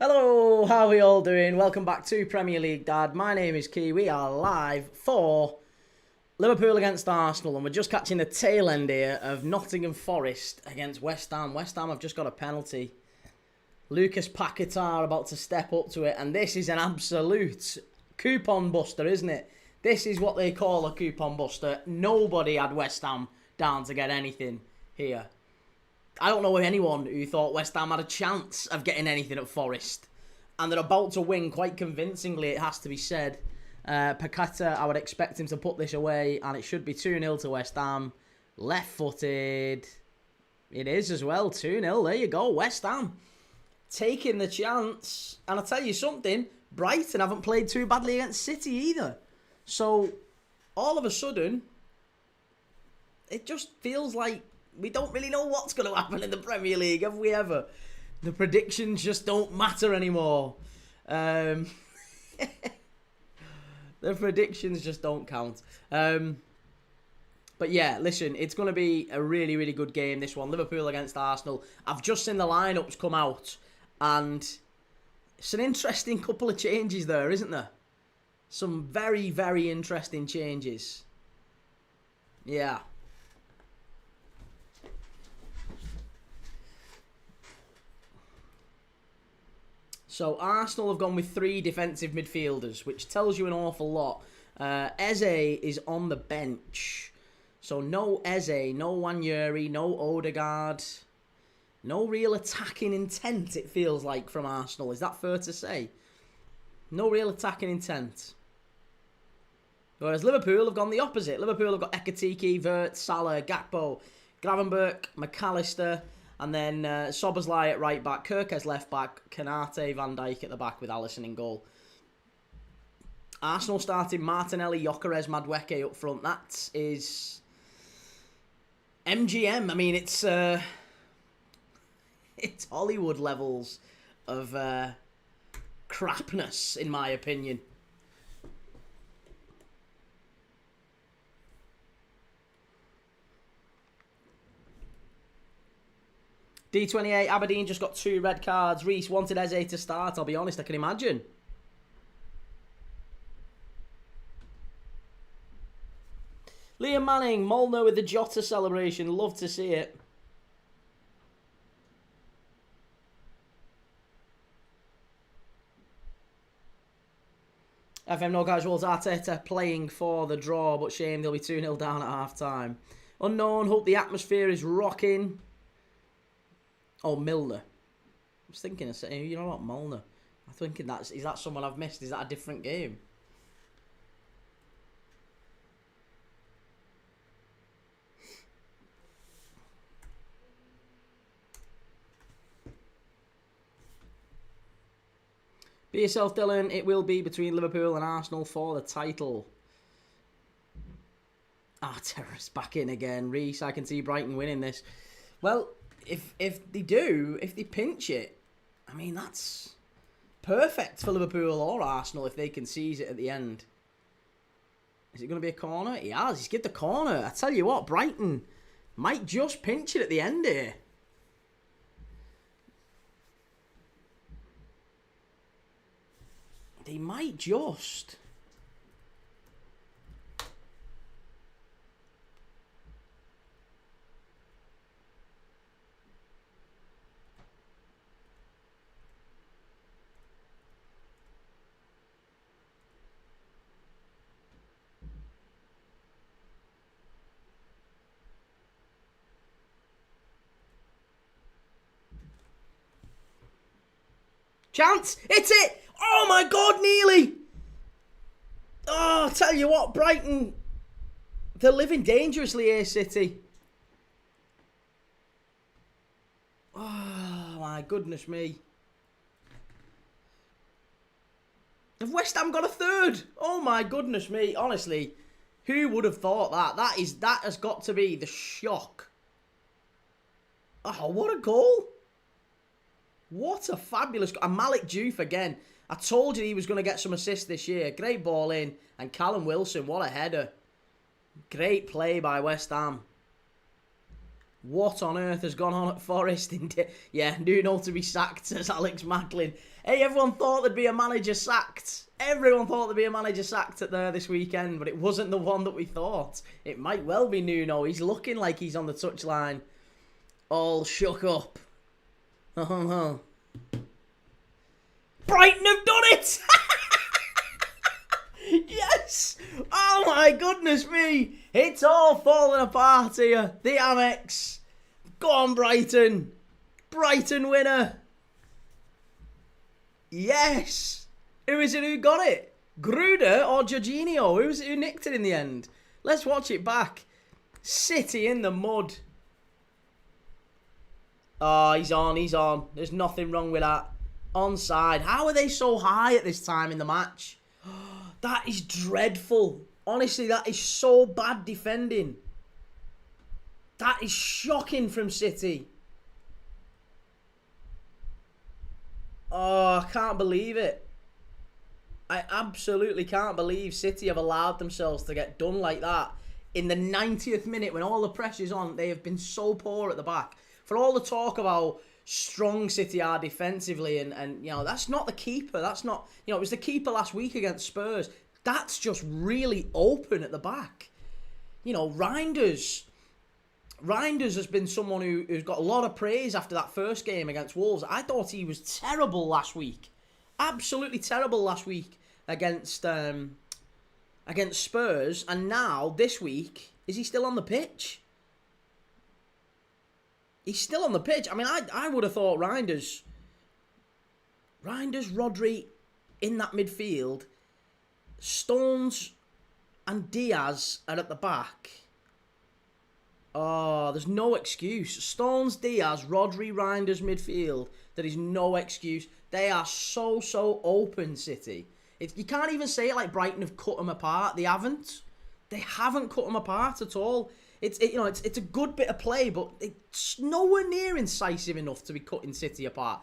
Hello, how are we all doing? Welcome back to Premier League Dad. My name is Kee. We are live for Liverpool against Arsenal, and we're just catching the tail end here of Nottingham Forest against West Ham. West Ham have just got a penalty. Lucas Paquetá about to step up to it, and this is an absolute coupon buster, isn't it? This is what they call a coupon buster. Nobody had West Ham down to get anything here. I don't know anyone who thought West Ham had a chance of getting anything at Forest. And they're about to win quite convincingly, it has to be said. Paquetá, I would expect him to put this away, and it should be 2-0 to West Ham. Left-footed. It is as well, 2-0. There you go, West Ham. Taking the chance. And I'll tell you something, Brighton haven't played too badly against City either. So, all of a sudden, it just feels like we don't really know what's going to happen in the Premier League, have we ever? The predictions just don't matter anymore. The predictions just don't count. But yeah, listen, it's going to be a really, really good game, this one. Liverpool against Arsenal. I've just seen the lineups come out, and it's an interesting couple of changes there, isn't there? Some very, very interesting changes. Yeah. So Arsenal have gone with 3 defensive midfielders, which tells you an awful lot. Eze is on the bench. So no Eze, no Wanyeri, no Odegaard. No real attacking intent, it feels like, from Arsenal. Is that fair to say? No real attacking intent. Whereas Liverpool have gone the opposite. Liverpool have got Ekitike, Vert, Salah, Gakpo, Gravenberch, McAllister, and then Szoboszlai at right back, Kerkez left back, Kanate, Van Dijk at the back with Alisson in goal. Arsenal started Martinelli, Gyökeres, Madueke up front. That is MGM. I mean, it's Hollywood levels of crapness, in my opinion. D28, Aberdeen just got 2 red cards. Reece wanted Eze to start. I'll be honest, I can imagine. Liam Manning, Molnar with the Jota celebration. Love to see it. FM No Casuals, Arteta playing for the draw, but shame they'll be 2-0 down at half-time. Unknown, hope the atmosphere is rocking. Oh, Milner. I was thinking of saying, you know what, Milner. I'm thinking, is that someone I've missed? Is that a different game? Be yourself, Dylan. It will be between Liverpool and Arsenal for the title. Terrace back in again. Reece, I can see Brighton winning this. Well, if they pinch it, I mean, that's perfect for Liverpool or Arsenal if they can seize it at the end. Is it going to be a corner? He has. He's given the corner. I tell you what, Brighton might just pinch it at the end here. They might just. Chance! It's it! Oh my God, nearly! Oh, I'll tell you what, Brighton, they're living dangerously here, City. Oh my goodness me. Have West Ham got a third? Oh my goodness me. Honestly, who would have thought that? That has got to be the shock. Oh, what a goal. What a fabulous goal. And Malik Diouf again. I told you he was going to get some assists this year. Great ball in. And Callum Wilson, what a header. Great play by West Ham. What on earth has gone on at Forest? Yeah, Nuno to be sacked, says Alex Macklin. Hey, everyone thought there'd be a manager sacked. Everyone thought there'd be a manager sacked at there this weekend, but it wasn't the one that we thought. It might well be Nuno. He's looking like he's on the touchline. All shook up. Brighton have done it! Yes! Oh my goodness me! It's all falling apart here. The Amex. Go on, Brighton. Brighton winner. Yes! Who is it who got it? Gruder or Jorginho? Who was it who nicked it in the end? Let's watch it back. City in the mud. Oh, he's on. There's nothing wrong with that. Onside. How are they so high at this time in the match? That is dreadful. Honestly, that is so bad defending. That is shocking from City. Oh, I can't believe it. I absolutely can't believe City have allowed themselves to get done like that. In the 90th minute, when all the pressure's on, they have been so poor at the back. For all the talk of how strong City are defensively, and you know, that's not the keeper. That's not, you know, it was the keeper last week against Spurs. That's just really open at the back. You know, Reinders has been someone who's got a lot of praise after that first game against Wolves. I thought he was terrible last week. Absolutely terrible last week against Spurs. And now, this week, is he still on the pitch? He's still on the pitch. I mean, I would have thought Reinders, Rodri in that midfield. Stones and Diaz are at the back. Oh, there's no excuse. Stones, Diaz, Rodri, Reinders midfield. There is no excuse. They are so open, City. You can't even say it like Brighton have cut them apart. They haven't. They haven't cut them apart at all. It's a good bit of play, but it's nowhere near incisive enough to be cutting City apart.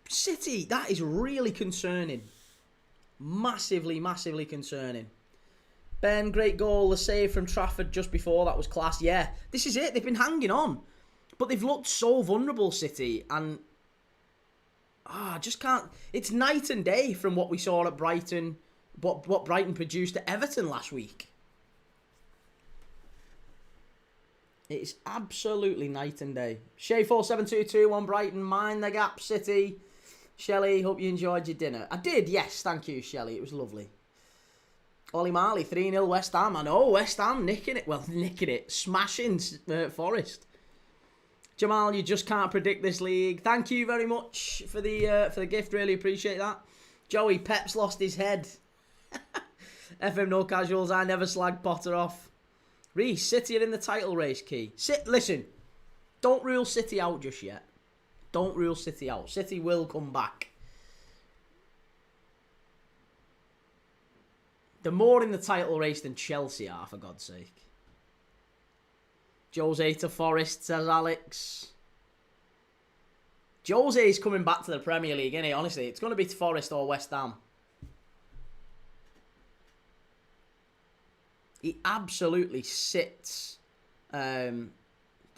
City, that is really concerning. Massively concerning. Ben, great goal. The save from Trafford just before, that was class. Yeah, this is it. They've been hanging on. But they've looked so vulnerable, City. And I just can't. It's night and day from what we saw at Brighton, what Brighton produced at Everton last week. It is absolutely night and day. Shay47221 Brighton, mind the gap, City. Shelley, hope you enjoyed your dinner. I did, yes, thank you, Shelley. It was lovely. Ollie Marley, 3-0 West Ham. I know, West Ham nicking it. Well, nicking it. Smashing Forest. Jamal, you just can't predict this league. Thank you very much for the gift. Really appreciate that. Joey, Pep's lost his head. FM No Casuals, I never slag Potter off. Reece, City are in the title race, Key. Listen, don't rule City out just yet. Don't rule City out. City will come back. They're more in the title race than Chelsea are, for God's sake. Jose to Forest, says Alex. Jose's coming back to the Premier League, isn't he? Honestly, it's going to be to Forest or West Ham. He absolutely sits the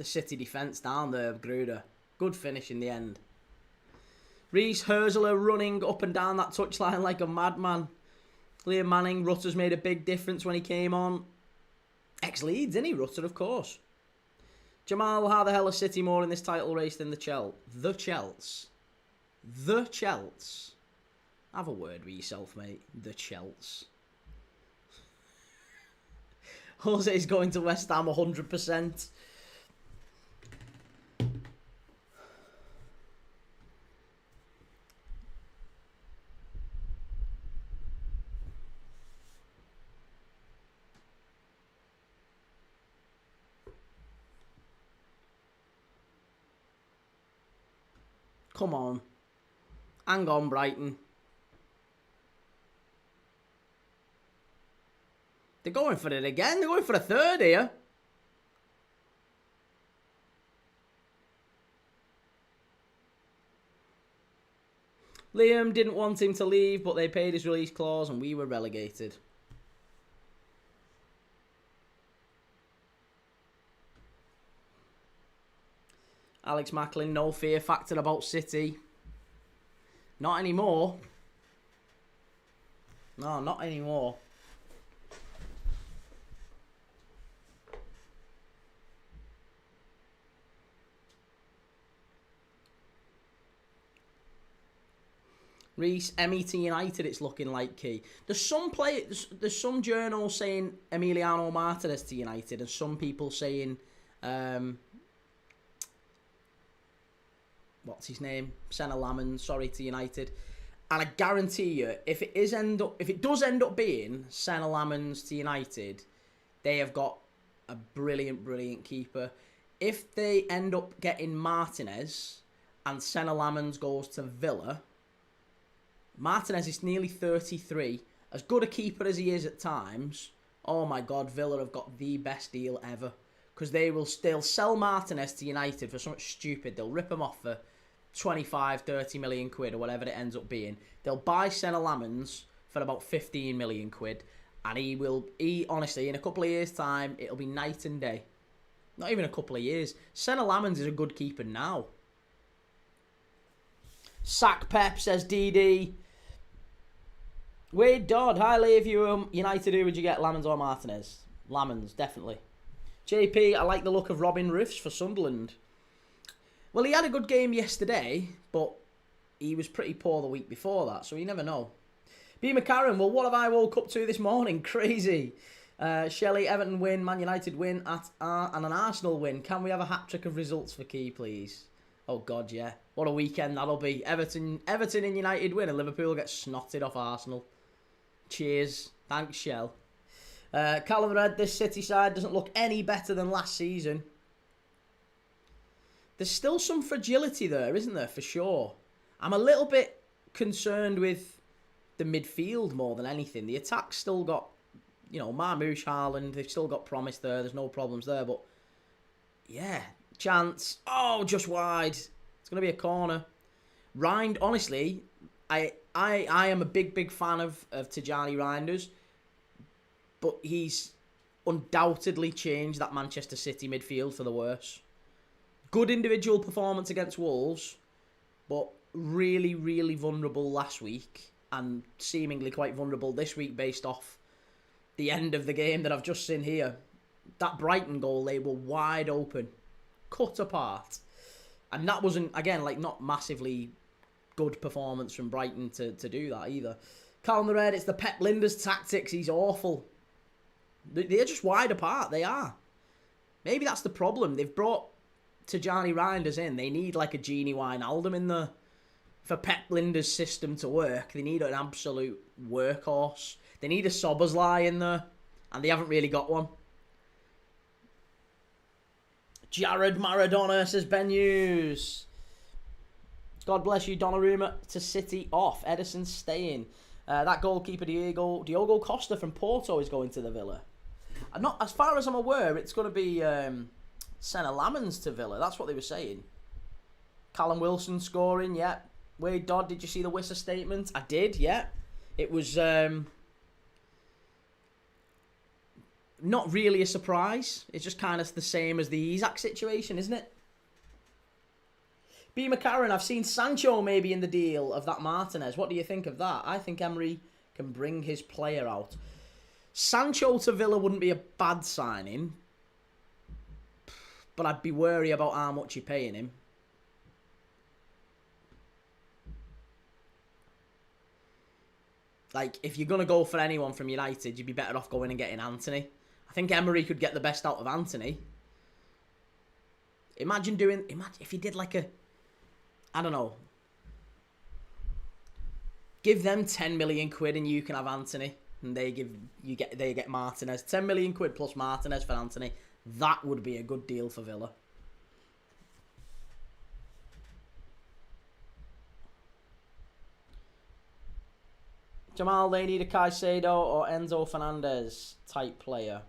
City defence down there, Gruder. Good finish in the end. Reece Herzler running up and down that touchline like a madman. Liam Manning, Rutter's made a big difference when he came on. Ex-Leeds, isn't he? Rutter, of course. Jamal, how the hell is City more in this title race than the Chelsea? The Chelsea. The Chelsea. Have a word with yourself, mate. The Chelsea. Jose's going to West Ham 100%. Come on. Hang on, Brighton. They're going for it again. They're going for a third here. Liam didn't want him to leave, but they paid his release clause and we were relegated. Alex Macklin, no fear factor about City. Not anymore. No, not anymore. Reece, MET United, it's looking like Key. There's some journals saying Emiliano Martinez to United, and some people saying, what's his name? Senna Lammen, sorry, to United. And I guarantee you, if it does end up being Senna Lammen's to United, they have got a brilliant, brilliant keeper. If they end up getting Martinez and Senna Lammen's goes to Villa, Martinez is nearly 33. As good a keeper as he is at times, oh my God, Villa have got the best deal ever. Because they'll sell Martinez to United for something stupid. They'll rip him off for 25, 30 million quid or whatever it ends up being. They'll buy Senna Lamens for about 15 million quid. And he honestly, in a couple of years' time, it'll be night and day. Not even a couple of years. Senna Lamens is a good keeper now. Sack Pep, says DD. Wade Dodd, hi Lee, if you were United, who would you get, Lamens or Martinez? Lamens, definitely. JP, I like the look of Robin Roofs for Sunderland. Well, he had a good game yesterday, but he was pretty poor the week before that, so you never know. B. McCarran, well, what have I woke up to this morning? Crazy. Shelley, Everton win, Man United win, and an Arsenal win. Can we have a hat-trick of results for Key, please? Oh, God, yeah. What a weekend that'll be. Everton and United win, and Liverpool get snotted off Arsenal. Cheers. Thanks, Shell. Callum Red, this City side doesn't look any better than last season. There's still some fragility there, isn't there, for sure. I'm a little bit concerned with the midfield more than anything. The attack's still got, Marmoush, Haaland, they've still got promise there. There's no problems there, but yeah, chance. Oh, just wide. It's going to be a corner. Rind, honestly, I am a big fan of Tijani Reinders, but he's undoubtedly changed that Manchester City midfield for the worse. Good individual performance against Wolves, but really, really vulnerable last week, and seemingly quite vulnerable this week based off the end of the game that I've just seen here. That Brighton goal, they were wide open, cut apart. And that wasn't, again, not massively good performance from Brighton to do that either. Callum the Red, it's the Pep Linders tactics. He's awful. They're just wide apart. They are. Maybe that's the problem. They've brought Tijani Reinders in. They need a Genie Wijnaldum in there for Pep Linders' system to work. They need an absolute workhorse. They need a Szoboszlai in there, and they haven't really got one. Jared Maradona, says Ben Hughes. God bless you, Donnarumma to City off. Edison staying. That goalkeeper, Diogo Costa from Porto, is going to the Villa. Not as far as I'm aware, it's going to be Senna Lamens to Villa. That's what they were saying. Callum Wilson scoring, yeah. Wade Dodd, did you see the Wissa statement? I did, yeah. It was not really a surprise. It's just kind of the same as the Isaac situation, isn't it? B. McCarran, I've seen Sancho maybe in the deal of that Martinez. What do you think of that? I think Emery can bring his player out. Sancho to Villa wouldn't be a bad signing, but I'd be wary about how much you're paying him. If you're going to go for anyone from United, you'd be better off going and getting Anthony. I think Emery could get the best out of Anthony. Imagine if he did I don't know. Give them 10 million quid and you can have Anthony, and they get Martinez. 10 million quid plus Martinez for Anthony. That would be a good deal for Villa. Jamal, they need a Caicedo or Enzo Fernandez type player.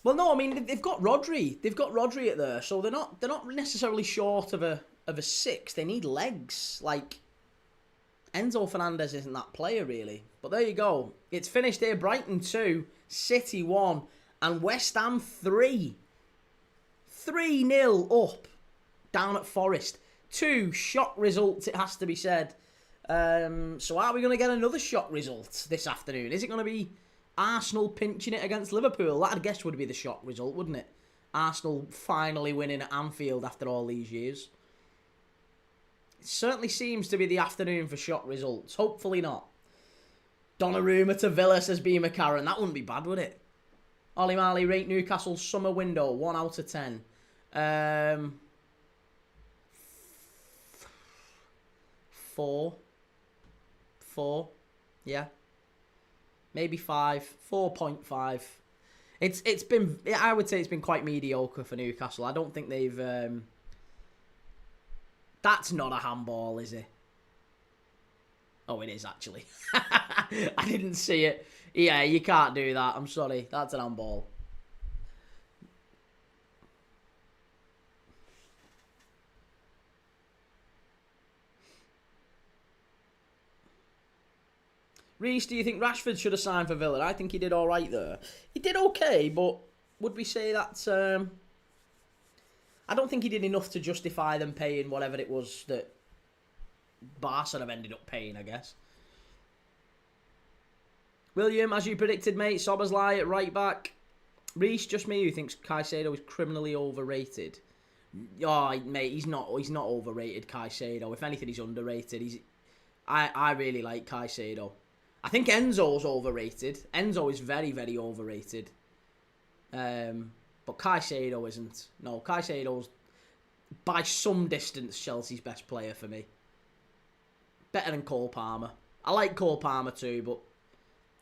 Well, no, I mean they've got Rodri. They've got Rodri at there, so they're not necessarily short of a six. They need legs. Enzo Fernandez isn't that player really. But there you go. It's finished here. Brighton 2, City 1, and West Ham 3. 3-0 up down at Forest. 2 shock results, it has to be said. So are we going to get another shock result this afternoon? Is it going to be Arsenal pinching it against Liverpool? That, I guess, would be the shock result, wouldn't it? Arsenal finally winning at Anfield after all these years. It certainly seems to be the afternoon for shock results. Hopefully not. Donnarumma to Villa, says B. McCarran. That wouldn't be bad, would it? Ollie Marley, rate Newcastle's summer window, 1 out of 10. 4. 4. Yeah. Maybe 5. 4.5. It's been, I would say it's been quite mediocre for Newcastle. I don't think they've... That's not a handball, is it? Oh, it is, actually. I didn't see it. Yeah, you can't do that. I'm sorry. That's an handball. Reece, do you think Rashford should have signed for Villa? I think he did all right there. He did okay, but would we say that's... I don't think he did enough to justify them paying whatever it was that Barca have ended up paying, I guess. William, as you predicted, mate, Szoboszlai at right back. Reece, just me who thinks Caicedo is criminally overrated. Oh, mate, he's not overrated, Caicedo. If anything, he's underrated. I really like Caicedo. I think Enzo's overrated. Enzo is very, very overrated. But Caicedo isn't. No, Caicedo's by some distance Chelsea's best player for me. Better than Cole Palmer. I like Cole Palmer too, but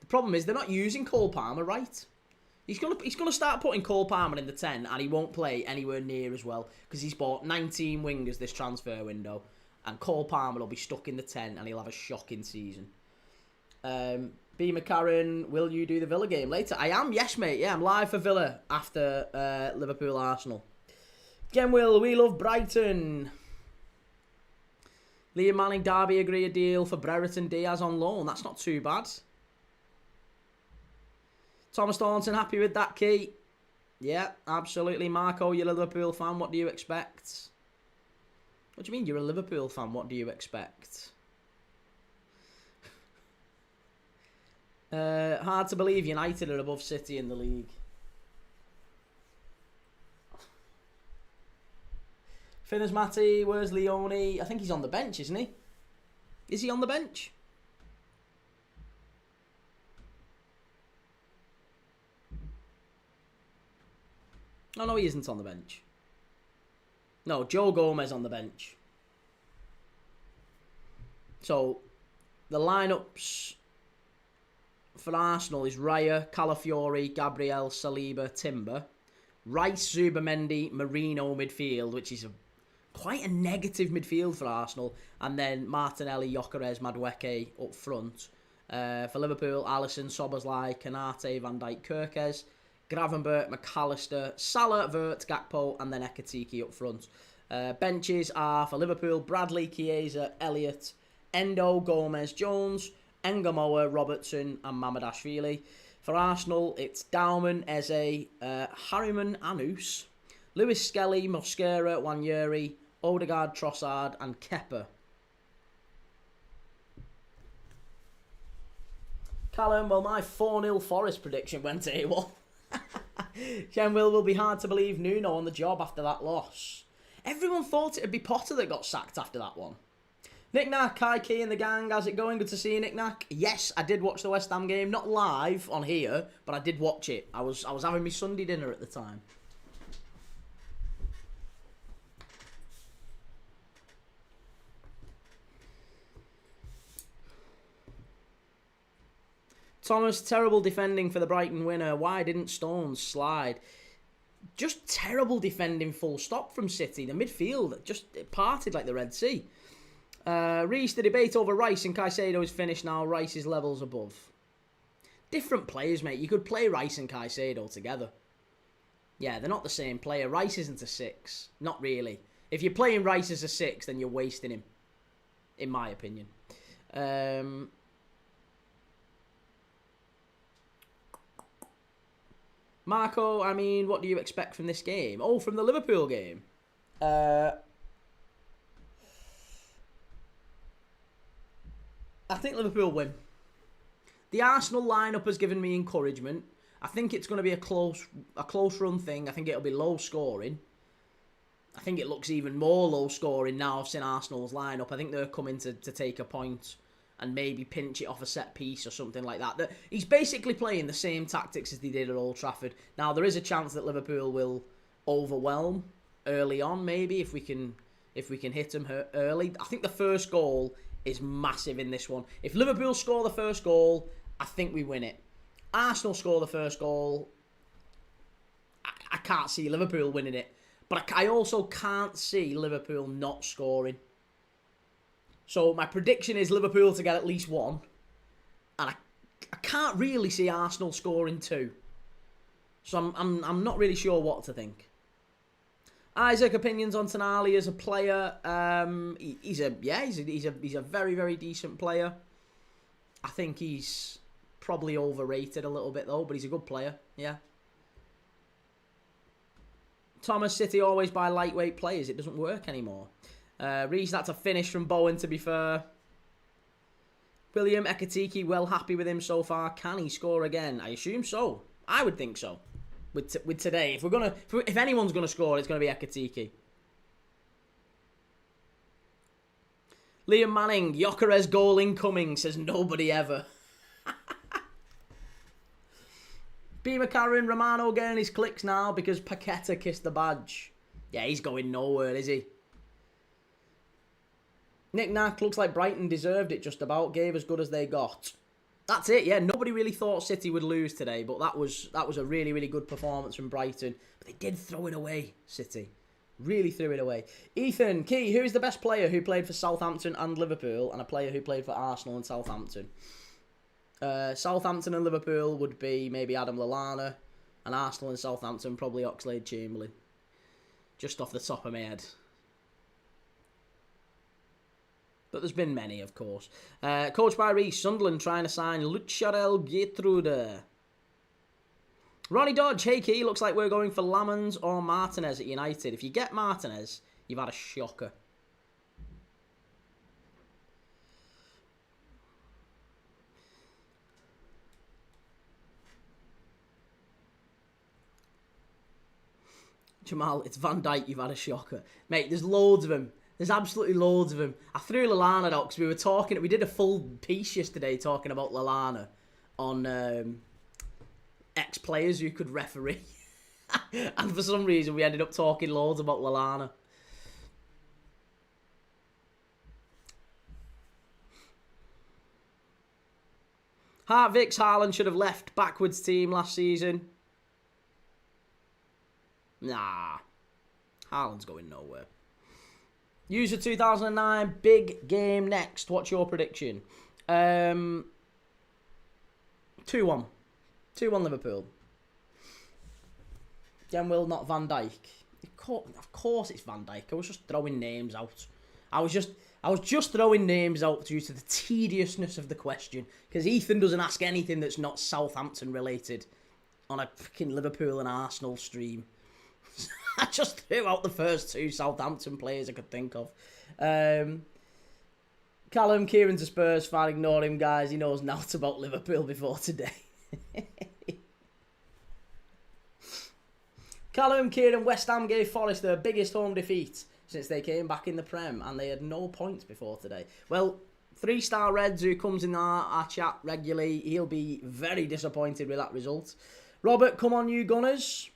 the problem is they're not using Cole Palmer right. He's gonna start putting Cole Palmer in the 10 and he won't play anywhere near as well because he's bought 19 wingers this transfer window and Cole Palmer will be stuck in the 10 and he'll have a shocking season. B. McCarran, will you do the Villa game later? I am, yes, mate. Yeah, I'm live for Villa after Liverpool Arsenal. Again, we love Brighton. Liam Manning, Derby agree a deal for Brereton Diaz on loan. That's not too bad. Thomas Thornton, happy with that, Key? Yeah, absolutely. Marco, you're a Liverpool fan. What do you expect? What do you mean you're a Liverpool fan? What do you expect? Hard to believe United are above City in the league. Finners Matty, where's Leone? I think he's on the bench, isn't he? Is he on the bench? Oh, no, he isn't on the bench. No, Joe Gomez on the bench. So, the lineups for Arsenal is Raya, Calafiori, Gabriel, Saliba, Timber. Rice, Zubamendi, Marino midfield, which is quite a negative midfield for Arsenal. And then Martinelli, Gyökeres, Madueke up front. For Liverpool, Alisson, Szoboszlai, Kanate, Van Dijk, Kirkes, Gravenberch, McAllister, Salah, Vert, Gakpo, and then Ekatike up front. Benches are for Liverpool, Bradley, Chiesa, Elliott, Endo, Gomez, Jones, Engamoa, Robertson, and Mamadashvili. For Arsenal, it's Dauman, Eze, Harriman, Anus, Lewis Skelly, Mosquera, Wanyeri, Odegaard, Trossard, and Kepa. Callum, well, my 4-0 Forest prediction went AWOL. Shenwell will be hard to believe Nuno on the job after that loss. Everyone thought it would be Potter that got sacked after that one. Nick Knack, hi Key and the gang, how's it going? Good to see you, Nick Knack. Yes, I did watch the West Ham game, not live on here, but I did watch it. I was having my Sunday dinner at the time. Thomas, terrible defending for the Brighton winner. Why didn't Stones slide? Just terrible defending full stop from City. The midfield just parted like the Red Sea. Reece, the debate over Rice and Caicedo is finished now. Rice's levels above. Different players, mate. You could play Rice and Caicedo together. Yeah, they're not the same player. Rice isn't a 6. Not really. If you're playing Rice as a 6, then you're wasting him. In my opinion. Marco, I mean, what do you expect from this game? Oh, from the Liverpool game? I think Liverpool win. The Arsenal lineup has given me encouragement. I think it's going to be a close run thing. I think it'll be low scoring. I think it looks even more low scoring now I've seen Arsenal's lineup. I think they're coming to take a point and maybe pinch it off a set piece or something like that. He's basically playing the same tactics as they did at Old Trafford. Now, there is a chance that Liverpool will overwhelm early on, maybe, if we can hit them early. I think the first goal is massive in this one. If Liverpool score the first goal, I think we win it. Arsenal score the first goal, I can't see Liverpool winning it. But I also can't see Liverpool not scoring. So my prediction is Liverpool to get at least one. And I can't really see Arsenal scoring two. So I'm not really sure what to think. Isaac, opinions on Tonali as a player? He's a very, very decent player. I think he's probably overrated a little bit though, but he's a good player. Yeah. Thomas, City always buy lightweight players. It doesn't work anymore. Reece, that's a finish from Bowen, to be fair. William Ekatike, well happy with him so far. Can he score again? I assume so. I would think so. With today, if anyone's gonna score, it's gonna be Ekatike. Liam Manning, Gyökeres goal incoming, says nobody ever. B. McCarron, Romano getting his clicks now because Paqueta kissed the badge. Yeah, he's going nowhere, is he? Nick Nack, looks like Brighton deserved it just about. Gave as good as they got. That's it, yeah. Nobody really thought City would lose today, but that was a really, really good performance from Brighton. But they did throw it away, City. Really threw it away. Ethan, Key, who is the best player who played for Southampton and Liverpool and a player who played for Arsenal and Southampton? Southampton and Liverpool would be maybe Adam Lallana, and Arsenal and Southampton probably Oxlade-Chamberlain. Just off the top of my head. But there's been many, of course. Coached by Reece, Sunderland trying to sign Lucharel Gertrude. Ronnie Dodge, hey Key, looks like we're going for Lamans or Martinez at United. If you get Martinez, you've had a shocker. Jamal, it's Van Dijk, you've had a shocker. Mate, there's loads of them. There's absolutely loads of them. I threw Lallana out because we did a full piece yesterday talking about Lallana on ex-players who could referee. And for some reason, we ended up talking loads about Lallana. Hartvick's Haaland should have left backwards team last season. Nah. Haaland's going nowhere. User 2009, big game next. What's your prediction? 2-1. 2-1 Liverpool. Again, will not Van Dijk. Of course it's Van Dijk. I was just throwing names out. I was just throwing names out due to the tediousness of the question. Because Ethan doesn't ask anything that's not Southampton related on a freaking Liverpool and Arsenal stream. I just threw out the first two Southampton players I could think of. Callum, Kieran's a Spurs fan. Ignore him, guys. He knows naught about Liverpool before today. Callum, Kieran, West Ham gave Forest their biggest home defeat since they came back in the Prem, and they had no points before today. Well, 3-star Reds, who comes in our chat regularly, he'll be very disappointed with that result. Robert, come on, you Gunners.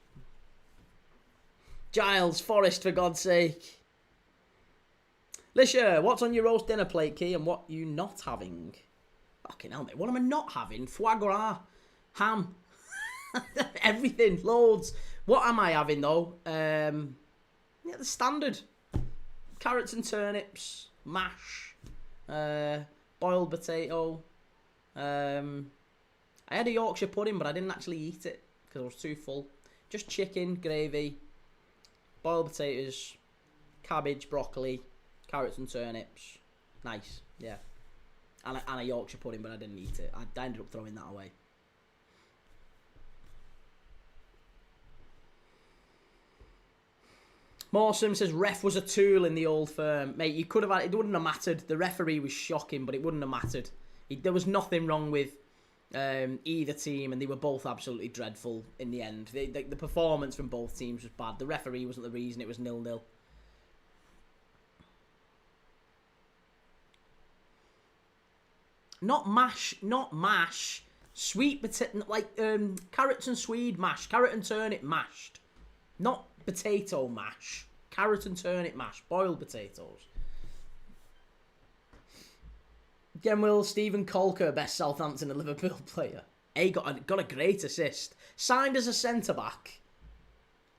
Giles, Forest, for God's sake. Lisha, what's on your roast dinner plate, Key, and what you not having? Fucking hell, mate. What am I not having? Foie gras, ham, everything, loads. What am I having, though? Yeah, the standard. Carrots and turnips, mash, boiled potato. I had a Yorkshire pudding, but I didn't actually eat it because I was too full. Just chicken, gravy, boiled potatoes, cabbage, broccoli, carrots and turnips. Nice, yeah. And a Yorkshire pudding, but I didn't eat it. I ended up throwing that away. Mawson says ref was a tool in the old firm. Mate, you could have had, it wouldn't have mattered. The referee was shocking, but it wouldn't have mattered. There was nothing wrong with either team, and they were both absolutely dreadful in the end. The performance from both teams was bad. The referee wasn't the reason, it was 0-0. Not mash. Sweet potato, like carrots and swede mash. Carrot and turnip mashed. Not potato mash. Carrot and turnip mash. Boiled potatoes. Again, will Stephen Colker, best Southampton and Liverpool player. Got a great assist. Signed as a centre-back,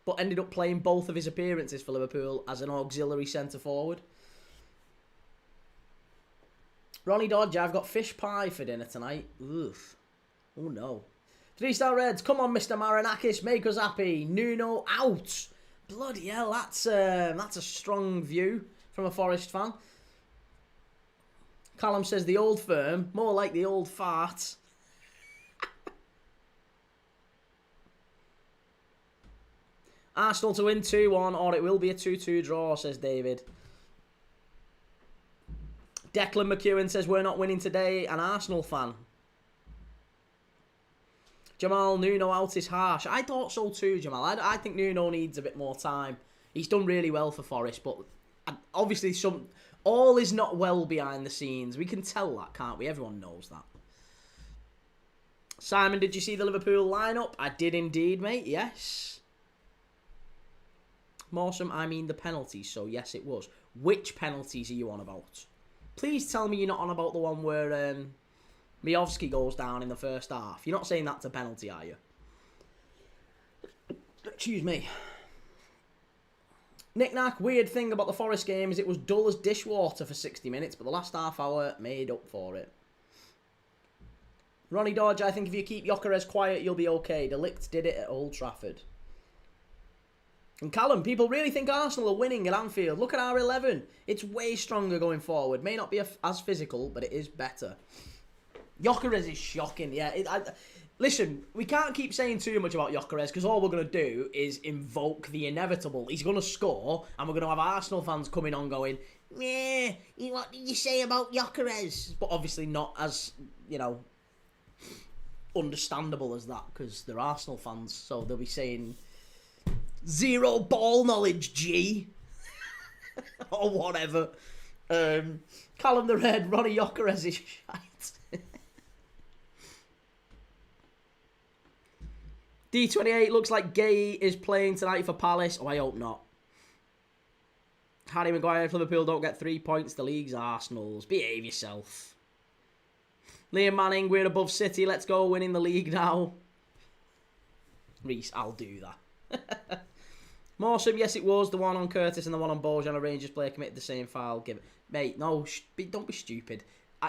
but ended up playing both of his appearances for Liverpool as an auxiliary centre-forward. Ronnie Dodge, I've got fish pie for dinner tonight. Oof. Oh no. 3-star Reds, come on Mr. Marinakis, make us happy. Nuno out. Bloody hell, that's a strong view from a Forest fan. Callum says the old firm, more like the old fart. Arsenal to win 2-1, or it will be a 2-2 draw, says David. Declan McEwen says we're not winning today, an Arsenal fan. Jamal, Nuno out is harsh. I thought so too, Jamal. I think Nuno needs a bit more time. He's done really well for Forest, but obviously all is not well behind the scenes. We can tell that, can't we? Everyone knows that. Simon, did you see the Liverpool lineup? I did indeed, mate. Yes. Mawsome, I mean the penalties, so yes, it was. Which penalties are you on about? Please tell me you're not on about the one where Miovski goes down in the first half. You're not saying that's a penalty, are you? Excuse me. Knick-knack, weird thing about the Forest game is it was dull as dishwater for 60 minutes, but the last half hour made up for it. Ronnie Dodge, I think if you keep Gyökeres quiet, you'll be okay. De Ligt did it at Old Trafford. And Callum, people really think Arsenal are winning at Anfield. Look at our 11. It's way stronger going forward. May not be as physical, but it is better. Gyökeres is shocking. Yeah, listen, we can't keep saying too much about Gyökeres because all we're going to do is invoke the inevitable. He's going to score, and we're going to have Arsenal fans coming on going, yeah, what did you say about Gyökeres? But obviously not as, understandable as that because they're Arsenal fans, so they'll be saying... Zero ball knowledge, G. Or whatever. Callum the Red, Ronnie Gyökeres is shite. D28 looks like Gay is playing tonight for Palace. Oh, I hope not. Harry Maguire, if Liverpool don't get 3 points, the league's Arsenal's. Behave yourself. Liam Manning, we're above City. Let's go, winning the league now. Reese, I'll do that. Mawsome, yes it was. The one on Curtis and the one on Bojan, a Rangers player committed the same foul. Give it, mate. No, don't be stupid.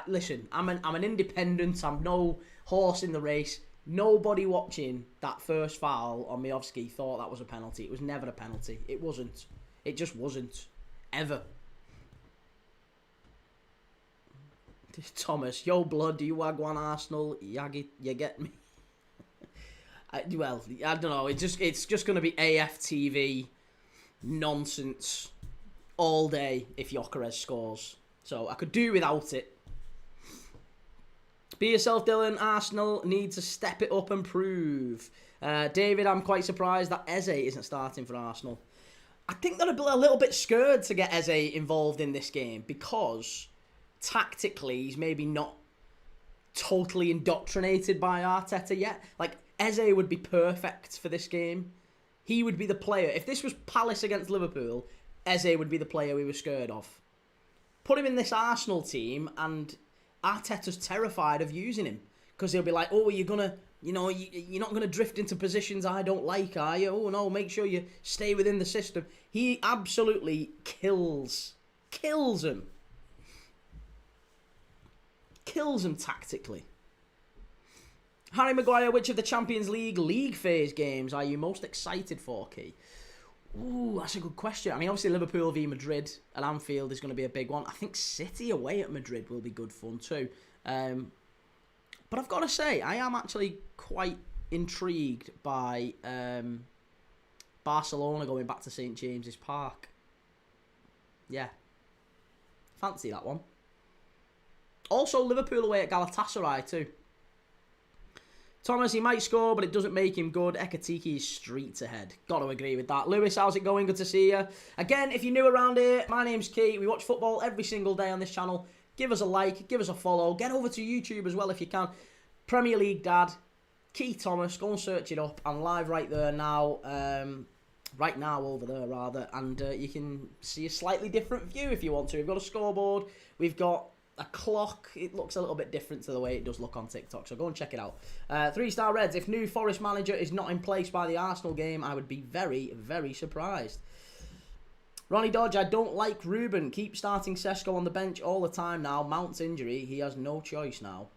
Listen, I'm an independent. I'm no horse in the race. Nobody watching that first foul on Miovski thought that was a penalty. It was never a penalty. It wasn't. It just wasn't. Ever. Thomas, yo blood, you wagwan Arsenal, you get me. Well, I don't know. It's just going to be AFTV nonsense all day if Gyökeres scores. So I could do without it. Be yourself, Dylan. Arsenal need to step it up and prove. David, I'm quite surprised that Eze isn't starting for Arsenal. I think they're a little bit scared to get Eze involved in this game because tactically he's maybe not totally indoctrinated by Arteta yet. Like, Eze would be perfect for this game. He would be the player. If this was Palace against Liverpool, Eze would be the player we were scared of. Put him in this Arsenal team and Arteta's terrified of using him. Because he'll be like, oh, you're not going to drift into positions I don't like, are you? Oh, no, make sure you stay within the system. He absolutely kills him. Kills him tactically. Harry Maguire, which of the Champions League phase games are you most excited for, Key? Ooh, that's a good question. I mean, obviously Liverpool v Madrid at Anfield is going to be a big one. I think City away at Madrid will be good fun too. But I've got to say, I am actually quite intrigued by Barcelona going back to St James's Park. Yeah. Fancy that one. Also, Liverpool away at Galatasaray too. Thomas, he might score, but it doesn't make him good. Ekitike is streets ahead. Got to agree with that. Lewis, how's it going? Good to see you. Again, if you're new around here, my name's Kee. We watch football every single day on this channel. Give us a like, give us a follow. Get over to YouTube as well if you can. Premier League Dad, Kee Thomas. Go and search it up. I'm live right there now. Right now, over there, rather. And you can see a slightly different view if you want to. We've got a scoreboard. We've got a clock. It looks a little bit different to the way it does look on TikTok, so go and check it out. 3-star Reds, if new Forest manager is not in place by the Arsenal game, I would be very, very surprised. Ronnie Dodge, I don't like Ruben. Keep starting Sesko on the bench all the time now. Mount's injury, he has no choice now.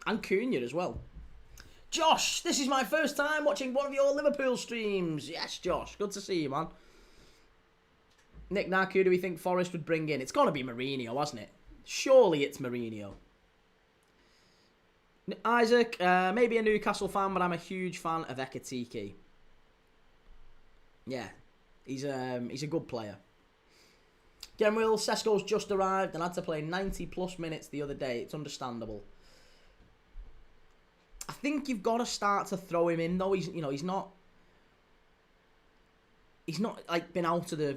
And Cunha as well. Josh, this is my first time watching one of your Liverpool streams. Yes, Josh, good to see you, man. Nick Nack, who do we think Forest would bring in? It's got to be Mourinho, hasn't it? Surely it's Mourinho. Isaac, maybe a Newcastle fan, but I'm a huge fan of Ekitike. Yeah, he's a good player. Genwill, Sesko's just arrived and had to play 90 plus minutes the other day. It's understandable. I think you've got to start to throw him in though. He's not like been out of the.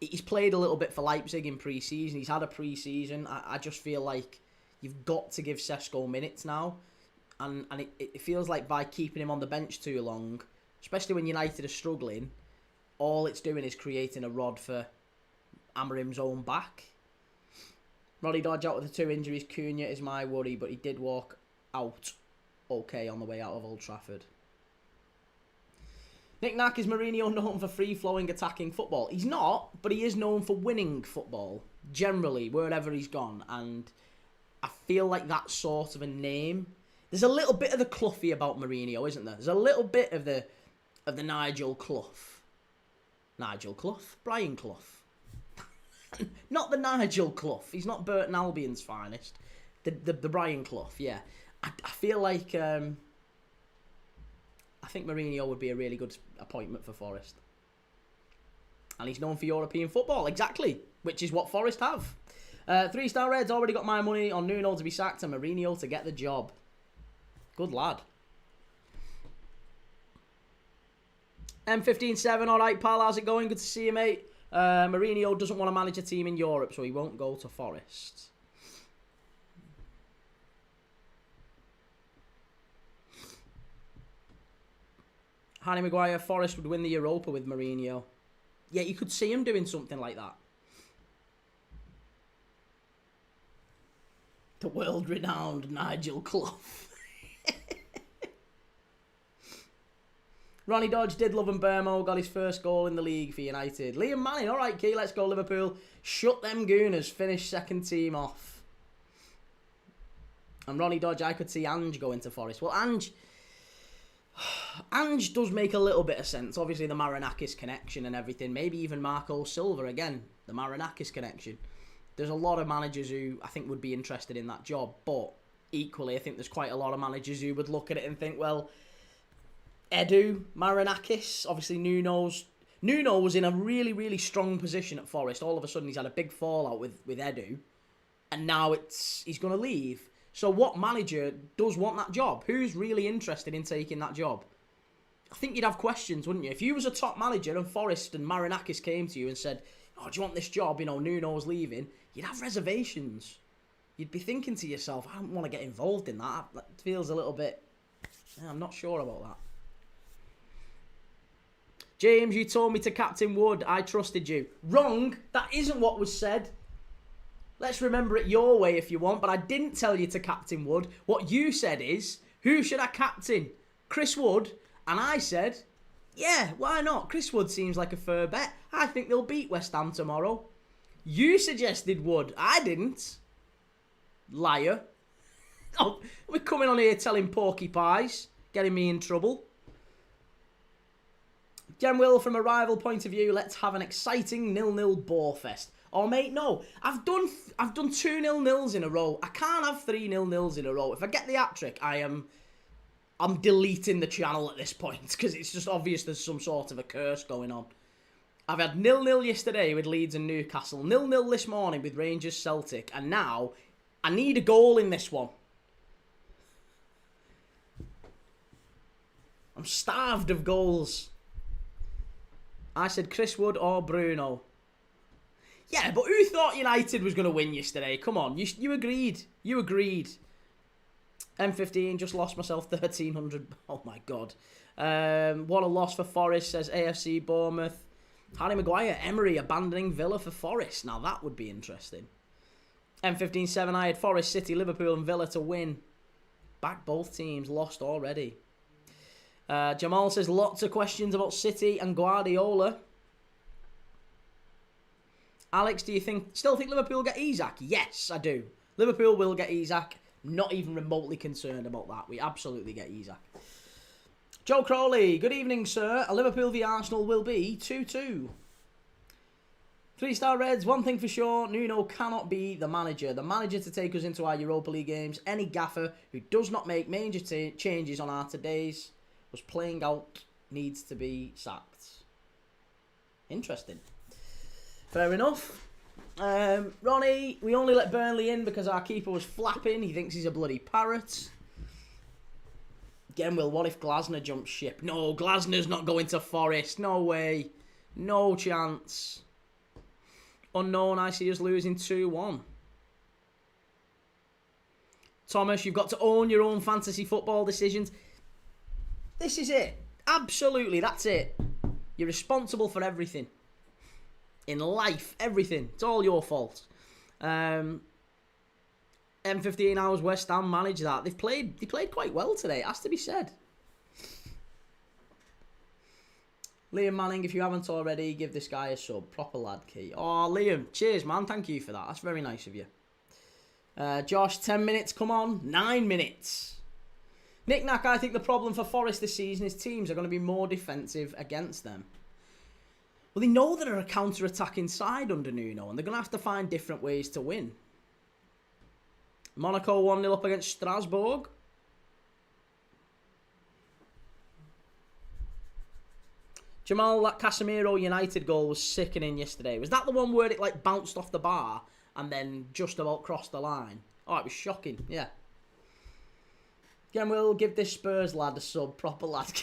He's played a little bit for Leipzig in pre-season. He's had a pre-season. I just feel like you've got to give Sesko minutes now. And it feels like by keeping him on the bench too long, especially when United are struggling, all it's doing is creating a rod for Amorim's own back. Roddy Dodge out with the 2 injuries. Cunha is my worry, but he did walk out okay on the way out of Old Trafford. Nick Nack, is Mourinho known for free-flowing attacking football? He's not, but he is known for winning football, generally, wherever he's gone. And I feel like that's sort of a name. There's a little bit of the Cloughy about Mourinho, isn't there? There's a little bit of the Nigel Clough. Nigel Clough? Brian Clough. Not the Nigel Clough. He's not Burton Albion's finest. The Brian Clough, yeah. I feel like... I think Mourinho would be a really good appointment for Forest. And he's known for European football, exactly, which is what Forest have. 3-star Reds, already got my money on Nuno to be sacked and Mourinho to get the job. Good lad. M157, alright pal, how's it going? Good to see you, mate. Mourinho doesn't want to manage a team in Europe, so he won't go to Forest. Harry Maguire, Forest would win the Europa with Mourinho. Yeah, you could see him doing something like that. The world-renowned Nigel Clough. Ronnie Dodge did love Mbermo, got his first goal in the league for United. Liam Manning, alright Key, let's go Liverpool. Shut them Gooners, finish second team off. And Ronnie Dodge, I could see Ange going to Forest. Well, Ange does make a little bit of sense. Obviously, the Marinakis connection and everything. Maybe even Marco Silva again. The Marinakis connection. There's a lot of managers who I think would be interested in that job. But equally, I think there's quite a lot of managers who would look at it and think, well, Edu, Marinakis, obviously Nuno was in a really, really strong position at Forest. All of a sudden, he's had a big fallout with Edu. And now he's going to leave. So what manager does want that job? Who's really interested in taking that job? I think you'd have questions, wouldn't you? If you was a top manager and Forest and Marinakis came to you and said, oh, do you want this job? You know, Nuno's leaving. You'd have reservations. You'd be thinking to yourself, I don't want to get involved in that. That feels a little bit... I'm not sure about that. James, you told me to Captain Wood. I trusted you. Wrong. That isn't what was said. Let's remember it your way if you want, but I didn't tell you to Captain Wood. What you said is, who should I captain? Chris Wood? And I said, yeah, why not? Chris Wood seems like a fair bet. I think they'll beat West Ham tomorrow. You suggested Wood. I didn't. Liar. Oh, we're coming on here telling porcupines, getting me in trouble. Jen Will, from a rival point of view, let's have an exciting 0-0 Borefest. Oh, mate, no. I've done 2 0-0s in a row. I can't have 3 0-0s in a row. If I get the hat-trick, I'll I'm deleting the channel at this point because it's just obvious there's some sort of a curse going on. I've had 0-0 yesterday with Leeds and Newcastle, 0-0 this morning with Rangers Celtic, and now I need a goal in this one. I'm starved of goals. I said Chris Wood or Bruno. Yeah, but who thought United was going to win yesterday? Come on, you agreed. You agreed. M15, just lost myself 1,300. Oh my God. What a loss for Forest, says AFC Bournemouth. Harry Maguire, Emery abandoning Villa for Forest. Now that would be interesting. M15-7, I had Forest, City, Liverpool and Villa to win. Back both teams, lost already. Jamal says lots of questions about City and Guardiola. Alex, do you still think Liverpool will get Isak? Yes, I do. Liverpool will get Isak. Not even remotely concerned about that. We absolutely get Isak. Joe Crowley, good evening, sir. A Liverpool v Arsenal will be 2-2. 3-star Reds, one thing for sure, Nuno cannot be the manager. The manager to take us into our Europa League games. Any gaffer who does not make major changes on our days was playing out, needs to be sacked. Interesting. Fair enough. Ronnie, we only let Burnley in because our keeper was flapping. He thinks he's a bloody parrot. Again, Will, what if Glasner jumps ship? No, Glasner's not going to Forest. No way. No chance. Unknown, I see us losing 2-1. Thomas, you've got to own your own fantasy football decisions. This is it. Absolutely, that's it. You're responsible for everything. In life, everything. It's all your fault. M15 hours West Ham managed that. They played quite well today, it has to be said. Liam Manning, if you haven't already, give this guy a sub. Proper lad, Key. Oh, Liam, cheers, man. Thank you for that. That's very nice of you. Josh, 10 minutes, come on. 9 minutes. Nick Knack, I think the problem for Forest this season is teams are going to be more defensive against them. Well, they know they're a counter-attacking side under Nuno, and they're going to have to find different ways to win. Monaco 1-0 up against Strasbourg. Jamal, that Casemiro United goal was sickening yesterday. Was that the one where it like bounced off the bar and then just about crossed the line? Oh, it was shocking, yeah. Again, we'll give this Spurs lad a sub, proper lad.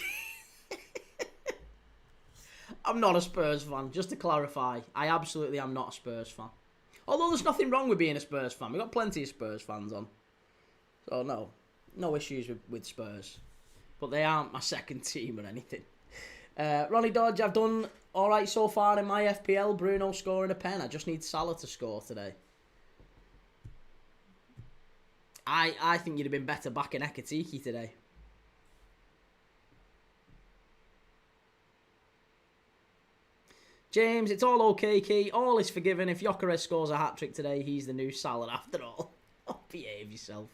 I'm not a Spurs fan, just to clarify. I absolutely am not a Spurs fan. Although there's nothing wrong with being a Spurs fan. We've got plenty of Spurs fans on. So no issues with Spurs. But they aren't my second team or anything. Ronnie Dodge, I've done alright so far in my FPL. Bruno scoring a pen. I just need Salah to score today. I think you'd have been better back in Ekatiki today. James, it's all okay, Key. All is forgiven. If Gyökeres scores a hat-trick today, he's the new Salah after all. Behave yourself.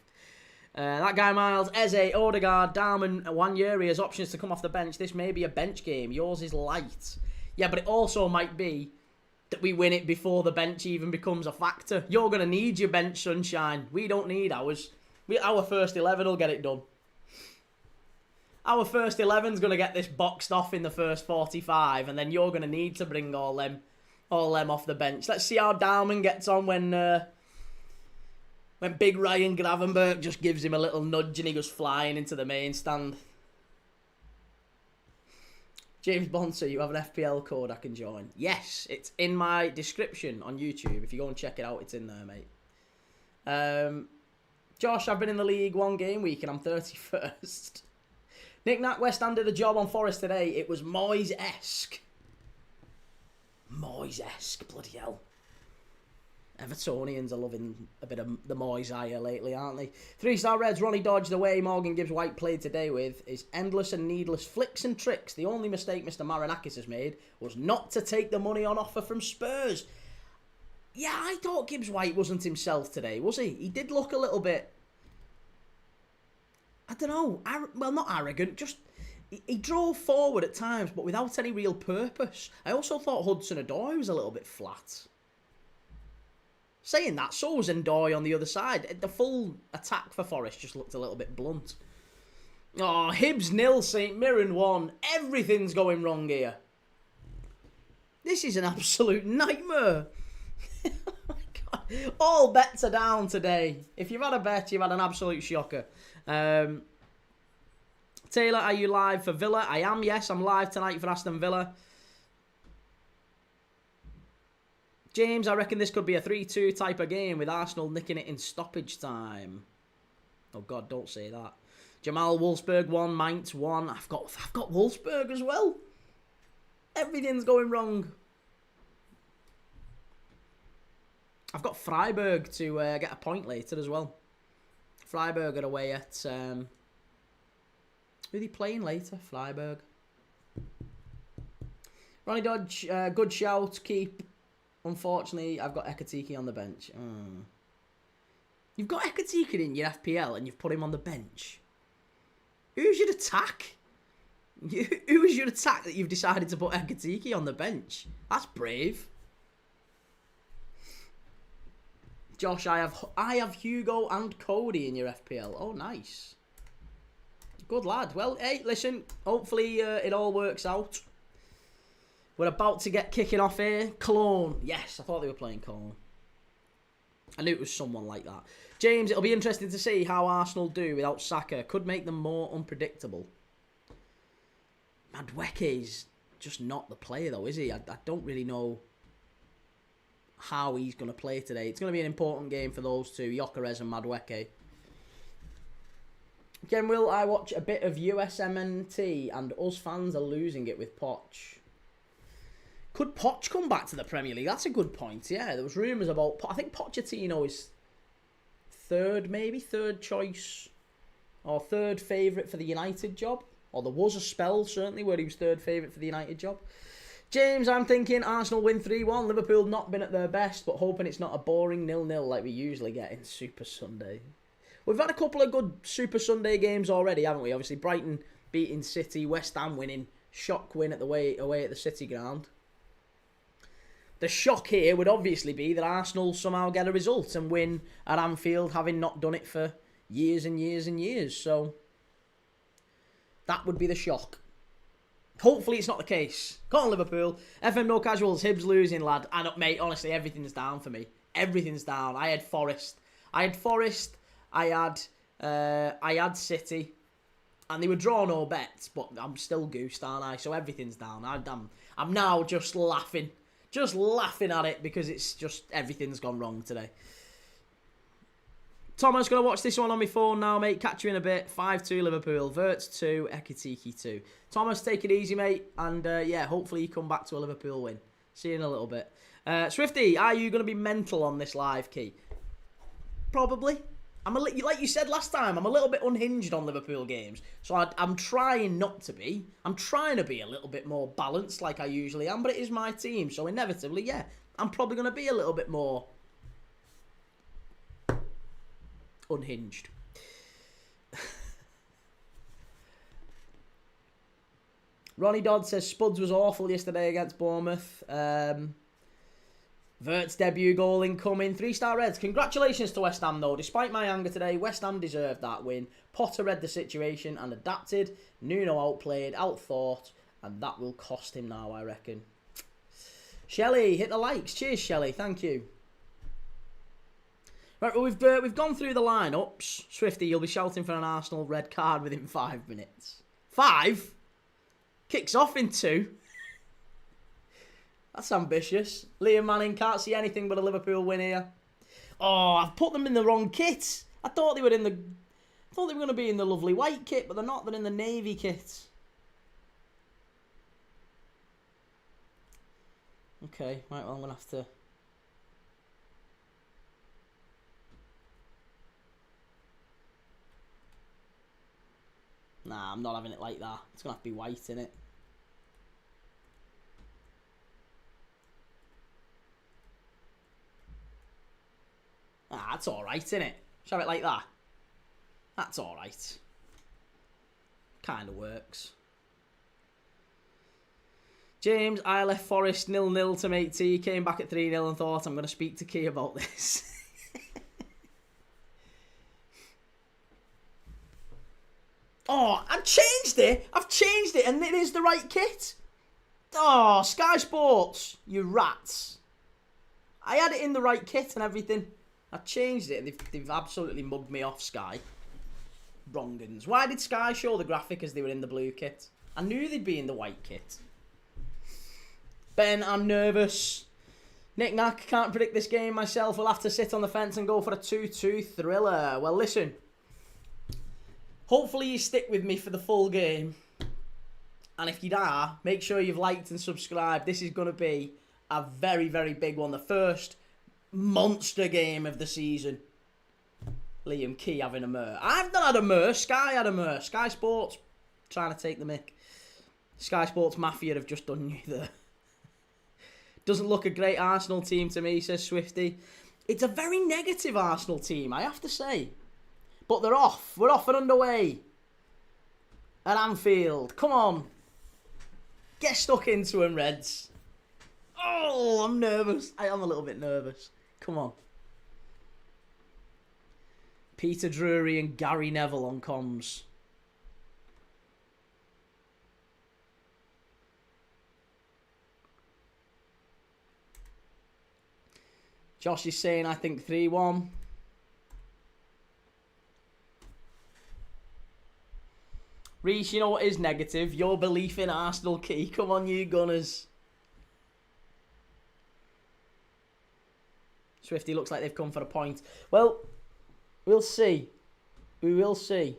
That guy Miles, Eze, Odegaard, Darman, Wanyeri has options to come off the bench. This may be a bench game. Yours is light. Yeah, but it also might be that we win it before the bench even becomes a factor. You're going to need your bench, sunshine. We don't need ours. Our first 11 will get it done. Our first 11's going to get this boxed off in the first 45, and then you're going to need to bring all them off the bench. Let's see how Darman gets on when big Ryan Gravenberch just gives him a little nudge and he goes flying into the main stand. James Bonser, you have an FPL code I can join. Yes, it's in my description on YouTube. If you go and check it out, it's in there, mate. Josh, I've been in the league 1 game week and I'm 31st. Nick Nat, West Ham did a job on Forest today. It was Moyes-esque. Moyes-esque, bloody hell. Evertonians are loving a bit of the Moyes ire lately, aren't they? 3-star Reds, Ronnie Dodge, the way Morgan Gibbs White played today with is endless and needless flicks and tricks. The only mistake Mr. Marinakis has made was not to take the money on offer from Spurs. Yeah, I thought Gibbs White wasn't himself today, was he? He did look a little bit... I don't know, well, not arrogant, just he drove forward at times, but without any real purpose. I also thought Hudson-Odoi was a little bit flat. Saying that, so was Ndoye on the other side. The full attack for Forest just looked a little bit blunt. Oh, Hibs 0, St Mirren 1. Everything's going wrong here. This is an absolute nightmare. Oh my God. All bets are down today. If you've had a bet, you've had an absolute shocker. Taylor, are you live for Villa? I am, yes. I'm live tonight for Aston Villa. James, I reckon this could be a 3-2 type of game with Arsenal nicking it in stoppage time. Oh, God, don't say that. Jamal, Wolfsburg 1, Mainz 1. I've got Wolfsburg as well. Everything's going wrong. I've got Freiburg to get a point later as well. Freiburg are away at... who are they playing later? Freiburg. Ronnie Dodge, good shout. Keep. Unfortunately, I've got Ekatike on the bench. You've got Ekatike in your FPL and you've put him on the bench. Who's your attack? Who is your attack that you've decided to put Ekatike on the bench? That's brave. Josh, I have Hugo and Cody in your FPL. Oh, nice. Good lad. Well, hey, listen. Hopefully it all works out. We're about to get kicking off here. Cologne. Yes, I thought they were playing Cologne. I knew it was someone like that. James, it'll be interesting to see how Arsenal do without Saka. Could make them more unpredictable. Madueke's just not the player, though, is he? I don't really know how he's going to play today. It's going to be an important game for those two, Gyökeres and Madueke. Again, will I watch a bit of USMNT and us fans are losing it with Poch? Could Poch come back to the Premier League? That's a good point, yeah. There was rumours about... I think Pochettino is third choice or third favourite for the United job. Or there was a spell, certainly, where he was third favourite for the United job. James, I'm thinking Arsenal win 3-1. Liverpool not been at their best, but hoping it's not a boring 0-0 like we usually get in Super Sunday. We've had a couple of good Super Sunday games already, haven't we? Obviously, Brighton beating City, West Ham winning. Shock win away at the City ground. The shock here would obviously be that Arsenal somehow get a result and win at Anfield, having not done it for years and years and years. So that would be the shock. Hopefully it's not the case. Come on, Liverpool. FM no casuals. Hibs losing, lad. And mate, honestly, everything's down for me. Everything's down. I had Forest. I had City. And they were draw no bets, but I'm still goosed, aren't I? So everything's down. I'm now just laughing. Just laughing at it because it's just everything's gone wrong today. Thomas, going to watch this one on my phone now, mate. Catch you in a bit. 5-2 Liverpool. Verts 2, Ekatike 2. Thomas, take it easy, mate. And yeah, hopefully you come back to a Liverpool win. See you in a little bit. Swifty, are you going to be mental on this live, Key? Probably. Like you said last time, I'm a little bit unhinged on Liverpool games. So I'm trying not to be. I'm trying to be a little bit more balanced like I usually am. But it is my team. So inevitably, yeah, I'm probably going to be a little bit more unhinged. Ronnie Dodd says Spuds was awful yesterday against Bournemouth. Vert's debut goal incoming. 3-star Reds. Congratulations to West Ham, though. Despite my anger today, West Ham deserved that win. Potter read the situation and adapted. Nuno outplayed, outthought, and that will cost him now, I reckon. Shelley, hit the likes. Cheers, Shelley. Thank you. Right, well, we've gone through the lineups. Swifty, you'll be shouting for an Arsenal red card within 5 minutes. 5? Kicks off in 2. That's ambitious. Liam Manning, can't see anything but a Liverpool win here. Oh, I've put them in the wrong kit. I thought they were going to be in the lovely white kit, but they're not. They're in the navy kit. Okay, right, well, I'm going to have to... Nah, I'm not having it like that. It's going to have to be white, innit? Ah, that's alright, innit? Shall have it like that? That's alright. Kind of works. James, I left Forest 0-0 to make tea. Came back at 3-0 and thought I'm going to speak to Key about this. Oh, I've changed it. And it is the right kit. Oh, Sky Sports, you rats. I had it in the right kit and everything. I changed it. They've absolutely mugged me off, Sky. Wrong'uns. Why did Sky show the graphic as they were in the blue kit? I knew they'd be in the white kit. Ben, I'm nervous. Knick-knack, can't predict this game myself. We'll have to sit on the fence and go for a 2-2 thriller. Well, listen. Hopefully you stick with me for the full game. And if you are, make sure you've liked and subscribed. This is going to be a very, very big one. The first monster game of the season. Liam Kee having a mur. I've not had a mur. Sky had a mur. Sky Sports trying to take the mick. Sky Sports Mafia have just done you there. Doesn't look a great Arsenal team to me, says Swifty. It's a very negative Arsenal team, I have to say. But they're off. We're off and underway. At Anfield. Come on. Get stuck into them, Reds. Oh, I'm nervous. I am a little bit nervous. Come on. Peter Drury and Gary Neville on comms. Josh is saying, I think 3-1. Reece, you know what is negative? Your belief in Arsenal, Key. Come on, you Gunners. Swifty looks like they've come for a point. Well, we'll see. We will see.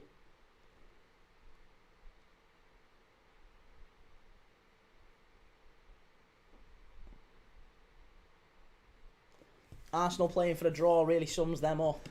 Arsenal playing for a draw really sums them up.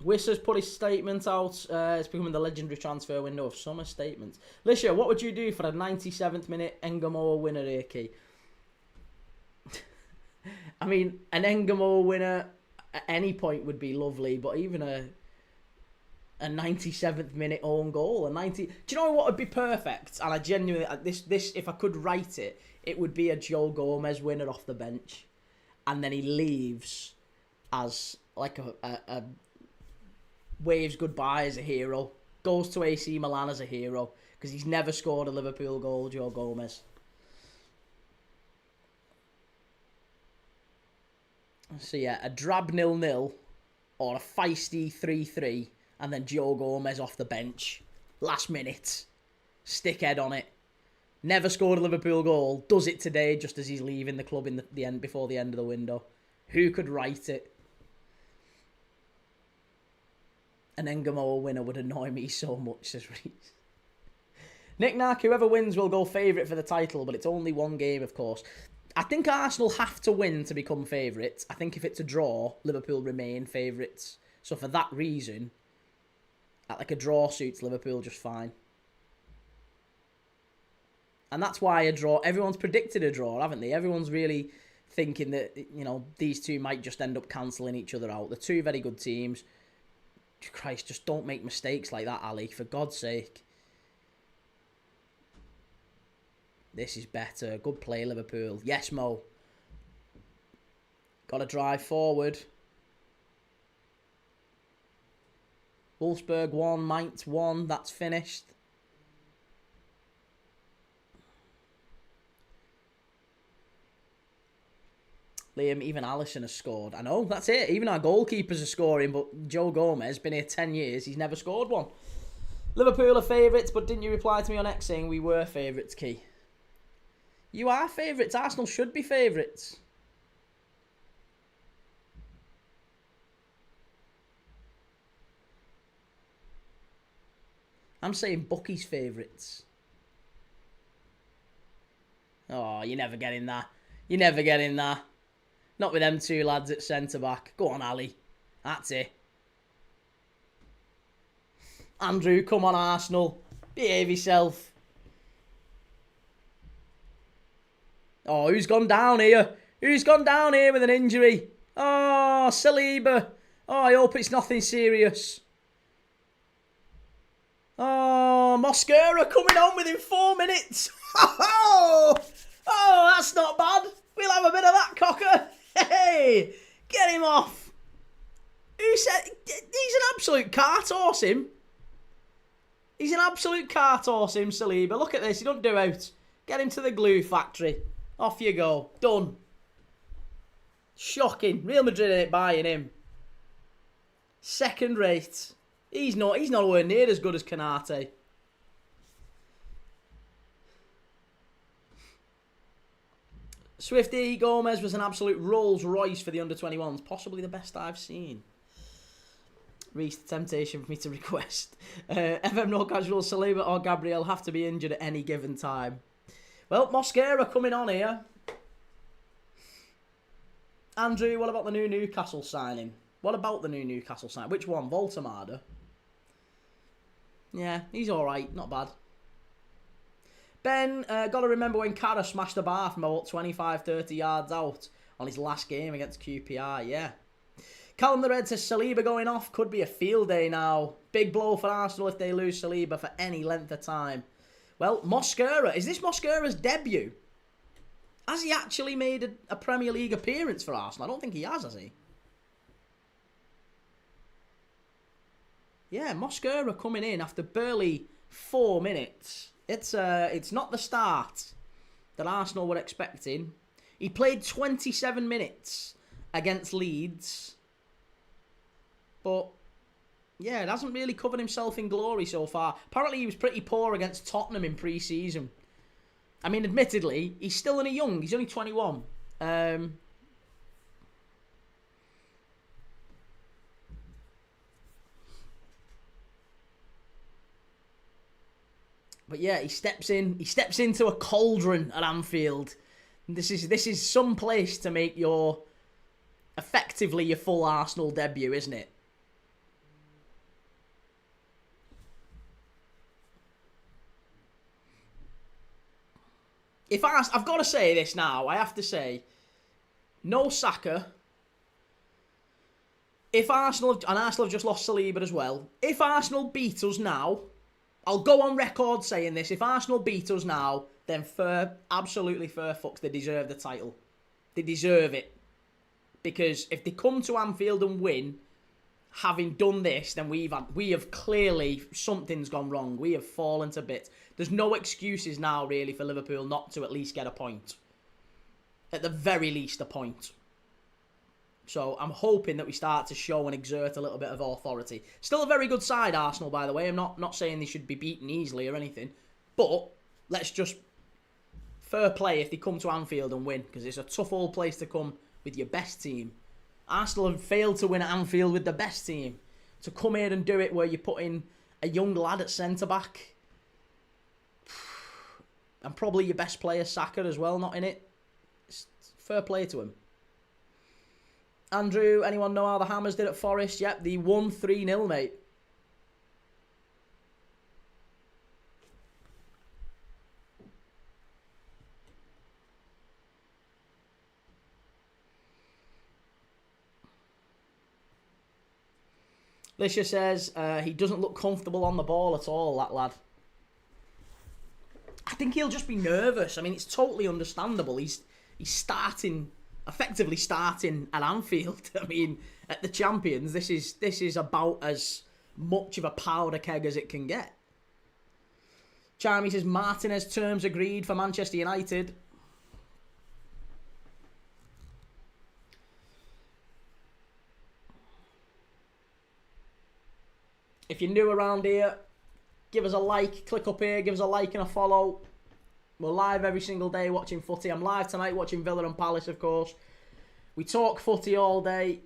Wissers put his statement out. It's becoming the legendary transfer window of summer statements. Lisha, what would you do for a 97th minute Engamo winner here, Key? I mean, an Engamo winner at any point would be lovely, but even a 97th minute own goal, do you know what would be perfect? And I genuinely, this if I could write it, it would be a Joe Gomez winner off the bench, and then he leaves as like a waves goodbye as a hero, goes to AC Milan as a hero, because he's never scored a Liverpool goal, Joe Gomez. So yeah, a drab 0-0 or a feisty 3-3, and then Joe Gomez off the bench, last minute, stickhead on it. Never scored a Liverpool goal, does it today just as he's leaving the club in the end before the end of the window. Who could write it? An Engamo winner would annoy me so much, says Reece. Knick-knack, whoever wins will go favourite for the title, but it's only one game, of course. I think Arsenal have to win to become favourites. I think if it's a draw, Liverpool remain favourites. So for that reason, like a draw suits Liverpool just fine. And that's why a draw, everyone's predicted a draw, haven't they? Everyone's really thinking that, you know, these two might just end up cancelling each other out. They're two very good teams. Christ, just don't make mistakes like that, Ali, for God's sake. This is better. Good play, Liverpool. Yes, Mo. Got to drive forward. Wolfsburg 1, Mainz 1. That's finished. Liam, even Alisson has scored. I know, that's it. Even our goalkeepers are scoring, but Joe Gomez, been here 10 years, he's never scored one. Liverpool are favourites, but didn't you reply to me on X saying we were favourites, Key? You are favourites. Arsenal should be favourites. I'm saying bookies favourites. Oh, you're never getting that. You're never getting that. Not with them two lads at centre-back. Go on, Ali. That's it. Andrew, come on, Arsenal. Behave yourself. Oh, who's gone down here? Who's gone down here with an injury? Oh, Saliba. Oh, I hope it's nothing serious. Oh, Mosquera coming on within 4 minutes. Oh, that's not bad. We'll have a bit of that, Cocker. Hey, get him off. Who said... He's an absolute cart horse, him. He's an absolute cart horse, him, Saliba. Look at this. He don't do out. Get him to the glue factory. Off you go. Done. Shocking. Real Madrid ain't buying him. Second rate. He's nowhere near as good as Canate. Swifty Gomez was an absolute Rolls Royce for the under-21s. Possibly the best I've seen. Reese, the temptation for me to request. FM no casual, Saliba or Gabriel have to be injured at any given time. Well, Mosquera coming on here. Andrew, what about the new Newcastle signing? Which one? Voltamada? Yeah, he's alright. Not bad. Ben, got to remember when Cara smashed the bar from about 25-30 yards out on his last game against QPR. Yeah. Callum the Red says Saliba going off could be a field day now. Big blow for Arsenal if they lose Saliba for any length of time. Well, Mosquera. Is this Mosquera's debut? Has he actually made a Premier League appearance for Arsenal? I don't think he has he? Yeah, Mosquera coming in after barely 4 minutes. It's not the start that Arsenal were expecting. He played 27 minutes against Leeds. But, yeah, it hasn't really covered himself in glory so far. Apparently he was pretty poor against Tottenham in pre-season. I mean, admittedly, he's still only young. He's only 21. But yeah, he steps into a cauldron at Anfield. This is some place to make effectively your full Arsenal debut, isn't it? I've got to say this now. I have to say, no Saka. If Arsenal have just lost Saliba as well. If Arsenal beat us now, I'll go on record saying this. If Arsenal beat us now, then absolutely fair fucks. They deserve the title. They deserve it. Because if they come to Anfield and win, having done this, then we have clearly, something's gone wrong. We have fallen to bits. There's no excuses now, really, for Liverpool not to at least get a point. At the very least, a point. So I'm hoping that we start to show and exert a little bit of authority. Still a very good side, Arsenal, by the way. I'm not saying they should be beaten easily or anything. But let's just fair play if they come to Anfield and win. Because it's a tough old place to come with your best team. Arsenal have failed to win at Anfield with the best team. To come here and do it where you put in a young lad at centre-back. And probably your best player, Saka, as well, not in it. It's fair play to him. Andrew, anyone know how the Hammers did at Forest? Yep, they won 3-0, mate. Lisha says he doesn't look comfortable on the ball at all, that lad. I think he'll just be nervous. I mean, it's totally understandable. He's effectively starting at Anfield. I mean, at the Champions, this is about as much of a powder keg as it can get. Charmy says Martinez terms agreed for Manchester United. If you're new around here, give us a like, click up here, give us a like and a follow. We're live every single day watching footy. I'm live tonight watching Villa and Palace, of course. We talk footy all day,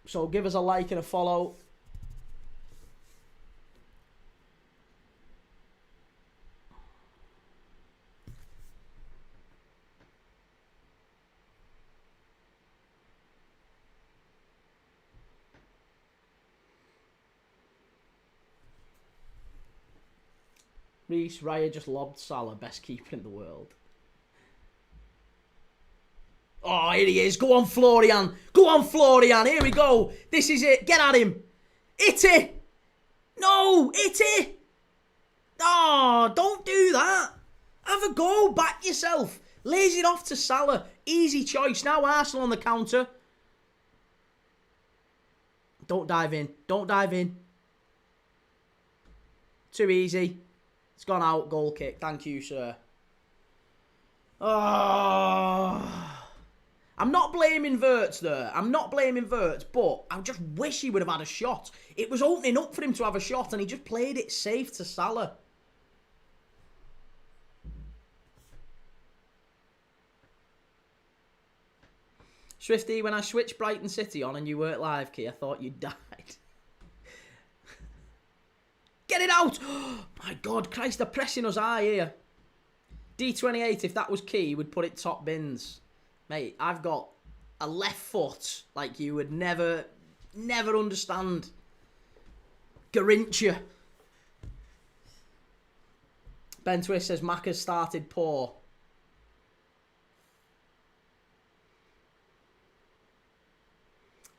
so give us a like and a follow. Reece, Raya just lobbed Salah, best keeper in the world. Oh, here he is. Go on, Florian. Go on, Florian. Here we go. This is it. Get at him. Hit it. No, hit it. Oh, don't do that. Have a go. Back yourself. Lays it off to Salah. Easy choice. Now Arsenal on the counter. Don't dive in. Don't dive in. Too easy. It's gone out. Goal kick. Thank you, sir. Oh. I'm not blaming Wirtz there. I'm not blaming Wirtz, but I just wish he would have had a shot. It was opening up for him to have a shot, and he just played it safe to Salah. Swifty, when I switched Brighton City on and you weren't live, Key, I thought you died. Get it out! Oh, my God, Christ, they're pressing us high here. D28, if that was Key, would put it top bins. Mate, I've got a left foot like you would never understand. Garincha. Ben Twist says Macca's started poor.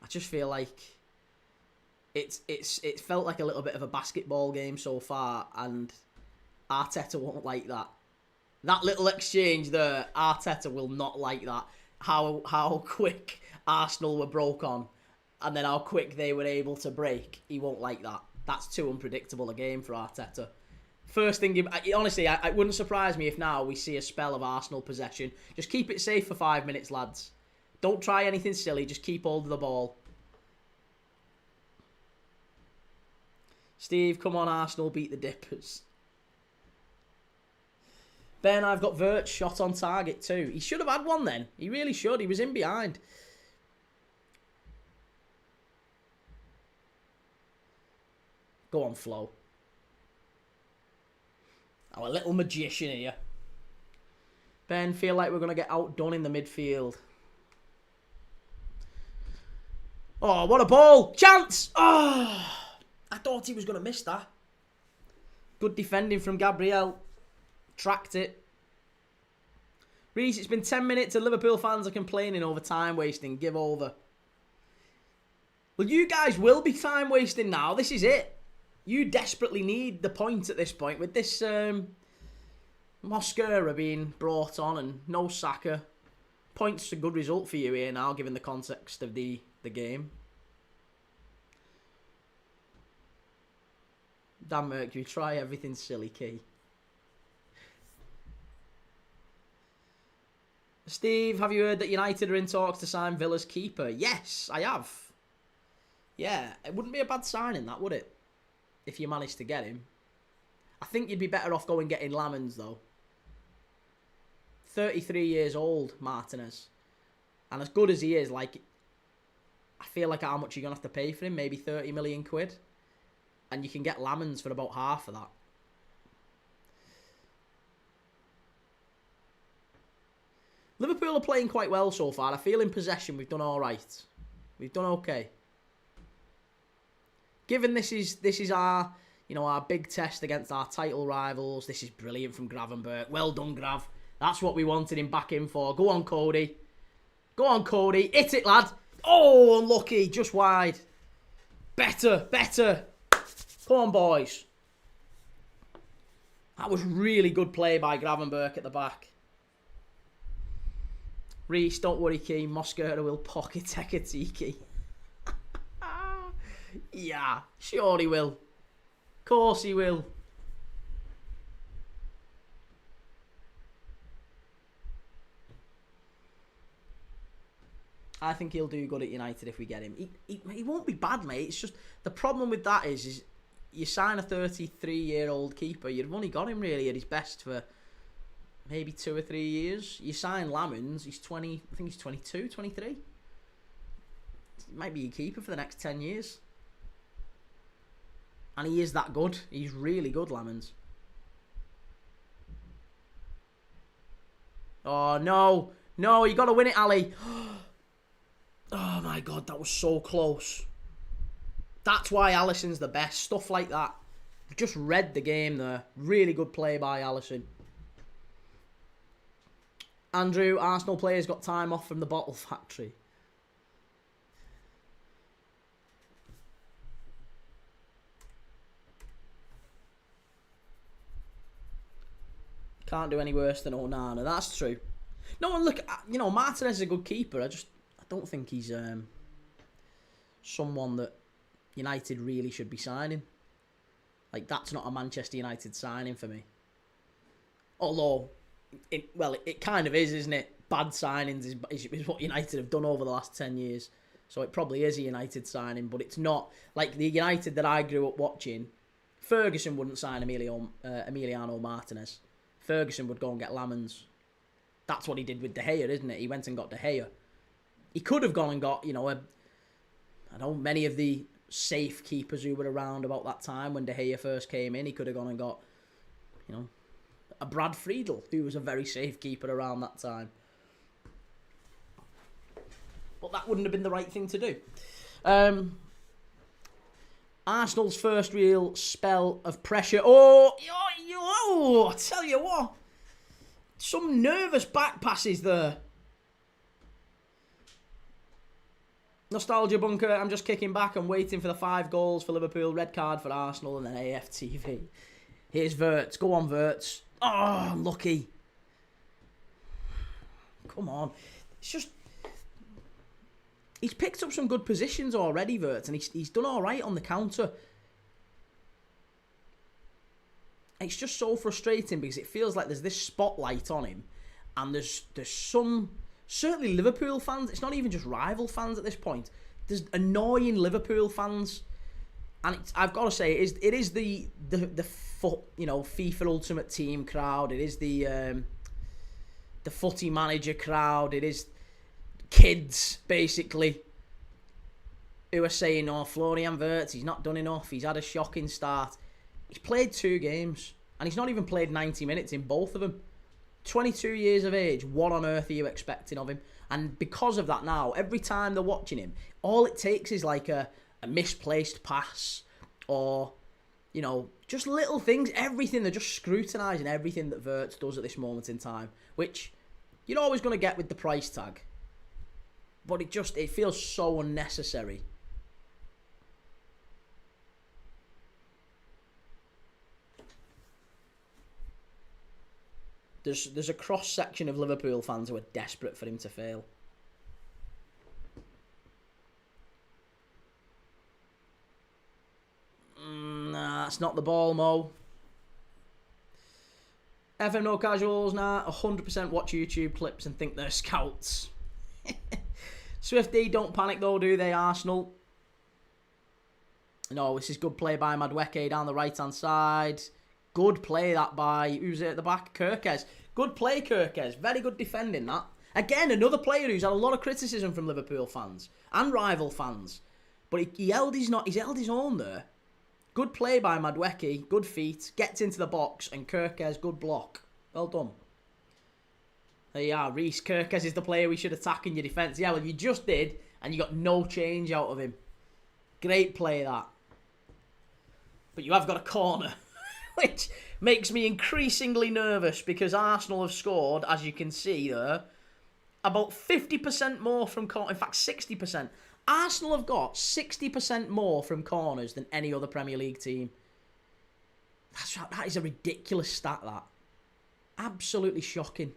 I just feel like it's felt like a little bit of a basketball game so far, and Arteta won't like that. That little exchange there, Arteta will not like that. How quick Arsenal were broke on, and then how quick they were able to break. He won't like that. That's too unpredictable a game for Arteta. First thing, honestly, it wouldn't surprise me if now we see a spell of Arsenal possession. Just keep it safe for 5 minutes, lads. Don't try anything silly. Just keep hold of the ball. Steve, come on, Arsenal, beat the Dippers. Ben, I've got Wirtz shot on target too. He should have had one then. He really should. He was in behind. Go on, Flo. Our little magician here. Ben, feel like we're going to get outdone in the midfield. Oh, what a ball. Chance. Oh, I thought he was going to miss that. Good defending from Gabriel. Tracked it. Reece, it's been 10 minutes and Liverpool fans are complaining over time wasting. Give over. Well, you guys will be time wasting now. This is it. You desperately need the point at this point. With this Mosquera being brought on and no Saka. Points a good result for you here now, given the context of the game. Dan Mercury, try everything silly, Key. Steve, have you heard that United are in talks to sign Villa's keeper? Yes, I have. Yeah, it wouldn't be a bad signing, that, would it? If you managed to get him. I think you'd be better off going getting Lamens, though. 33 years old, Martinez. And as good as he is, like, I feel like how much you're going to have to pay for him? Maybe 30 million quid. And you can get Lamens for about half of that. Liverpool are playing quite well so far. I feel in possession we've done all right. We've done okay. Given this is our, our big test against our title rivals, this is brilliant from Gravenberch. Well done, Grav. That's what we wanted him back in for. Go on, Cody. Go on, Cody. Hit it, lad. Oh, unlucky. Just wide. Better. Come on, boys. That was really good play by Gravenberch at the back. Reece, don't worry, Key. Mosquera will pocket Ekatike. Yeah, sure he will. Of course he will. I think he'll do good at United if we get him. He won't be bad, mate. It's just the problem with that is you sign a 33-year-old keeper. You've only got him really at his best for maybe 2 or 3 years. You sign Lamens, he's 20, I think he's 22, 23. He might be a keeper for the next 10 years. And he is that good. He's really good, Lamens. Oh, no. No, you got to win it, Ali. Oh, my God, that was so close. That's why Alisson's the best. Stuff like that. Just read the game there. Really good play by Alisson. Andrew, Arsenal players got time off from the bottle factory. Can't do any worse than Onana. That's true. No, and look, you know, Martinez is a good keeper. I don't think he's someone that United really should be signing. Like, that's not a Manchester United signing for me. Although, it kind of is, isn't it? Bad signings is what United have done over the last 10 years. So it probably is a United signing, but it's not. Like, the United that I grew up watching, Ferguson wouldn't sign Emiliano Martinez. Ferguson would go and get Lamans. That's what he did with De Gea, isn't it? He went and got De Gea. He could have gone and got, you know, I know many of the safe keepers who were around about that time when De Gea first came in. He could have gone and got, you know, a Brad Friedel, who was a very safe keeper around that time. But that wouldn't have been the right thing to do. Arsenal's first real spell of pressure. I tell you what. Some nervous back passes there. Nostalgia bunker. I'm just kicking back and waiting for the 5 goals for Liverpool. Red card for Arsenal and then AFTV. Here's Wirtz. Go on, Wirtz. Oh, unlucky. Come on. It's just... He's picked up some good positions already, Wirtz, and he's done all right on the counter. It's just so frustrating because it feels like there's this spotlight on him, and there's some, certainly Liverpool fans, it's not even just rival fans at this point, there's annoying Liverpool fans, and I've got to say, it is the FIFA Ultimate Team crowd, it is the footy manager crowd, it is kids, basically, who are saying, oh, Florian Wirtz, he's not done enough, he's had a shocking start. He's played 2 games, and he's not even played 90 minutes in both of them. 22 years of age, what on earth are you expecting of him? And because of that now, every time they're watching him, all it takes is like a misplaced pass, or, you know, just little things, everything. They're just scrutinising everything that Wirtz does at this moment in time, which you're always going to get with the price tag. But it feels so unnecessary. There's a cross-section of Liverpool fans who are desperate for him to fail. Nah, that's not the ball, Mo. FM no casuals, nah. 100% watch YouTube clips and think they're scouts. Swifty, don't panic though, do they, Arsenal? No, this is good play by Madueke down the right-hand side. Good play that by, who's it at the back? Kirkes. Good play, Kirkes. Very good defending, that. Again, another player who's had a lot of criticism from Liverpool fans and rival fans. But he held his own there. Good play by Madueke. Good feet. Gets into the box. And Kirkes, good block. Well done. There you are, Reece. Kirkes is the player we should attack in your defence. Yeah, well, you just did, and you got no change out of him. Great play, that. But you have got a corner, which makes me increasingly nervous because Arsenal have scored, as you can see there, about 50% more from corners. In fact, 60%. Arsenal have got 60% more from corners than any other Premier League team. That is a ridiculous stat, that. Absolutely shocking.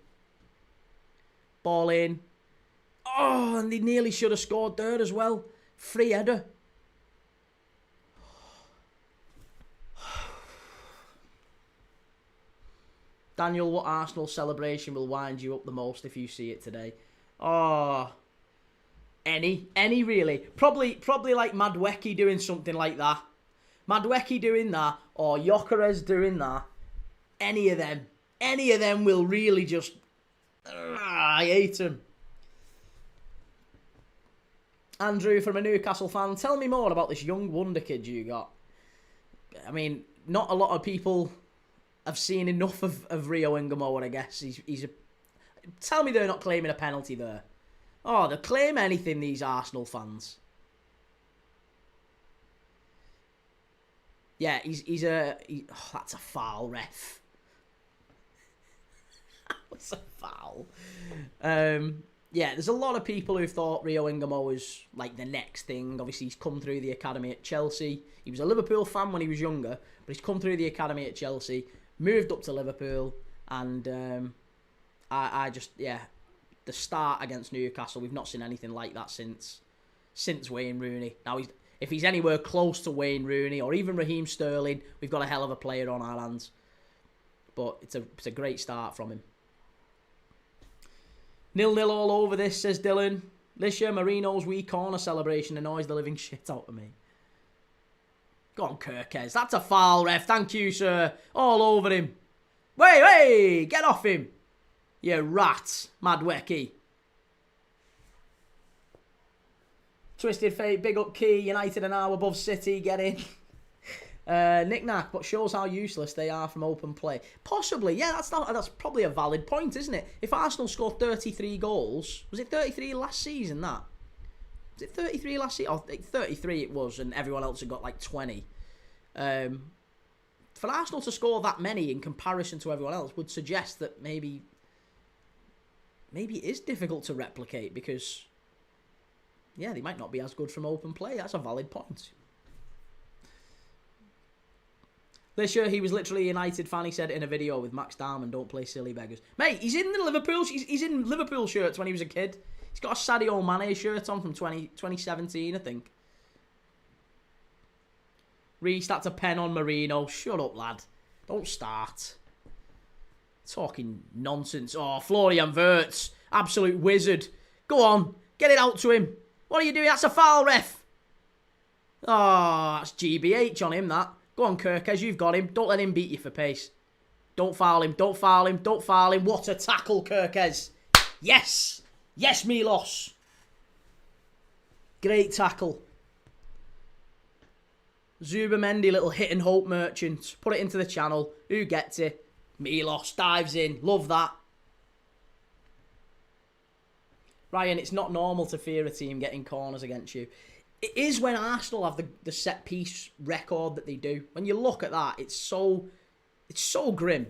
Ball in. Oh, and they nearly should have scored there as well. Free header. Daniel, what Arsenal celebration will wind you up the most if you see it today? Oh, any really? Probably like Madueke doing something like that. Madueke doing that, or Gyökeres doing that. Any of them will really just... I hate him. Andrew, from a Newcastle fan, tell me more about this young wonder kid you got. I mean, not a lot of people have seen enough of Rio Ingamoa, I guess. He's a... Tell me they're not claiming a penalty there. Oh, they'll claim anything, these Arsenal fans. Yeah, that's a foul, ref. That's a foul. Yeah, there's a lot of people who thought Rio Ingamoa was like the next thing. Obviously, he's come through the academy at Chelsea. He was a Liverpool fan when he was younger, but he's come through the academy at Chelsea, moved up to Liverpool, And I just, yeah, the start against Newcastle, we've not seen anything like that since Wayne Rooney. Now, if he's anywhere close to Wayne Rooney or even Raheem Sterling, we've got a hell of a player on our hands. But it's a great start from him. 0-0 all over this, says Dylan. This year, Marino's wee corner celebration annoys the living shit out of me. Go on, Kirkes. That's a foul, ref. Thank you, sir. All over him. Hey, get off him. You rat, Madwecky. Twisted Fate, big up Key. United an hour above City, get in. Knick-knack, but shows how useless they are from open play. Possibly, yeah, that's probably a valid point, isn't it? If Arsenal scored 33 goals, was it 33 last season, that? Was it 33 last season? Oh, 33 it was, and everyone else had got like 20. For Arsenal to score that many in comparison to everyone else would suggest that maybe it is difficult to replicate because, yeah, they might not be as good from open play. That's a valid point. This year, he was literally a United fan. He said in a video with Max Darman, "Don't play silly beggars." Mate, he's in Liverpool shirts when he was a kid. He's got a Sadio Mane shirt on from 2017, I think. Reece, that's a pen on Marino. Shut up, lad. Don't start. Talking nonsense. Oh, Florian Wirtz. Absolute wizard. Go on. Get it out to him. What are you doing? That's a foul, ref. Oh, that's GBH on him, that. Go on, Kirkes, you've got him. Don't let him beat you for pace. Don't foul him. Don't foul him. Don't foul him. What a tackle, Kirkes. Yes. Yes, Milos. Great tackle. Zubamendi, little hit and hope merchant. Put it into the channel. Who gets it? Milos dives in. Love that. Ryan, it's not normal to fear a team getting corners against you. It is when Arsenal have the set piece record that they do. When you look at that, it's so grim.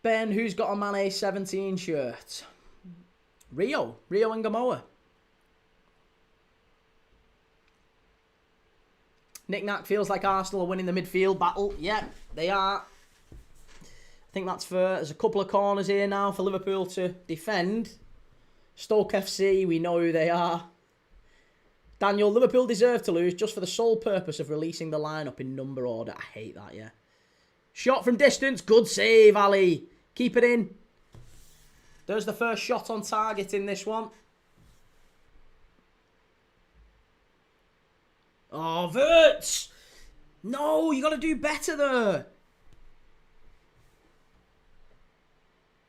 Ben, who's got a Mane 17 shirt? Rio and Gamoa. Knick-knack, feels like Arsenal are winning the midfield battle. Yeah, they are. I think that's fair. There's a couple of corners here now for Liverpool to defend. Stoke FC, we know who they are. Daniel, Liverpool deserve to lose just for the sole purpose of releasing the lineup in number order. I hate that, yeah. Shot from distance. Good save, Ali. Keep it in. There's the first shot on target in this one. Oh, Wirtz. No, you got to do better there.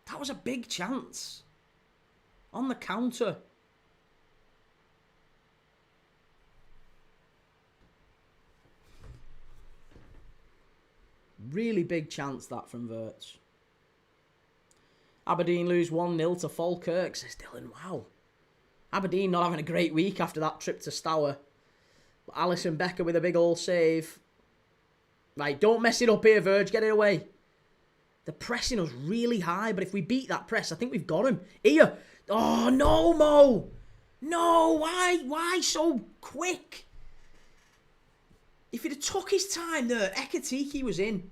That was a big chance. On the counter. Really big chance that from Wirtz. Aberdeen lose 1-0 to Falkirk, says Dylan. Wow. Aberdeen not having a great week after that trip to Stour. But Alisson Becker with a big old save. Right, don't mess it up here, Verge. Get it away. They're pressing us really high, but if we beat that press, I think we've got him. Here. Oh, no, Mo. No, why so quick? If he'd have took his time there, Ekatike was in.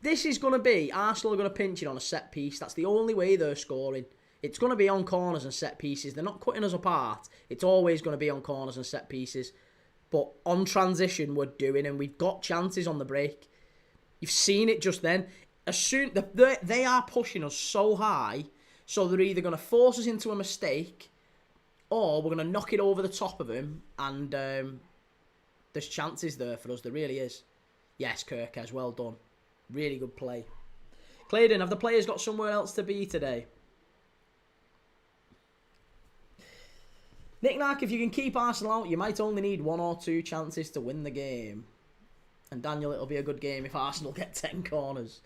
This is going to be, Arsenal are going to pinch it on a set piece. That's the only way they're scoring. It's going to be on corners and set pieces. They're not cutting us apart. It's always going to be on corners and set pieces. But on transition, we're doing, and we've got chances on the break. You've seen it just then. As soon they are pushing us so high, so they're either going to force us into a mistake, or we're going to knock it over the top of them, and there's chances there for us. There really is. Yes, Kirkes, well done. Really good play. Claydon, have the players got somewhere else to be today? Knick-knack, if you can keep Arsenal out, you might only need 1 or 2 chances to win the game. And Daniel, it'll be a good game if Arsenal get 10 corners.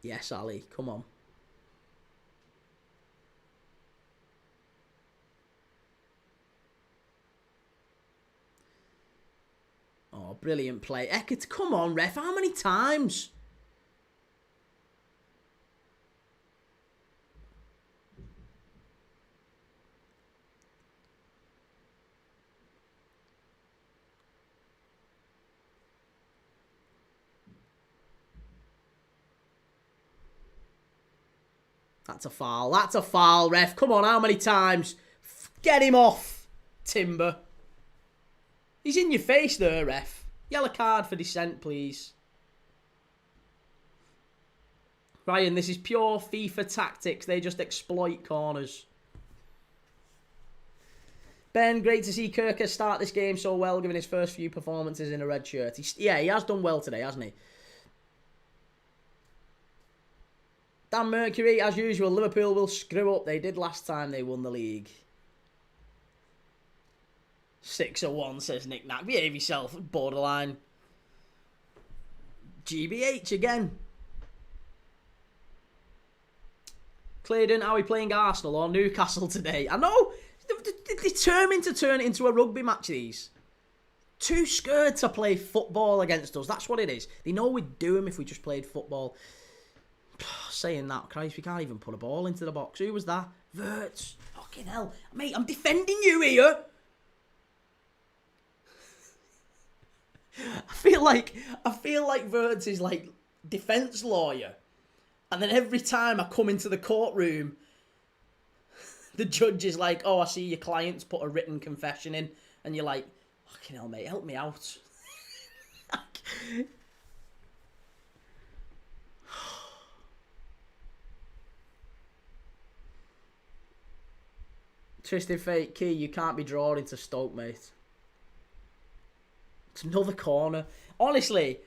Yes, Ali, come on. Oh, brilliant play. Eckert, come on, ref. How many times? That's a foul. That's a foul, ref. Come on, how many times? Get him off, Timber. He's in your face there, ref. Yellow card for dissent, please. Ryan, this is pure FIFA tactics. They just exploit corners. Ben, great to see Kirker start this game so well, given his first few performances in a red shirt. He has done well today, hasn't he? Dan Mercury, as usual, Liverpool will screw up. They did last time they won the league. 6-1, says Nick Knack. Behave yourself, borderline. GBH again. Claydon, are we playing Arsenal or Newcastle today? I know. They're determined to turn it into a rugby match, these. Too scared to play football against us. That's what it is. They know we'd do them if we just played football. Saying that, Christ, we can't even put a ball into the box. Who was that? Verts. Fucking hell. Mate, I'm defending you here. I feel like Verts is like defence lawyer. And then every time I come into the courtroom, the judge is like, oh, I see your client's put a written confession in. And you're like, fucking hell, mate, help me out. Twisted Fate, Key, you can't be drawn into Stoke, mate. It's another corner. Honestly.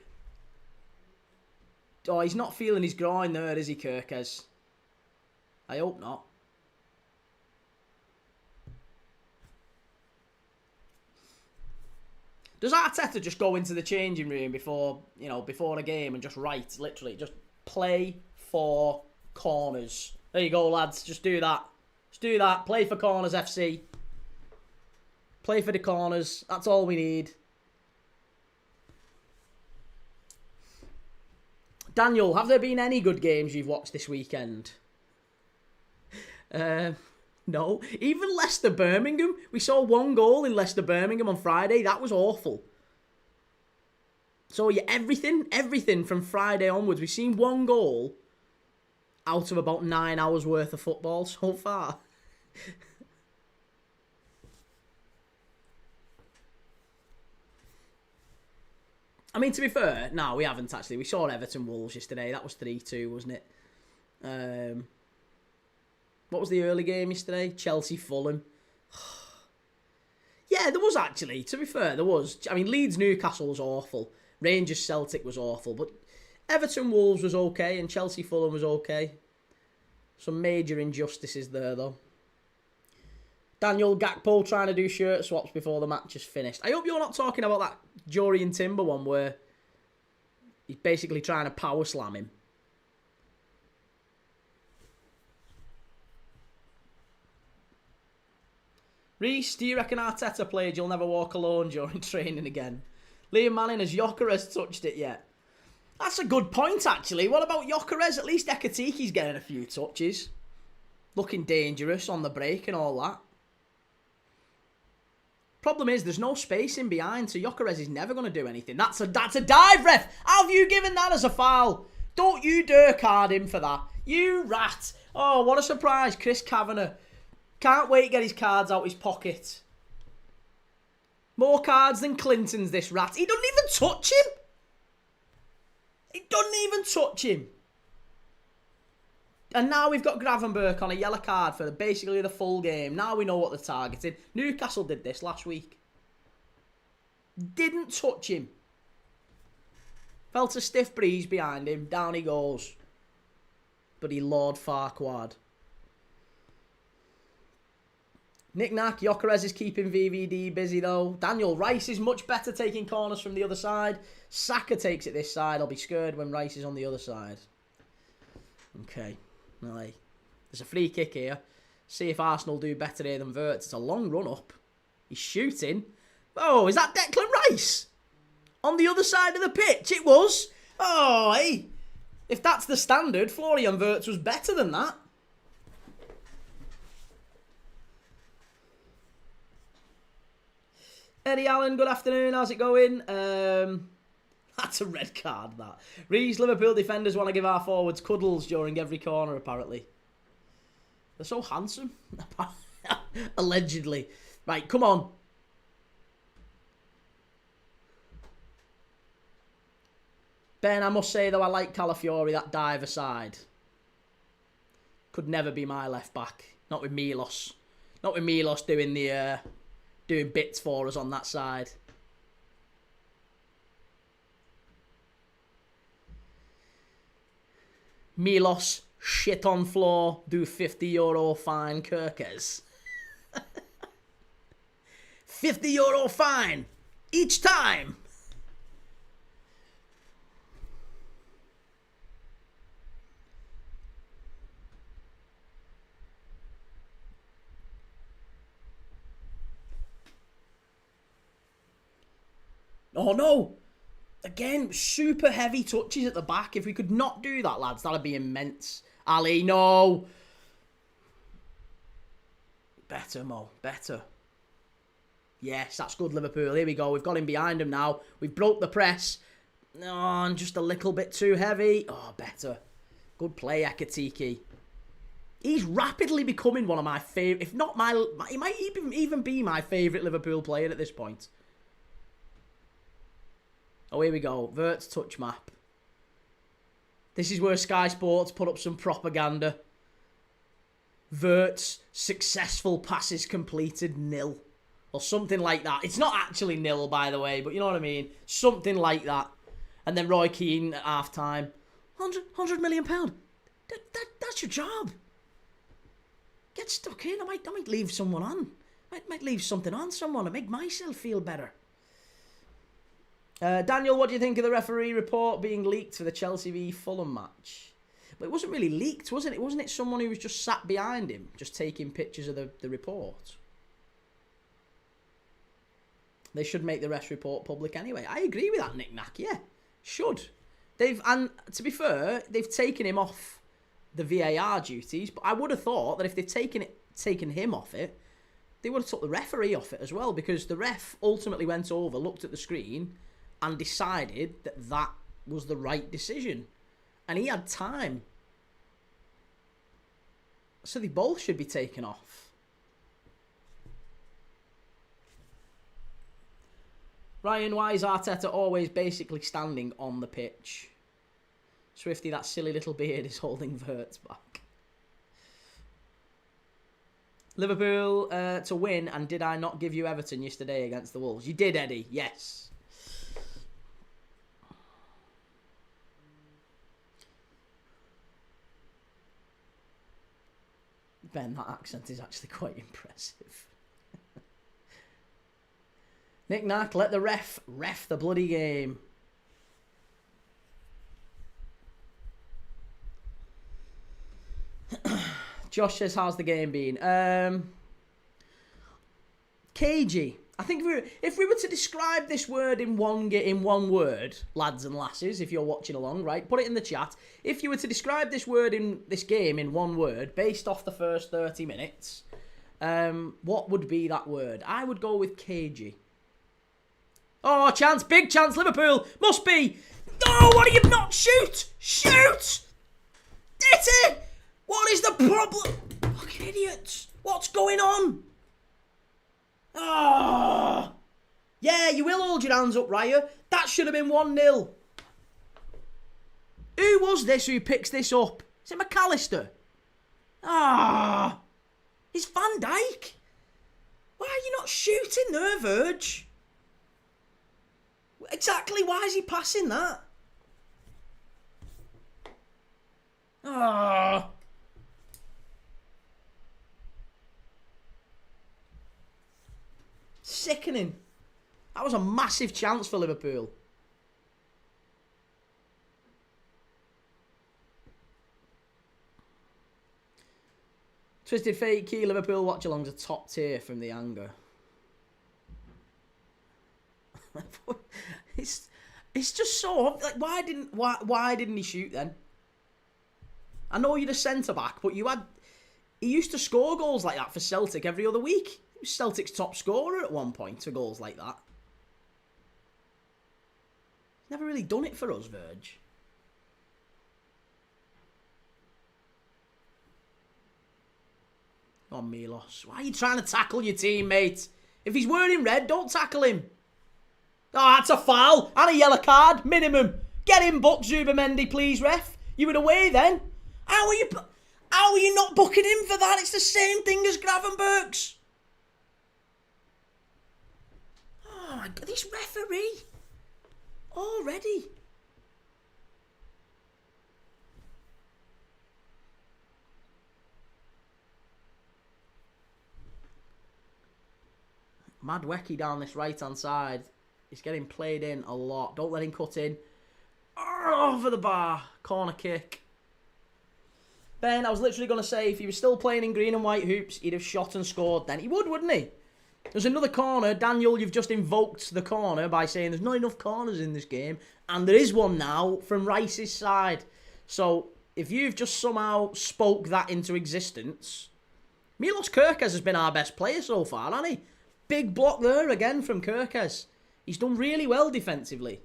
Oh, he's not feeling his groin there, is he, Kirkes? I hope not. Does Arteta just go into the changing room before a game and just write, literally, just play for corners? There you go, lads. Just do that. Just do that. Play for corners, FC. Play for the corners. That's all we need. Daniel, have there been any good games you've watched this weekend? No. Even Leicester-Birmingham. We saw one goal in Leicester-Birmingham on Friday. That was awful. So, yeah, everything from Friday onwards. We've seen one goal out of about 9 hours worth of football so far. I mean, to be fair, no, we haven't actually. We saw Everton Wolves yesterday. That was 3-2, wasn't it? What was the early game yesterday? Chelsea Fulham. Yeah, there was actually. To be fair, there was. I mean, Leeds Newcastle was awful. Rangers Celtic was awful. But Everton Wolves was okay and Chelsea Fulham was okay. Some major injustices there, though. Daniel Gakpo trying to do shirt swaps before the match is finished. I hope you're not talking about that Jory and Timber one where he's basically trying to power slam him. Reece, do you reckon Arteta played You'll Never Walk Alone during training again? Liam Manning, has Gyökeres touched it yet? That's a good point, actually. What about Gyökeres? At least Ekatiki's getting a few touches. Looking dangerous on the break and all that. Problem is, there's no space in behind, so Gyökeres is never going to do anything. That's a dive, ref! How have you given that as a foul? Don't you dare card him for that. You rat. Oh, what a surprise, Chris Kavanagh. Can't wait to get his cards out his pocket. More cards than Clinton's, this rat. He doesn't even touch him. He doesn't even touch him. And now we've got Gravenberch on a yellow card for basically the full game. Now we know what they're targeting. Newcastle did this last week. Didn't touch him. Felt a stiff breeze behind him. Down he goes. But he Lord Farquaad. Nick Knack, Gyökeres is keeping VVD busy though. Daniel Rice is much better taking corners from the other side. Saka takes it this side. I'll be scared when Rice is on the other side. Okay. Right. There's a free kick here. See if Arsenal do better here than Verts. It's a long run up. He's shooting. Oh, is that Declan Rice? On the other side of the pitch? It was. Oh, hey. If that's the standard, Florian Verts was better than that. Eddie Allen, good afternoon. How's it going? That's a red card, that. Reece, Liverpool defenders want to give our forwards cuddles during every corner, apparently. They're so handsome. Allegedly. Right, come on. Ben, I must say, though, I like Calafiori, that dive aside. Could never be my left back. Not with Milos. Not with Milos doing the doing bits for us on that side. Milos, shit on floor, do €50 fine, Kirkes. €50 fine each time. Oh no! Again, super heavy touches at the back. If we could not do that, lads, that'd be immense. Ali, no! Better, Mo. Better. Yes, that's good, Liverpool. Here we go. We've got him behind him now. We've broke the press. Oh, and just a little bit too heavy. Oh, better. Good play, Ekatike. He's rapidly becoming one of my favourite, if not my... He might even be my favourite Liverpool player at this point. Oh, here we go. Vert's touch map. This is where Sky Sports put up some propaganda. Vert's successful passes completed 0. Or something like that. It's not actually 0, by the way, but you know what I mean. Something like that. And then Roy Keane at half-time. £100 million. That's your job. Get stuck in. I might leave someone on. Might leave something on someone to make myself feel better. Daniel, what do you think of the referee report being leaked for the Chelsea v Fulham match? But it wasn't really leaked, wasn't it? Wasn't it someone who was just sat behind him, just taking pictures of the report? They should make the ref report public anyway. I agree with that, knick-knack, yeah. Should. And to be fair, they've taken him off the VAR duties, but I would have thought that if they've taken him off it, they would have took the referee off it as well, because the ref ultimately went over, looked at the screen, and decided that that was the right decision. And he had time. So they both should be taken off. Ryan, why is Arteta always basically standing on the pitch? Swifty, that silly little beard is holding Verts back. Liverpool to win, and did I not give you Everton yesterday against the Wolves? You did, Eddie, yes. Ben, that accent is actually quite impressive. Knick-knack, let the ref the bloody game. Josh says, how's the game been? Cagey. I think if we were to describe this word in one word, lads and lasses, if you're watching along, right, put it in the chat. If you were to describe this word in this game in one word, based off the first 30 minutes, what would be that word? I would go with cagey. Oh, chance, big chance, Liverpool, must be. Oh, what are you not? Shoot! Shoot! Did it! What is the problem? Fucking idiots! What's going on? Oh! Yeah, you will hold your hands up, Raya. That should have been 1-0. Who was this who picks this up? Is it McAllister? Ah! It's Van Dijk. Why are you not shooting there, Verge? Exactly, why is he passing that? Ah! Sickening. That was a massive chance for Liverpool. Twisted Fate, Key, Liverpool watch-alongs are top tier from the anger. It's just so like, why didn't he shoot then? I know you're a centre back, but he used to score goals like that for Celtic every other week. He was Celtic's top scorer at one point for goals like that. Never really done it for us, Verge. Oh, Milos. Why are you trying to tackle your teammate? If he's wearing red, don't tackle him. Oh, that's a foul. And a yellow card. Minimum. Get him booked, Zubamendi, please, ref. You were away then. How are you not booking him for that? It's the same thing as Gravenbergs. Oh, my God. This referee. Already. Madwecki down this right-hand side. He's getting played in a lot. Don't let him cut in. Oh, over the bar. Corner kick. Ben, I was literally going to say, if he was still playing in green and white hoops, he'd have shot and scored then. He would, wouldn't he? There's another corner. Daniel, you've just invoked the corner by saying there's not enough corners in this game. And there is one now from Rice's side. So, if you've just somehow spoke that into existence... Milos Kerkez has been our best player so far, hasn't he? Big block there again from Kerkez. He's done really well defensively.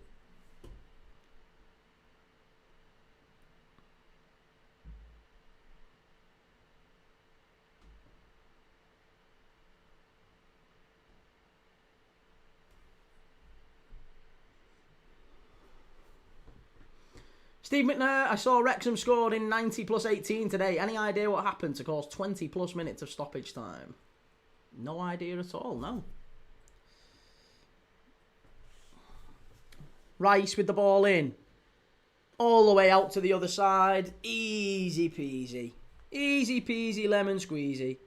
Steve McNair, I saw Wrexham scored in 90 plus 18 today. Any idea what happened to cause 20 plus minutes of stoppage time? No idea at all, no. Rice with the ball in. All the way out to the other side. Easy peasy. Easy peasy lemon squeezy.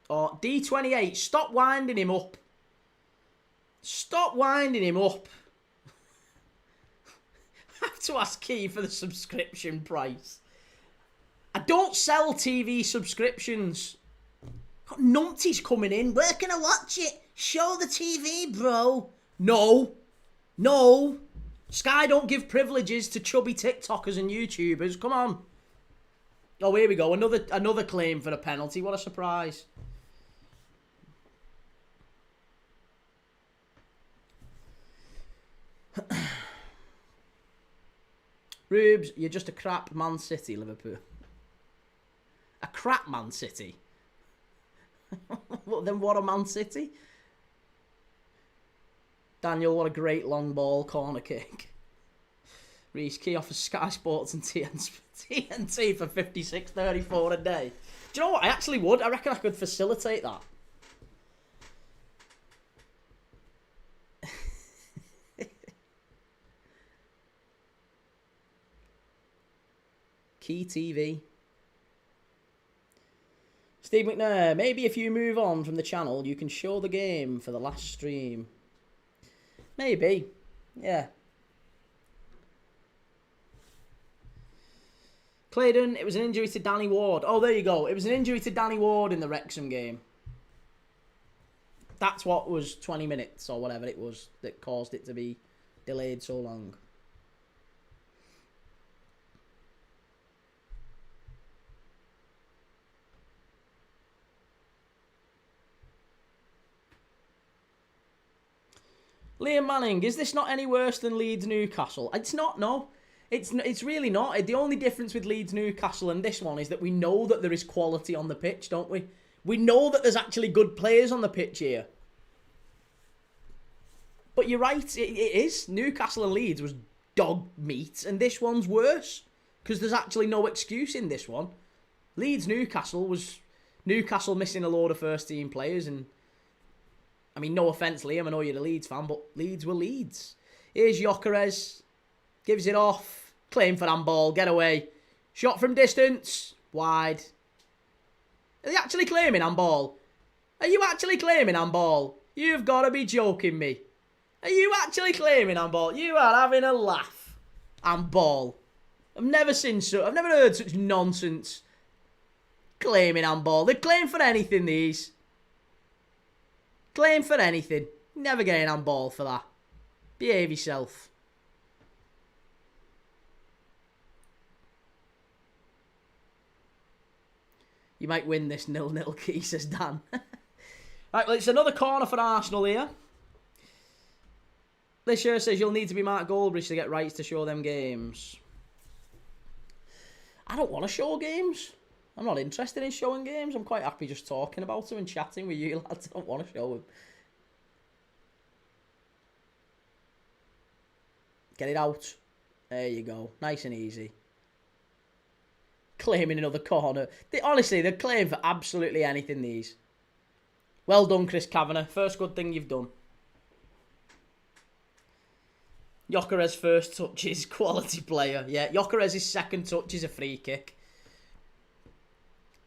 Oh, D28, stop winding him up. Stop winding him up. I have to ask Key for the subscription price. I don't sell TV subscriptions. Got numpties coming in. Where can I watch it? Show the TV, bro. No. No. Sky don't give privileges to chubby TikTokers and YouTubers. Come on. Oh, here we go. Another claim for a penalty. What a surprise. Rubes, you're just a crap Man City, Liverpool. A crap Man City? Well, then what a Man City? Daniel, what a great long ball corner kick. Reece, Key offers Sky Sports and TNT for 56.34 a day. Do you know what? I actually would. I reckon I could facilitate that. Key TV. Steve McNair, maybe if you move on from the channel, you can show the game for the last stream. Maybe. Yeah. Claydon, it was an injury to Danny Ward. Oh, there you go. It was an injury to Danny Ward in the Wrexham game. That's what was 20 minutes or whatever it was that caused it to be delayed so long. Liam Manning, is this not any worse than Leeds Newcastle? It's not, no. It's really not. The only difference with Leeds Newcastle and this one is that we know that there is quality on the pitch, don't we? We know that there's actually good players on the pitch here. But you're right, it is. Newcastle and Leeds was dog meat, and this one's worse. Because there's actually no excuse in this one. Leeds Newcastle was Newcastle missing a load of first team players, and I mean, no offence, Liam, I know you're a Leeds fan, but Leeds were Leeds. Here's Gyökeres. Gives it off. Claim for handball. Get away. Shot from distance. Wide. Are they actually claiming handball? Are you actually claiming handball? You've got to be joking me. Are you actually claiming handball? You are having a laugh. Handball. I've never heard such nonsense. Claiming handball. They claim for anything, these. Claim for anything. Never getting handball for that. Behave yourself. You might win this 0-0, Key, says Dan. Right, well, it's another corner for Arsenal here. This year says you'll need to be Mark Goldbridge to get rights to show them games. I don't want to show games. I'm not interested in showing games. I'm quite happy just talking about them and chatting with you lads. I don't want to show them. Get it out. There you go. Nice and easy. Claiming another corner. Honestly, they're claiming for absolutely anything, these. Well done, Chris Kavanagh. First good thing you've done. Gyökeres first touch is quality player. Yeah, Gyökeres' second touch is a free kick.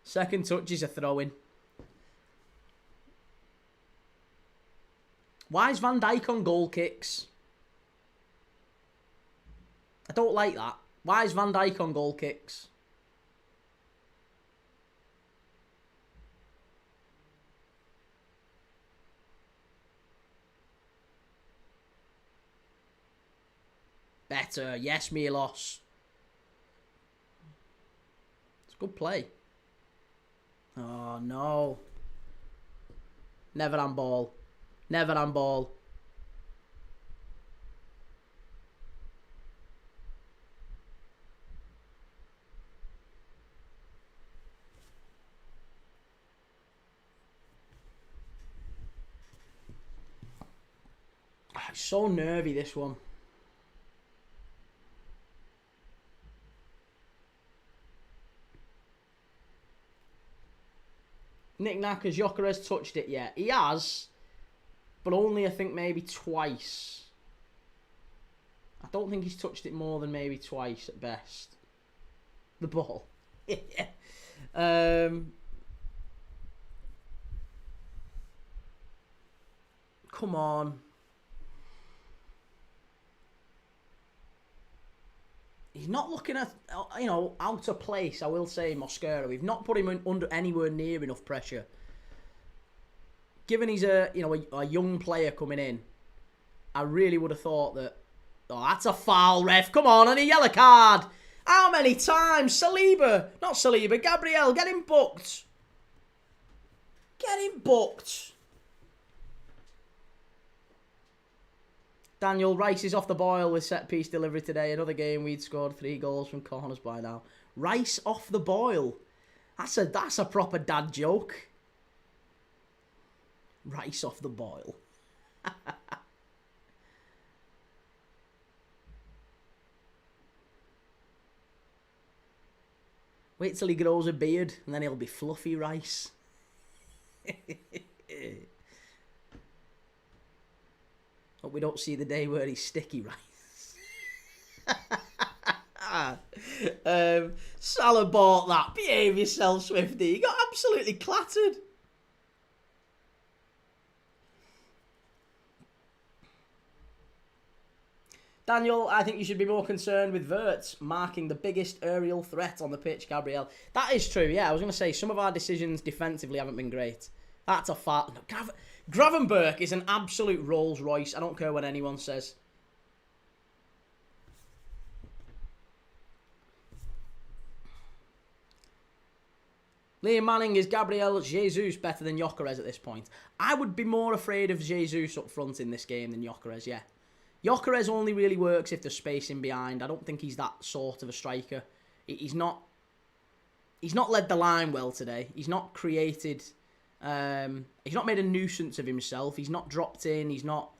Second touch is a throw-in. Why is Van Dijk on goal kicks? I don't like that. Why is Van Dijk on goal kicks? Better. Yes, Milos. It's a good play. Oh, no. Never handball. Never handball. It's so nervy, this one. Nick Nack, has Gyökeres touched it yet? He has, but only, I think, maybe twice. I don't think he's touched it more than maybe twice at best. The ball. Come on. He's not looking at, out of place, I will say, Mosquera. We've not put him under anywhere near enough pressure. Given he's a young player coming in, I really would have thought that, oh, that's a foul, ref. Come on, and a yellow card. How many times? Gabriel, get him booked. Get him booked. Daniel, Rice is off the boil with set-piece delivery today. Another game we'd scored 3 goals from corners by now. Rice off the boil. That's a proper dad joke. Rice off the boil. Wait till he grows a beard and then he'll be fluffy Rice. Hope we don't see the day where he's sticky Rice. Salah bought that. Behave yourself, Swifty. He got absolutely clattered. Daniel, I think you should be more concerned with Wirtz marking the biggest aerial threat on the pitch, Gabriel. That is true, yeah. I was going to say, some of our decisions defensively haven't been great. That's a fact. Gravenberch is an absolute Rolls Royce. I don't care what anyone says. Liam Manning, is Gabriel Jesus better than Gyökeres at this point? I would be more afraid of Jesus up front in this game than Gyökeres, yeah. Gyökeres only really works if there's space in behind. I don't think he's that sort of a striker. He's not led the line well today. He's not created... he's not made a nuisance of himself. He's not dropped in. He's not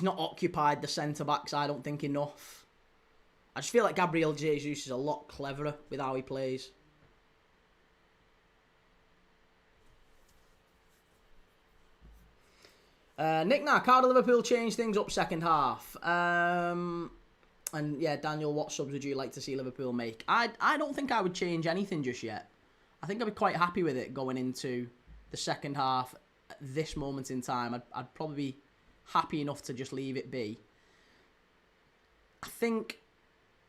occupied the centre-backs, I don't think, enough. I just feel like Gabriel Jesus is a lot cleverer with how he plays. Nick Nack, how do Liverpool change things up second half? And yeah, Daniel, what subs would you like to see Liverpool make? I don't think I would change anything just yet. I think I'd be quite happy with it going into the second half at this moment in time. I'd probably be happy enough to just leave it be. I think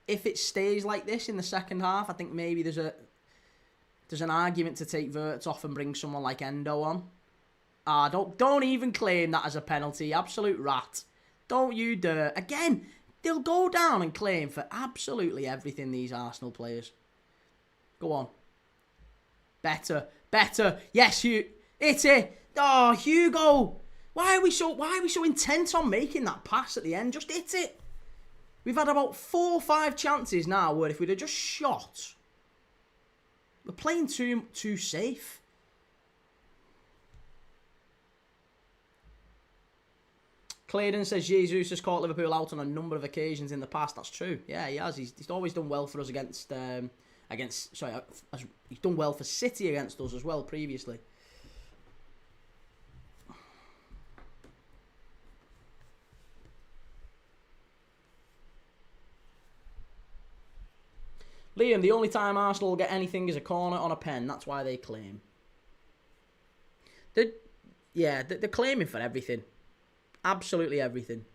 if it stays like this in the second half, I think maybe there's an argument to take Wirtz off and bring someone like Endo on. Don't even claim that as a penalty. Absolute rat. Don't you dare. Again, they'll go down and claim for absolutely everything, these Arsenal players. Go on. Better. Yes, Hugh. It's it. Oh, Hugo. Why are we so intent on making that pass at the end? Just hit it. We've had about 4 or 5 chances now where if we'd have just shot, We're playing too safe. Claydon says Jesus has caught Liverpool out on a number of occasions in the past. That's true. Yeah, he has. He's always done well for us he's done well for City against us as well previously. Liam, the only time Arsenal will get anything is a corner on a pen. That's why they claim. They're claiming for everything. Absolutely everything.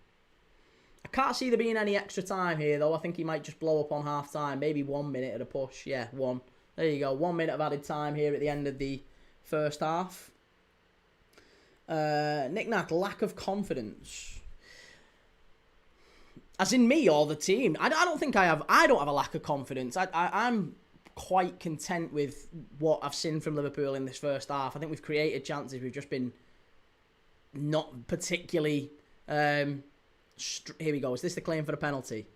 I can't see there being any extra time here, though. I think he might just blow up on half-time. Maybe 1 minute at a push. Yeah, 1. There you go. 1 minute of added time here at the end of the first half. Knick-knack, lack of confidence. As in me or the team? I don't think I have. I don't have a lack of confidence. I'm quite content with what I've seen from Liverpool in this first half. I think we've created chances. We've just been not particularly... here we go. Is this the claim for the penalty?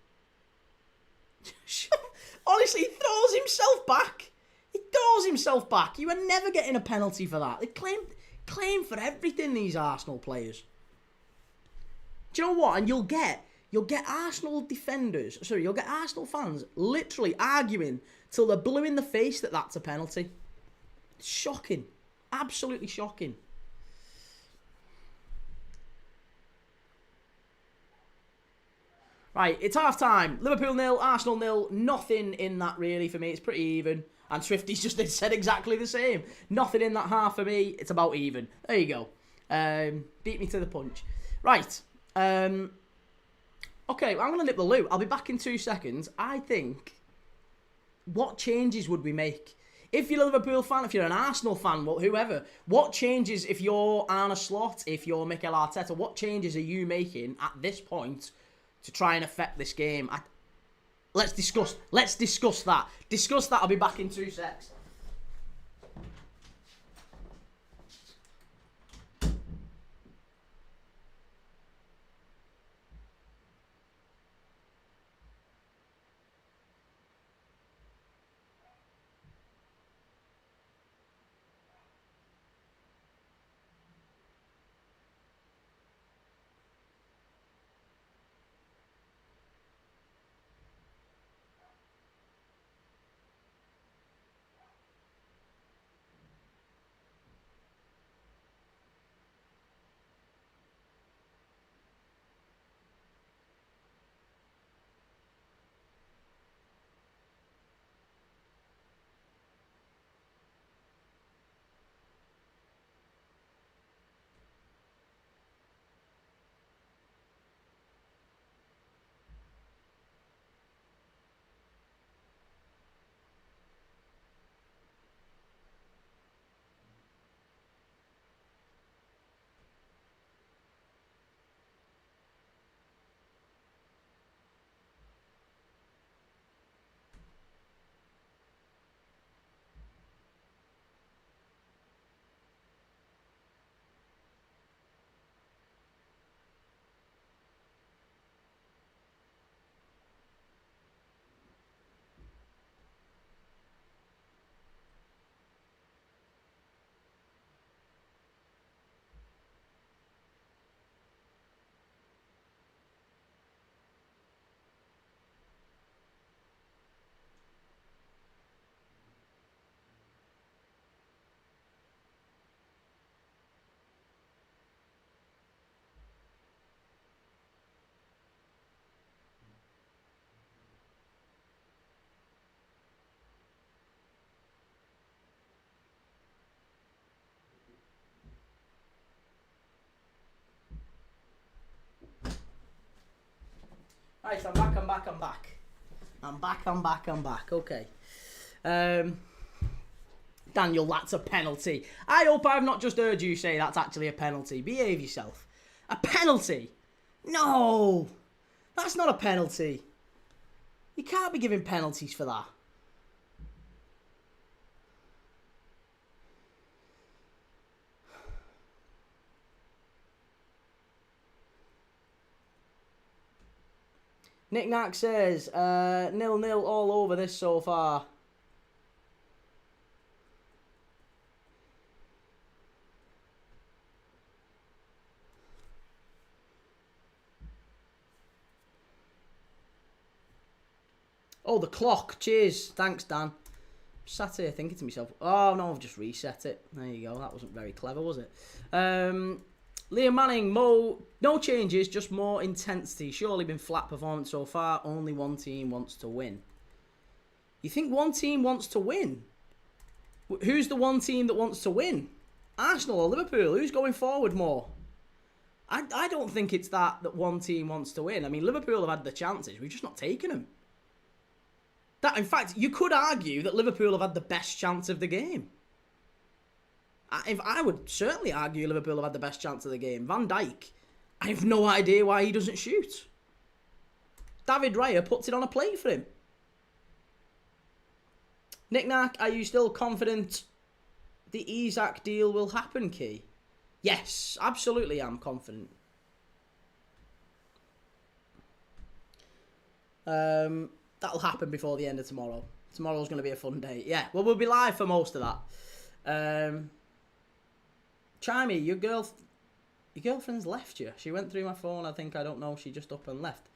Honestly, he throws himself back. He throws himself back. You are never getting a penalty for that. They claim for everything, these Arsenal players. Do you know what? And you'll get Arsenal defenders, you'll get Arsenal fans literally arguing till they're blue in the face that that's a penalty. It's shocking. Absolutely shocking. Right, it's half-time. Liverpool 0, Arsenal 0. Nothing in that, really, for me. It's pretty even. And Swifty's just said exactly the same. Nothing in that half for me. It's about even. There you go. Beat me to the punch. Right. Okay, I'm going to nip the loo. I'll be back in 2 seconds. I think, what changes would we make? If you're a Liverpool fan, if you're an Arsenal fan, whoever, what changes, if you're Arne Slot, if you're Mikel Arteta, what changes are you making at this point to try and affect this game? Let's discuss that. I'll be back in 2 secs. Right, I'm back. Okay. Daniel, that's a penalty. I hope I've not just heard you say that's actually a penalty. Behave yourself. A penalty? No! That's not a penalty. You can't be giving penalties for that. Knick-knack says, 0-0 all over this so far. Oh, the clock. Cheers. Thanks, Dan. Sat here thinking to myself, oh no, I've just reset it. There you go. That wasn't very clever, was it? Liam Manning, no changes, just more intensity. Surely been flat performance so far. Only one team wants to win. You think one team wants to win? Who's the one team that wants to win? Arsenal or Liverpool? Who's going forward more? I don't think it's that one team wants to win. I mean, Liverpool have had the chances. We've just not taken them. In fact, you could argue that Liverpool have had the best chance of the game. I would certainly argue Liverpool have had the best chance of the game. Van Dijk, I have no idea why he doesn't shoot. David Raya puts it on a plate for him. Nick Nack, are you still confident the Isak deal will happen, Key? Yes, absolutely I'm confident. That'll happen before the end of tomorrow. Tomorrow's going to be a fun day. Yeah, well, we'll be live for most of that. Chimey, your girlfriend's left you. She went through my phone. I don't know. She just up and left.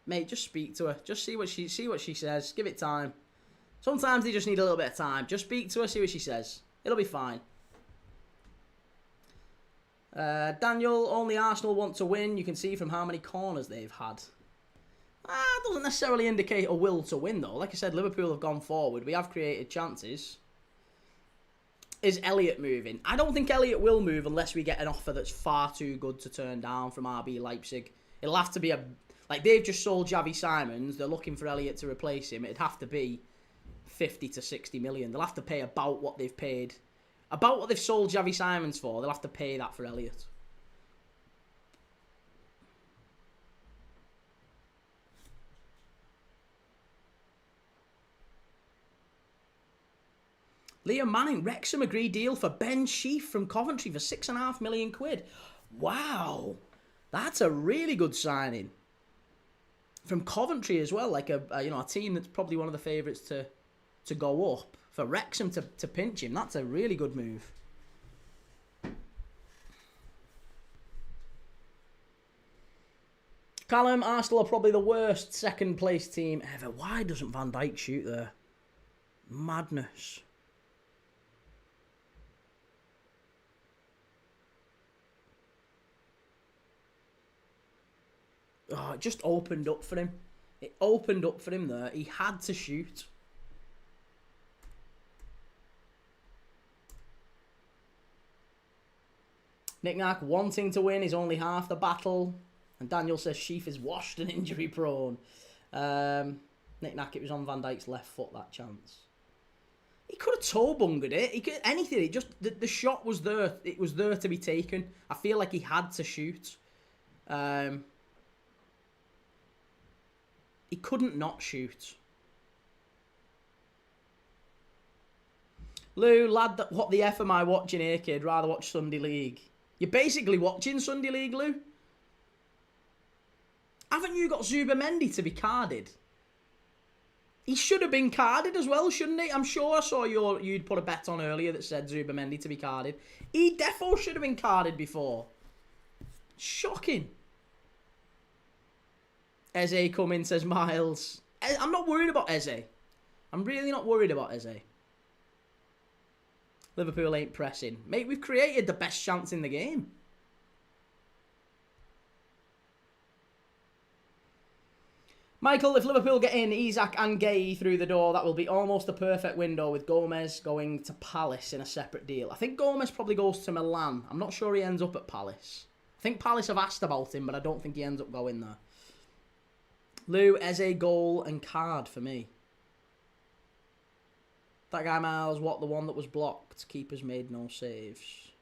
Mate, just speak to her. Just see what she says. Give it time. Sometimes they just need a little bit of time. Just speak to her, see what she says. It'll be fine. Daniel, only Arsenal want to win. You can see from how many corners they've had. Doesn't necessarily indicate a will to win, though. Like I said, Liverpool have gone forward. We have created chances. Is Elliott moving? I don't think Elliott will move unless we get an offer that's far too good to turn down from RB Leipzig. It'll have to be like they've just sold Xavi Simons. They're looking for Elliott to replace him. It'd have to be 50 to 60 million. They'll have to pay about what they've paid. About what they've sold Xavi Simons for. They'll have to pay that for Elliott. Liam Manning, Wrexham agreed deal for Ben Sheaf from Coventry for £6.5 million. Wow, that's a really good signing. From Coventry as well, like a team that's probably one of the favourites to go up. For Wrexham to pinch him, that's a really good move. Callum, Arsenal are probably the worst second place team ever. Why doesn't Van Dijk shoot there? Madness. Oh, it just opened up for him. It opened up for him there. He had to shoot. Nick Nack wanting to win is only half the battle. And Daniel says Sheaf is washed and injury prone. Nick Nack, it was on Van Dijk's left foot, that chance. He could have toe bungered it. He could anything. It just the shot was there. It was there to be taken. I feel like he had to shoot. He couldn't not shoot. Lou, lad, what the F am I watching here, kid? Rather watch Sunday League. You're basically watching Sunday League, Lou. Haven't you got Zubimendi to be carded? He should have been carded as well, shouldn't he? I'm sure I saw you'd put a bet on earlier that said Zubimendi to be carded. He defo should have been carded before. Shocking. Eze come in, says Miles. I'm not worried about Eze. I'm really not worried about Eze. Liverpool ain't pressing. Mate, we've created the best chance in the game. Michael, if Liverpool get in Isak and Gay through the door, that will be almost a perfect window with Gomez going to Palace in a separate deal. I think Gomez probably goes to Milan. I'm not sure he ends up at Palace. I think Palace have asked about him, but I don't think he ends up going there. Lou, Eze, goal and card for me. That guy Miles, what, the one that was blocked? Keepers made no saves.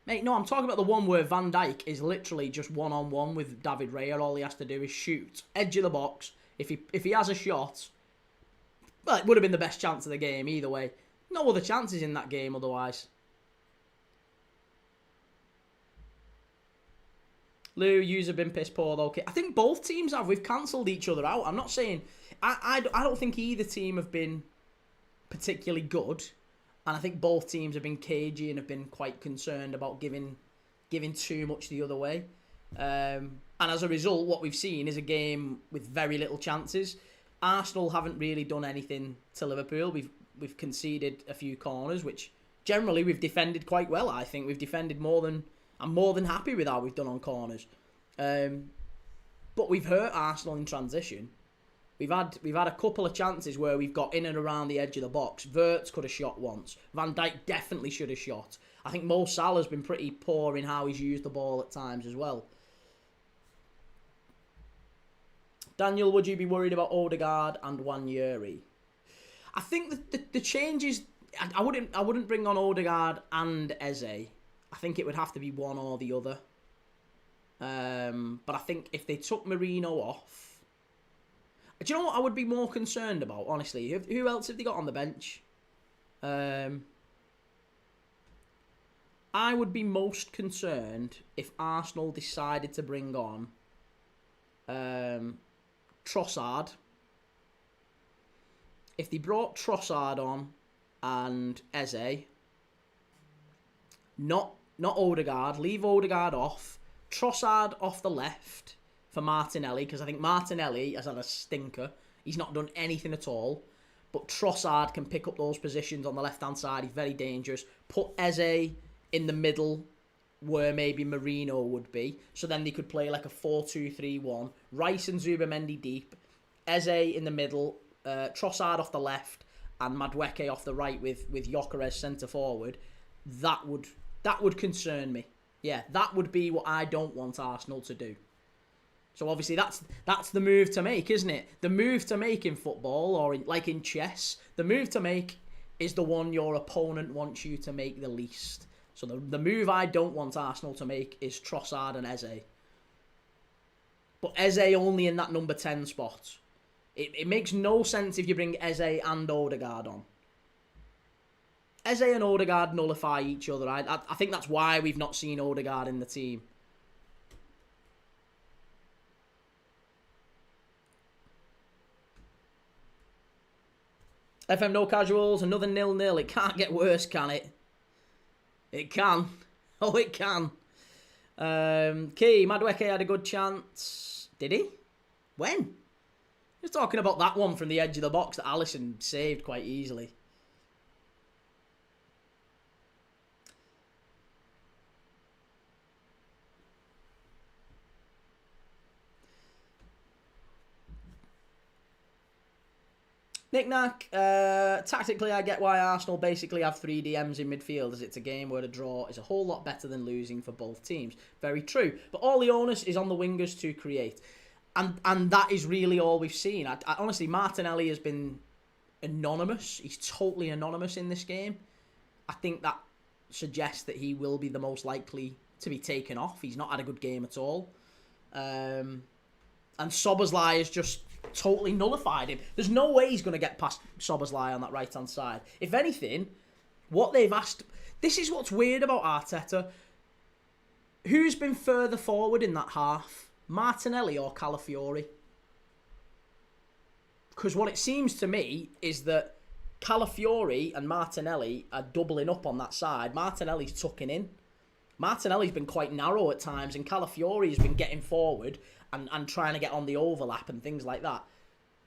Mate, no, I'm talking about the one where Van Dijk is literally just one-on-one with David Raya. All he has to do is shoot. Edge of the box. If he has a shot, well, it would have been the best chance of the game either way. No other chances in that game otherwise. Lou, yous have been piss poor though. I think both teams have. We've cancelled each other out. I'm not saying... I don't think either team have been particularly good. And I think both teams have been cagey and have been quite concerned about giving too much the other way. And as a result, what we've seen is a game with very little chances. Arsenal haven't really done anything to Liverpool. We've conceded a few corners, which generally we've defended quite well. I think we've defended more than... I'm more than happy with how we've done on corners. But we've hurt Arsenal in transition. We've had a couple of chances where we've got in and around the edge of the box. Wirtz could have shot once. Van Dijk definitely should have shot. I think Mo Salah's been pretty poor in how he's used the ball at times as well. Daniel, would you be worried about Odegaard and Wanyeri? I think the changes... I wouldn't bring on Odegaard and Eze. I think it would have to be one or the other. But I think if they took Merino off... Do you know what I would be more concerned about, honestly? Who else have they got on the bench? I would be most concerned if Arsenal decided to bring on Trossard. If they brought Trossard on and Eze, not Odegaard, leave Odegaard off, Trossard off the left for Martinelli, because I think Martinelli has had a stinker. He's not done anything at all. But Trossard can pick up those positions on the left-hand side. He's very dangerous. Put Eze in the middle where maybe Merino would be. So then they could play like a 4-2-3-1. Rice and Zubamendi deep. Eze in the middle. Trossard off the left. And Madueke off the right with Gyökeres centre-forward. That would concern me. Yeah, that would be what I don't want Arsenal to do. So obviously that's the move to make, isn't it? The move to make in football, or like in chess, the move to make is the one your opponent wants you to make the least. So the move I don't want Arsenal to make is Trossard and Eze. But Eze only in that number 10 spot. It makes no sense if you bring Eze and Odegaard on. Eze and Odegaard nullify each other. I think that's why we've not seen Odegaard in the team. FM no casuals, another 0-0. It can't get worse, can it? It can. Oh, it can. Key, Madueke had a good chance. Did he? When? Just talking about that one from the edge of the box that Alisson saved quite easily. Knick-knack, tactically I get why Arsenal basically have 3 DMs in midfield, as it's a game where a draw is a whole lot better than losing for both teams. Very true. But all the onus is on the wingers to create. And that is really all we've seen. I honestly, Martinelli has been anonymous. He's totally anonymous in this game. I think that suggests that he will be the most likely to be taken off. He's not had a good game at all. And Szoboszlai has just totally nullified him. There's no way he's going to get past Szoboszlai on that right-hand side. If anything, what they've asked... This is what's weird about Arteta. Who's been further forward in that half? Martinelli or Calafiori? Because what it seems to me is that Calafiori and Martinelli are doubling up on that side. Martinelli's tucking in. Martinelli's been quite narrow at times, and Calafiori's been getting forward and trying to get on the overlap and things like that.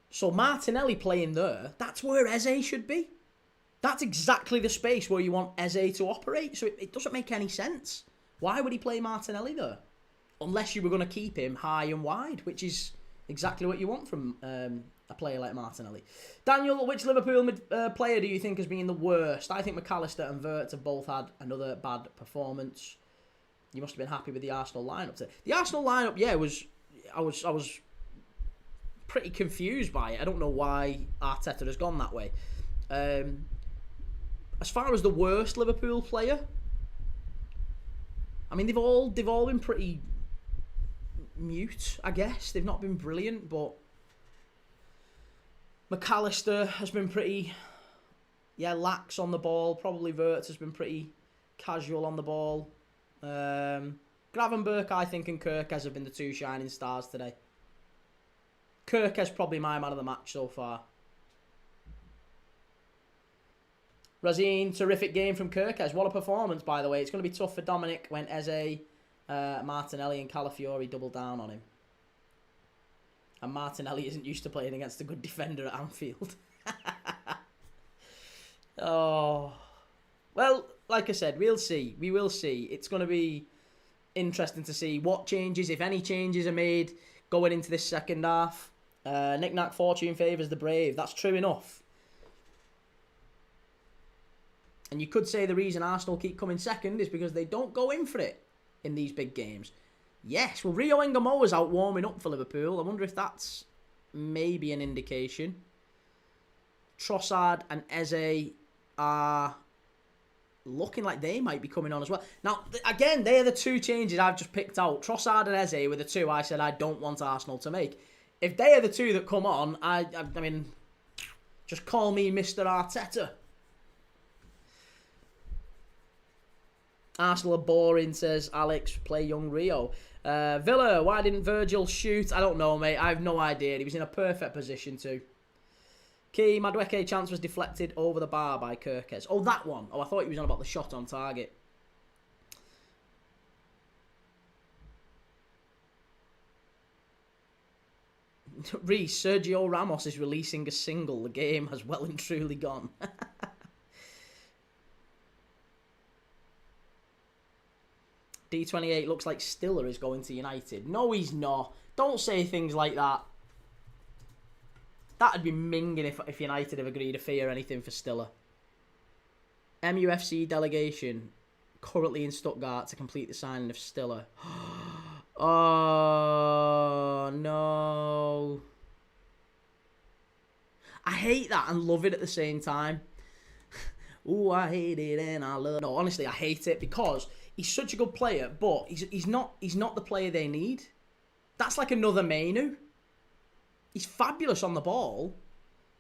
So Martinelli playing there, that's where Eze should be. That's exactly the space where you want Eze to operate. So it doesn't make any sense. Why would he play Martinelli there? Unless you were going to keep him high and wide, which is exactly what you want from a player like Martinelli. Daniel, which Liverpool player do you think has been the worst? I think McAllister and Wirtz have both had another bad performance. You must have been happy with the Arsenal lineup today. The Arsenal lineup, yeah, I was pretty confused by it. I don't know why Arteta has gone that way. As far as the worst Liverpool player, I mean, they've all been pretty mute, I guess. They've not been brilliant, but McAllister has been pretty, lax on the ball. Probably Wirtz has been pretty casual on the ball. Gravenberch, I think, and Kirkes have been the 2 shining stars today. Kirkes probably my man of the match so far. Razine, terrific game from Kirkes. What a performance, by the way. It's going to be tough for Dominic when Eze, Martinelli and Calafiori double down on him. And Martinelli isn't used to playing against a good defender at Anfield. Oh. Well, like I said, we'll see. We will see. It's going to be interesting to see what changes, if any changes, are made going into this second half. Knick-knack, fortune favours the brave. That's true enough. And you could say the reason Arsenal keep coming second is because they don't go in for it in these big games. Yes, well, Rio Engamoa's out warming up for Liverpool. I wonder if that's maybe an indication. Trossard and Eze are looking like they might be coming on as well. Now, again, they are the two changes I've just picked out. Trossard and Eze were the two I said I don't want Arsenal to make. If they are the two that come on, I mean, just call me Mr. Arteta. Arsenal are boring, says Alex. Play young Rio. Villa, why didn't Virgil shoot? I don't know, mate. I have no idea. He was in a perfect position to. Key, Madueke chance was deflected over the bar by Kirkes. Oh, that one. Oh, I thought he was on about the shot on target. Reece, Sergio Ramos is releasing a single. The game has well and truly gone. D28 looks like Stiller is going to United. No, he's not. Don't say things like that. That'd be minging if United have agreed a fee or anything for Stiller. MUFC delegation currently in Stuttgart to complete the signing of Stiller. Oh, no. I hate that and love it at the same time. Ooh, I hate it and I love it. No, honestly, I hate it because he's such a good player, but he's not the player they need. That's like another Mainu. He's fabulous on the ball,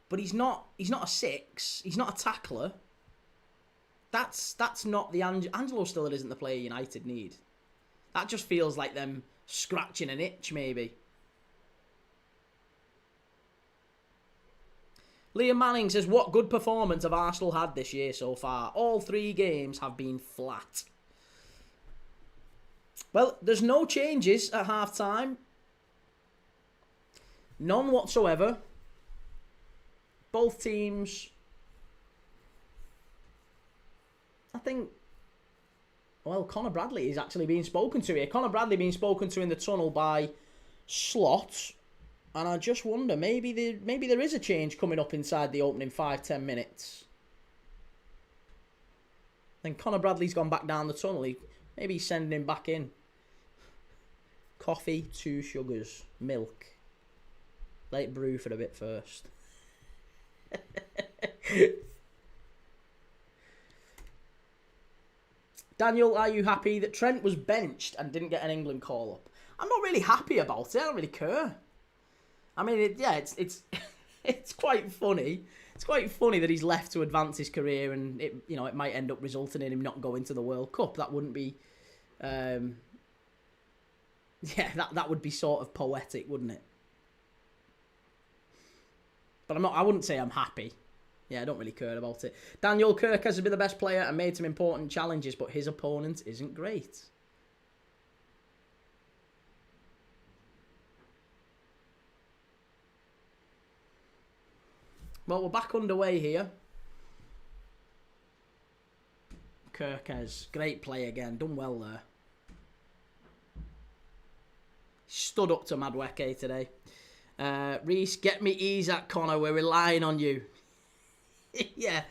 but he's not a six. He's not a tackler. That's not the Angelo Stiller isn't the player United need. That just feels like them scratching an itch, maybe. Liam Manning says, what good performance have Arsenal had this year so far? All 3 games have been flat. Well, there's no changes at half-time. None whatsoever. Both teams, I think, well, Connor Bradley is actually being spoken to here. Connor Bradley being spoken to in the tunnel by Slot. And I just wonder, maybe there is a change coming up inside the opening 5-10 minutes. Then Connor Bradley's gone back down the tunnel. Maybe he's sending him back in. Coffee, 2 sugars, milk. Let it brew for a bit first. Daniel, are you happy that Trent was benched and didn't get an England call-up? I'm not really happy about it. I don't really care. I mean, it's it's quite funny. It's quite funny that he's left to advance his career, and it might end up resulting in him not going to the World Cup. That wouldn't be, that would be sort of poetic, wouldn't it? But I wouldn't say I'm happy. Yeah, I don't really care about it. Daniel Kirk has been the best player and made some important challenges, but his opponent isn't great. Well, we're back underway here. Kirkes, great play again. Done well there. Stood up to Madueke today. Reece, get me Isak, Connor. We're relying on you. Yeah.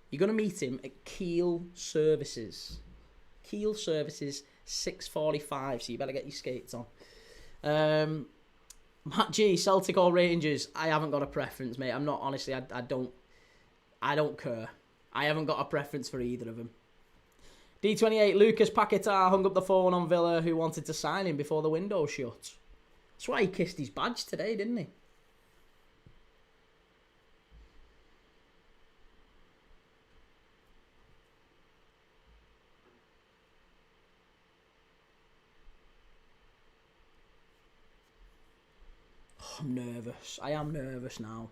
You're going to meet him at Keel Services. Keel Services, 6:45. So you better get your skates on. Matt G, Celtic or Rangers? I haven't got a preference, mate. I'm not, honestly, I don't care. I haven't got a preference for either of them. D28, Lucas Paquetá hung up the phone on Villa, who wanted to sign him before the window shut. That's why he kissed his badge today, didn't he? Oh, I'm nervous. I am nervous now.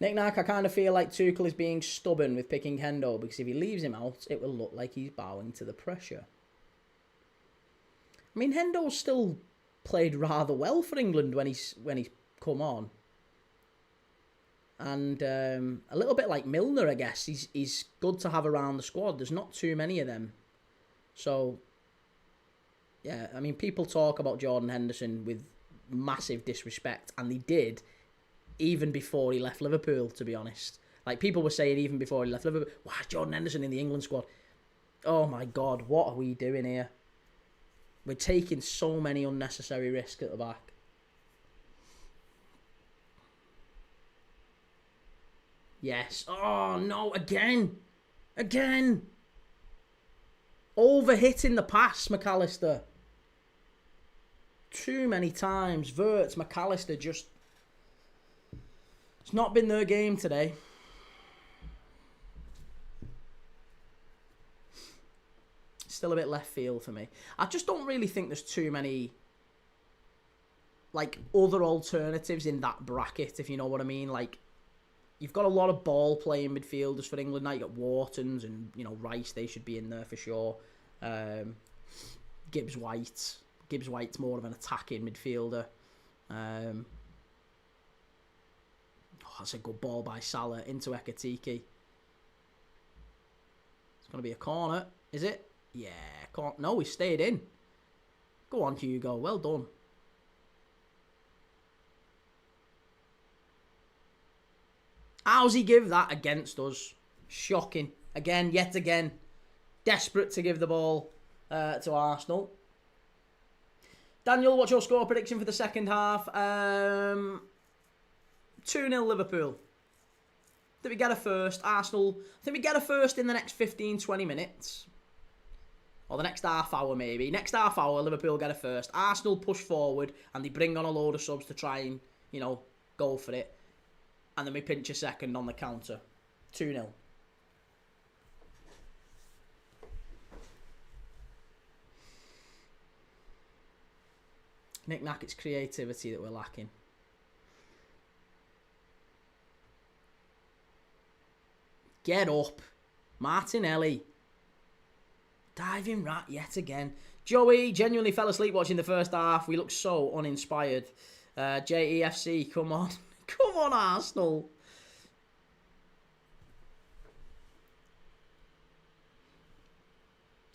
Nick-Nack, I kind of feel like Tuchel is being stubborn with picking Hendo because if he leaves him out, it will look like he's bowing to the pressure. I mean, Hendo's still played rather well for England when he's come on. And a little bit like Milner, I guess. He's good to have around the squad. There's not too many of them. So, yeah, I mean, people talk about Jordan Henderson with massive disrespect, and they did even before he left Liverpool, to be honest. Like, people were saying even before he left Liverpool, why is Jordan Henderson in the England squad? Oh, my God, what are we doing here? We're taking so many unnecessary risks at the back. Yes. Oh, no, again. Again. Overhitting the pass, McAllister. Too many times. Wirtz, McAllister just... It's not been their game today. Still a bit left field for me. I just don't really think there's too many like other alternatives in that bracket, if you know what I mean. Like, you've got a lot of ball playing midfielders for England now. You got Whartons and, you know, Rice, they should be in there for sure. Gibbs-White's more of an attacking midfielder. Oh, that's a good ball by Salah into Ekitike. It's going to be a corner, is it? Yeah, no, he stayed in. Go on, Hugo. Well done. How's he give that against us? Shocking. Again, yet again. Desperate to give the ball to Arsenal. Daniel, what's your score prediction for the second half? 2-0 Liverpool. I think we get a first. Arsenal, I think we get a first in the next 15-20 minutes. Or the next half hour, maybe. Next half hour, Liverpool get a first. Arsenal push forward, and they bring on a load of subs to try and, you know, go for it. And then we pinch a second on the counter. 2-0. Nick-Nack, it's creativity that we're lacking. Get up. Martinelli. Diving rat yet again. Joey genuinely fell asleep watching the first half. We look so uninspired. JEFC, come on. Come on, Arsenal.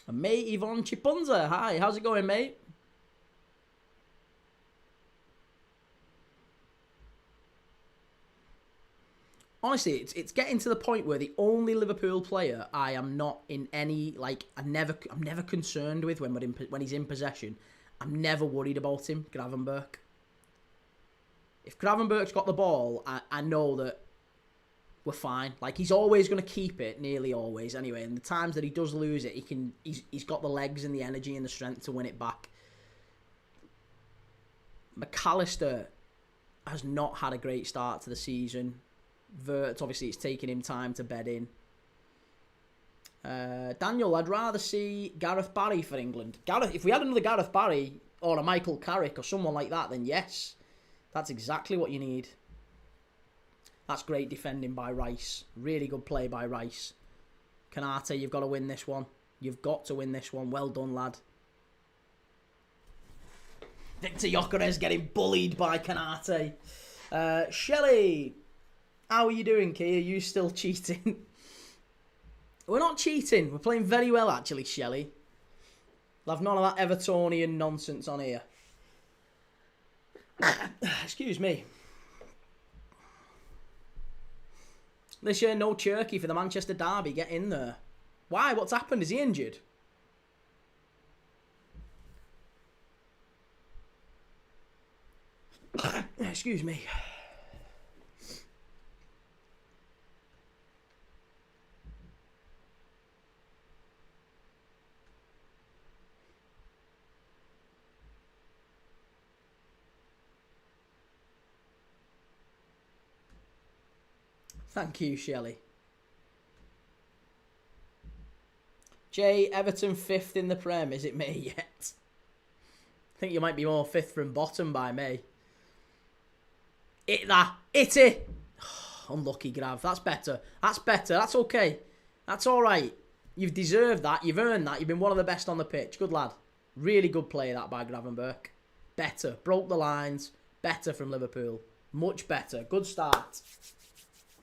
And mate Yvonne Chipunza. Hi, how's it going, mate? Honestly, it's getting to the point where the only Liverpool player I am not in any, like, I'm never concerned with when he's in possession. I'm never worried about him, Gravenberch. If Gravenberch's got the ball, I know that we're fine. Like, he's always going to keep it, nearly always anyway. And the times that he does lose it, he's got the legs and the energy and the strength to win it back. McAllister has not had a great start to the season. Wirtz, obviously, it's taking him time to bed in. Daniel, I'd rather see Gareth Barry for England. If we had another Gareth Barry or a Michael Carrick or someone like that, then yes, that's exactly what you need. That's great defending by Rice. Really good play by Rice. Kanate, you've got to win this one. You've got to win this one. Well done, lad. Victor Gyökeres getting bullied by Kanate. Shelley, how are you doing, Kee? Are you still cheating? We're not cheating. We're playing very well, actually, Shelley. I'll have none of that Evertonian nonsense on here. Excuse me. This year, no Cherky for the Manchester derby. Get in there. Why? What's happened? Is he injured? Excuse me. Thank you, Shelley. Jay, Everton 5th in the Prem. Is it me yet? I think you might be more 5th from bottom by me. Hit that. Hit it. Unlucky, Grav. That's better. That's better. That's okay. That's all right. You've deserved that. You've earned that. You've been one of the best on the pitch. Good lad. Really good play, that, by Gravenberch. Better. Broke the lines. Better from Liverpool. Much better. Good start.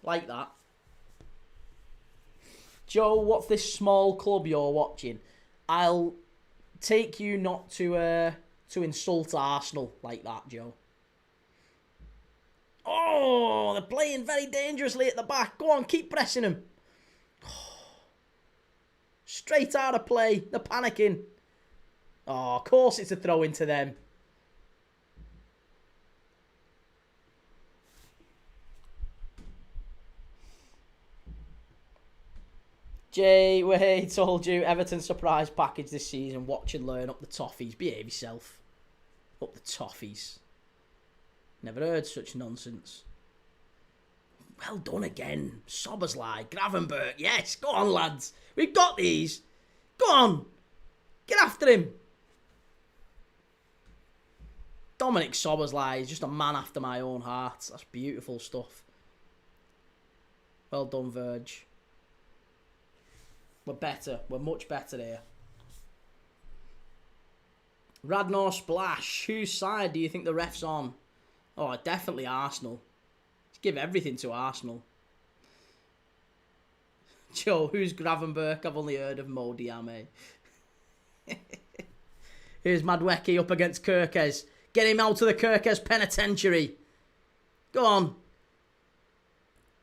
Like that. Joe, what's this small club you're watching? I'll take you not to insult Arsenal like that, Joe. Oh, they're playing very dangerously at the back. Go on, keep pressing them. Straight out of play. They're panicking. Oh, of course it's a throw into them. Jay, we told you Everton surprise package this season. Watch and learn. Up the toffees. Behave yourself. Up the toffees. Never heard such nonsense. Well done again. Szoboszlai, Gravenberch. Yes, go on, lads. We've got these. Go on. Get after him. Dominic Szoboszlai is just a man after my own heart. That's beautiful stuff. Well done, Verge. We're better. We're much better here. Radnor Splash. Whose side do you think the ref's on? Oh, definitely Arsenal. Let's give everything to Arsenal. Joe, who's Gravenberch? I've only heard of Mo Diame. Here's Madwecki up against Kirkes. Get him out of the Kirkes penitentiary. Go on.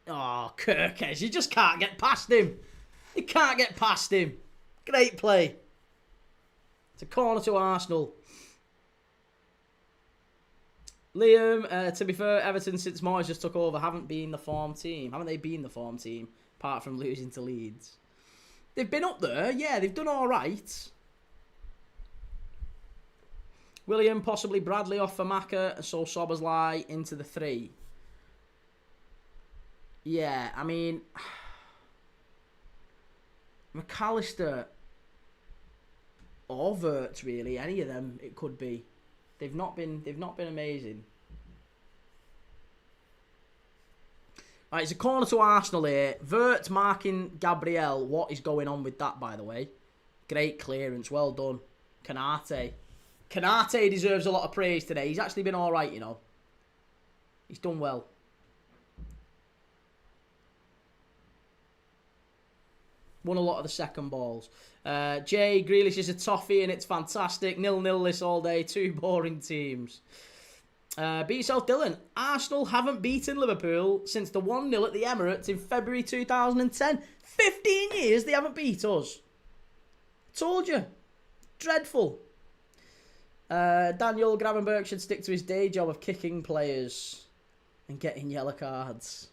Oh, Kirkes. You just can't get past him. You can't get past him. Great play. It's a corner to Arsenal. Liam, to be fair, Everton since Moyes just took over haven't been the form team. Haven't they been the form team? Apart from losing to Leeds. They've been up there. Yeah, they've done all right. William, possibly Bradley off for Maka, so Szoboszlai into the 3. Yeah, I mean, McAllister or Wirtz, really, any of them it could be. They've not been amazing. Right, it's a corner to Arsenal here. Wirtz marking Gabriel. What is going on with that, by the way? Great clearance, well done. Kanate. Kanate deserves a lot of praise today. He's actually been all right, you know. He's done well. Won a lot of the second balls. Jay, Grealish is a toffee and it's fantastic. 0-0 this all day. 2 boring teams. Beat yourself, Dylan. Arsenal haven't beaten Liverpool since the 1-0 at the Emirates in February 2010. 15 years they haven't beat us. Told you. Dreadful. Daniel Gravenberch should stick to his day job of kicking players and getting yellow cards.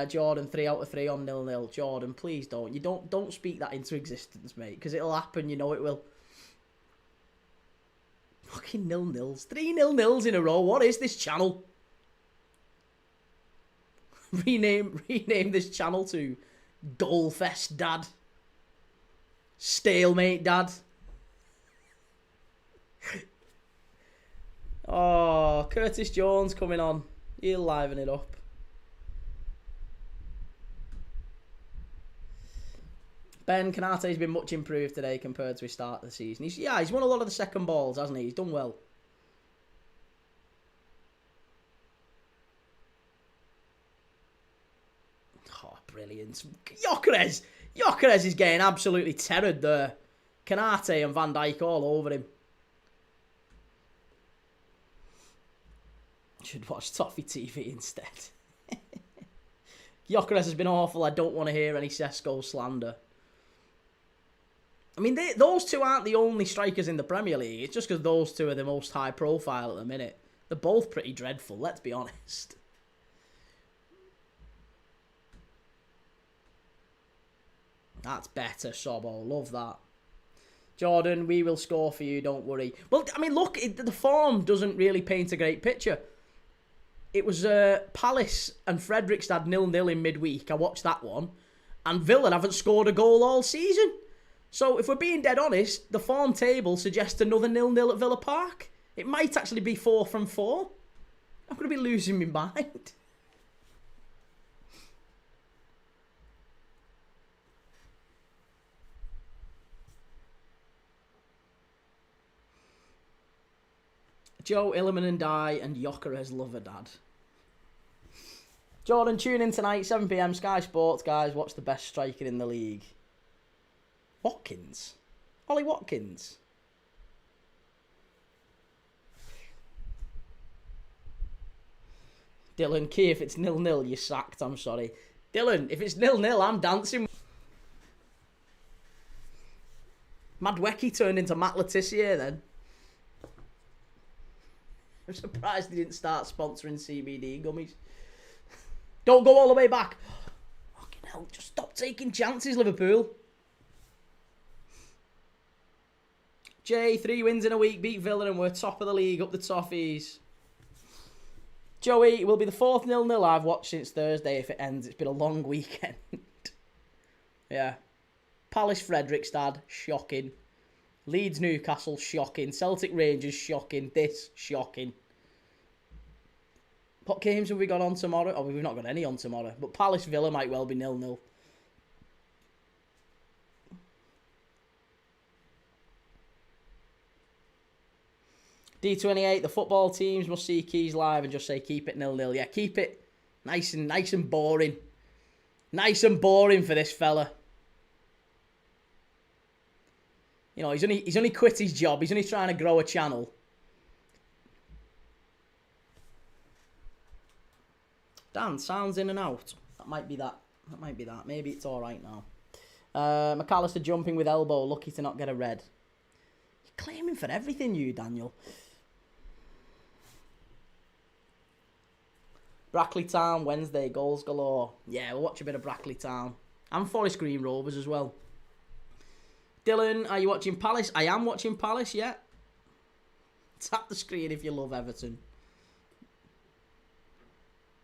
Jordan, 3 out of 3 on 0-0. Jordan, please don't. You don't speak that into existence, mate, because it'll happen. You know it will. Fucking 0-0s. 3 0-0s in a row. What is this channel? rename this channel to Goalfest Dad. Stalemate Dad. Oh, Curtis Jones coming on. He'll liven it up. Ben Kanate's been much improved today compared to his start of the season. He's won a lot of the second balls, hasn't he? He's done well. Oh, brilliant. Gyökeres is getting absolutely terrored there. Kanate and Van Dijk all over him. Should watch Toffee TV instead. Gyökeres has been awful. I don't want to hear any Sesko slander. I mean, those two aren't the only strikers in the Premier League. It's just because those two are the most high profile at the minute. They're both pretty dreadful, let's be honest. That's better, Sobo. Love that. Jordan, we will score for you, don't worry. Well, I mean, look, the form doesn't really paint a great picture. It was Palace and Fredrikstad 0-0 in midweek. I watched that one. And Villa haven't scored a goal all season. So, if we're being dead honest, the form table suggests another 0-0 at Villa Park. It might actually be 4 from 4. I'm going to be losing my mind. Joe Illiman and Die and Jokeres love a dad. Jordan, tune in tonight, 7 PM, Sky Sports, guys. Watch the best striker in the league. Watkins? Ollie Watkins? Dylan, Key, if it's 0-0, you're sacked, I'm sorry. Dylan, if it's 0-0, I'm dancing. Madwecki turned into Matt Letizia then. I'm surprised they didn't start sponsoring CBD gummies. Don't go all the way back. Fucking hell, just stop taking chances, Liverpool. Jay, 3 wins in a week, beat Villa and we're top of the league, up the toffees. Joey, it will be the 4th 0-0 I've watched since Thursday if it ends. It's been a long weekend. Yeah. Palace Fredrikstad, shocking. Leeds Newcastle, shocking. Celtic Rangers, shocking. This, shocking. What games have we got on tomorrow? Oh, we've not got any on tomorrow. But Palace Villa might well be 0-0. D28, the football teams must see Keys live and just say keep it 0-0. Yeah, keep it nice and boring. Nice and boring for this fella. You know, he's only quit his job. He's only trying to grow a channel. Dan, sounds in and out. That might be that. That might be that. Maybe it's all right now. McAllister jumping with elbow. Lucky to not get a red. You're claiming for everything, you, Daniel. Brackley Town, Wednesday, goals galore. Yeah, we'll watch a bit of Brackley Town. And Forest Green Rovers as well. Dylan, are you watching Palace? I am watching Palace, yeah. Tap the screen if you love Everton.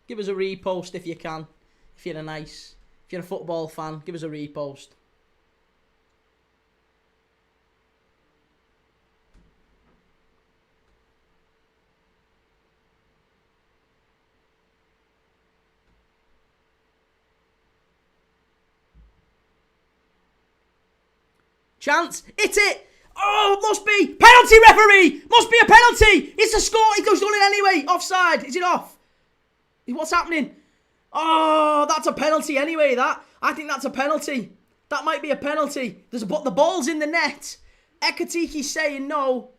Give us a repost if you can. If you're if you're a football fan, give us a repost. Chance, hit it! Oh, must be! Penalty, referee! Must be a penalty! It's a score! It goes on it anyway! Offside! Is it off? What's happening? Oh, that's a penalty anyway, that. I think that's a penalty. That might be a penalty. The ball's in the net. Ekatiki's saying no.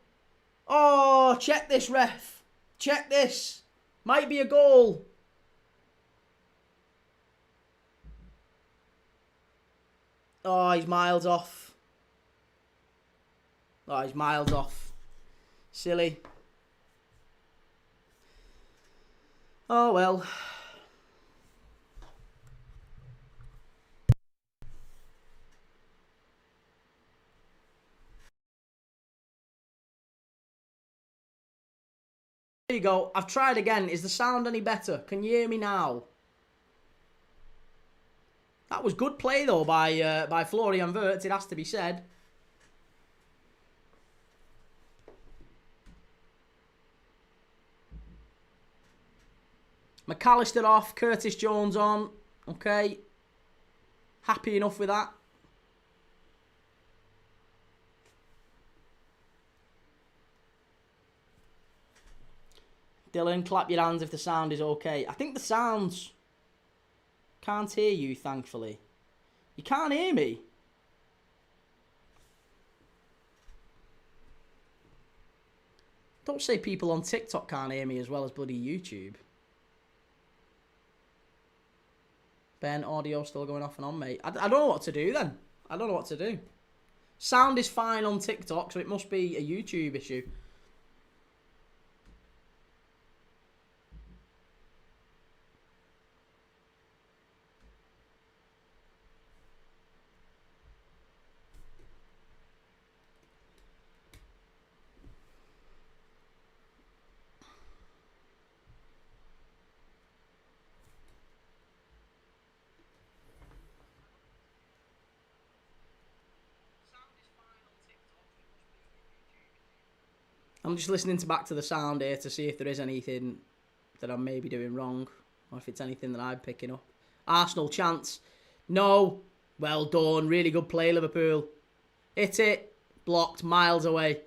Oh, check this, ref. Check this. Might be a goal. Oh, he's miles off. Oh, he's miles off. Silly. Oh, well. There you go. I've tried again. Is the sound any better? Can you hear me now? That was good play, though, by Florian Wirtz, it has to be said. McAllister off, Curtis Jones on. Okay. Happy enough with that. Dylan, clap your hands if the sound is okay. I think the sounds... Can't hear you, thankfully. You can't hear me. Don't say people on TikTok can't hear me as well as bloody YouTube. Ben, audio still going off and on, mate. I don't know what to do then. I don't know what to do. Sound is fine on TikTok, so it must be a YouTube issue. I'm just listening back to the sound here to see if there is anything that I'm maybe doing wrong. Or if it's anything that I'm picking up. Arsenal chance. No. Well done. Really good play, Liverpool. Hit it. Blocked. Miles away.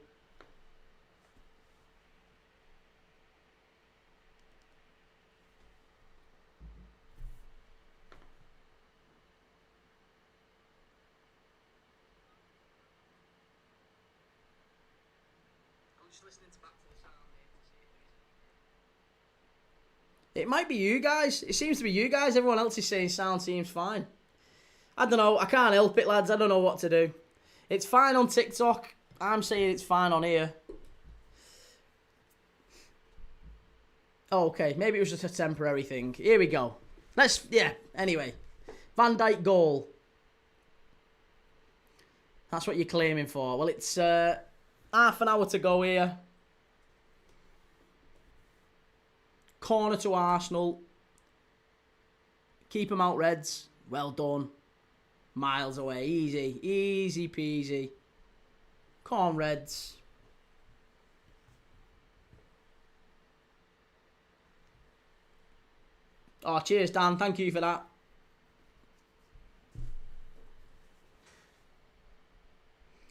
It might be you guys. It seems to be you guys. Everyone else is saying sound seems fine. I don't know. I can't help it, lads. I don't know what to do. It's fine on TikTok. I'm saying it's fine on here. Oh, okay. Maybe it was just a temporary thing. Here we go. Anyway. Van Dijk goal. That's what you're claiming for. Well, it's half an hour to go here. Corner to Arsenal. Keep them out, Reds. Well done. Miles away. Easy. Easy peasy. Come on, Reds. Oh, cheers, Dan. Thank you for that.